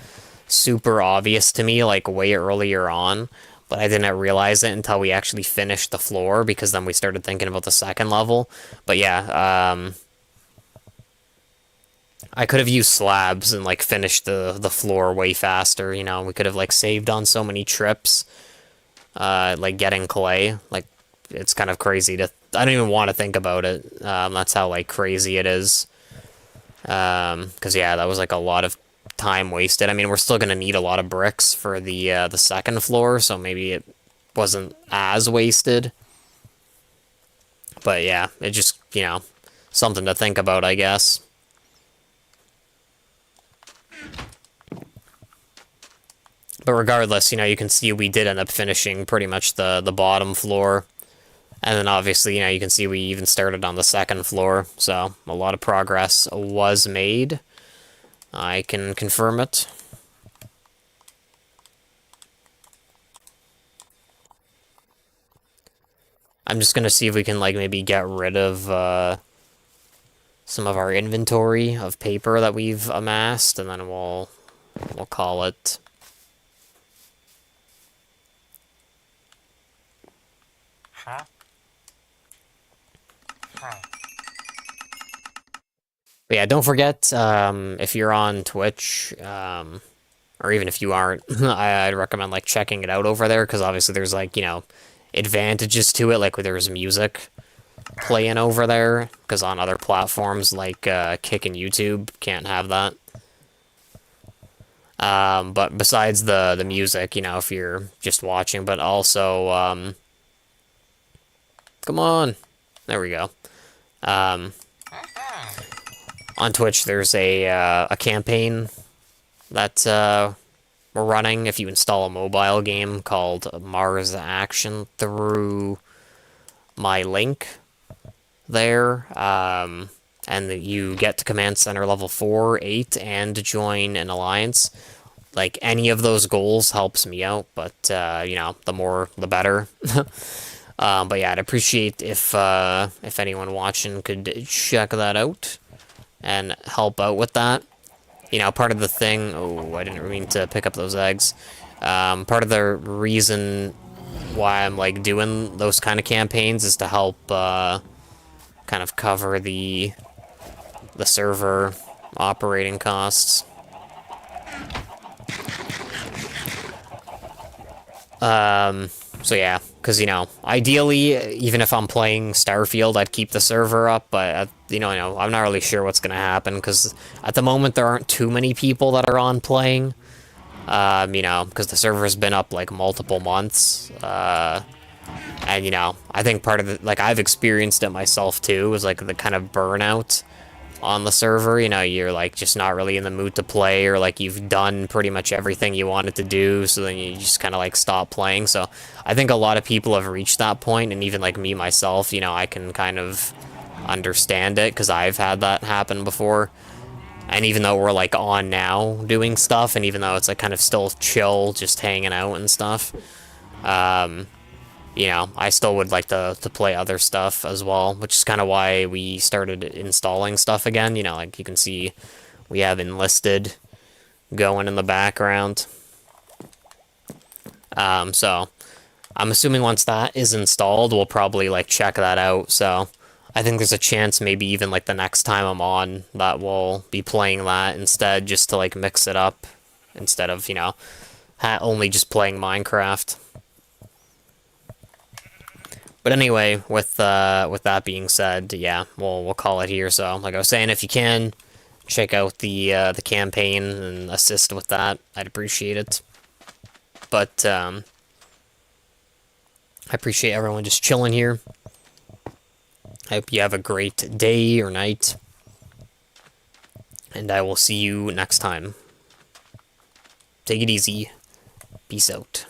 super obvious to me, like, way earlier on, but I didn't realize it until we actually finished the floor, because then we started thinking about the second level. But yeah, I could have used slabs and, like, finished the floor way faster, you know. We could have, like, saved on so many trips, like, getting clay. Like, it's kind of crazy to... I don't even want to think about it. That's how, like, crazy it is. Because, yeah, that was, like, a lot of time wasted. I mean, we're still gonna need a lot of bricks for the second floor, so maybe it wasn't as wasted. But yeah, it just, you know, something to think about, I guess. But regardless, you know, you can see we did end up finishing pretty much the bottom floor. And then obviously, you know, you can see we even started on the second floor, so a lot of progress was made. I can confirm it. I'm just gonna see if we can, like, maybe get rid of some of our inventory of paper that we've amassed, and then we'll call it. But yeah, don't forget, if you're on Twitch, or even if you aren't, I'd recommend, like, checking it out over there, because obviously there's, like, you know, advantages to it, like, there's music playing over there, because on other platforms, like, Kick and YouTube, can't have that. But besides the music, you know, if you're just watching, but also, come on, there we go. On Twitch, there's a campaign that we're running if you install a mobile game called Mars Action through my link there. And you get to Command Center level 4, 8, and join an alliance. like any of those goals helps me out, but you know, the more the better. But yeah, I'd appreciate if anyone watching could check that out and help out with that. You know, part of the thing. Oh, I didn't mean to pick up those eggs. Part of the reason why I'm like doing those kind of campaigns is to help kind of cover the server operating costs. So yeah, because, you know, ideally, even if I'm playing Starfield, I'd keep the server up, but, you know, I'm not really sure what's going to happen, because at the moment there aren't too many people that are on playing, you know, because the server's been up, like, multiple months, and, you know, I think part of the, like, I've experienced it myself, too, is, like, the kind of burnout on the server. You know, you're like just not really in the mood to play, or like you've done pretty much everything you wanted to do, so then you just kind of like stop playing. So I think a lot of people have reached that point, and even like me myself, you know, I can kind of understand it because I've had that happen before. And even though we're like on now doing stuff, and even though it's like kind of still chill, just hanging out and stuff, you know, I still would like to play other stuff as well, which is kind of why we started installing stuff again. You know, like you can see we have Enlisted going in the background. So I'm assuming once that is installed, we'll probably like check that out. So I think there's a chance maybe even like the next time I'm on that we'll be playing that instead, just to like mix it up instead of, you know, only just playing Minecraft. But anyway, with that being said, yeah, we'll call it here. So, like I was saying, if you can check out the campaign and assist with that, I'd appreciate it. But I appreciate everyone just chilling here. I hope you have a great day or night, and I will see you next time. Take it easy. Peace out.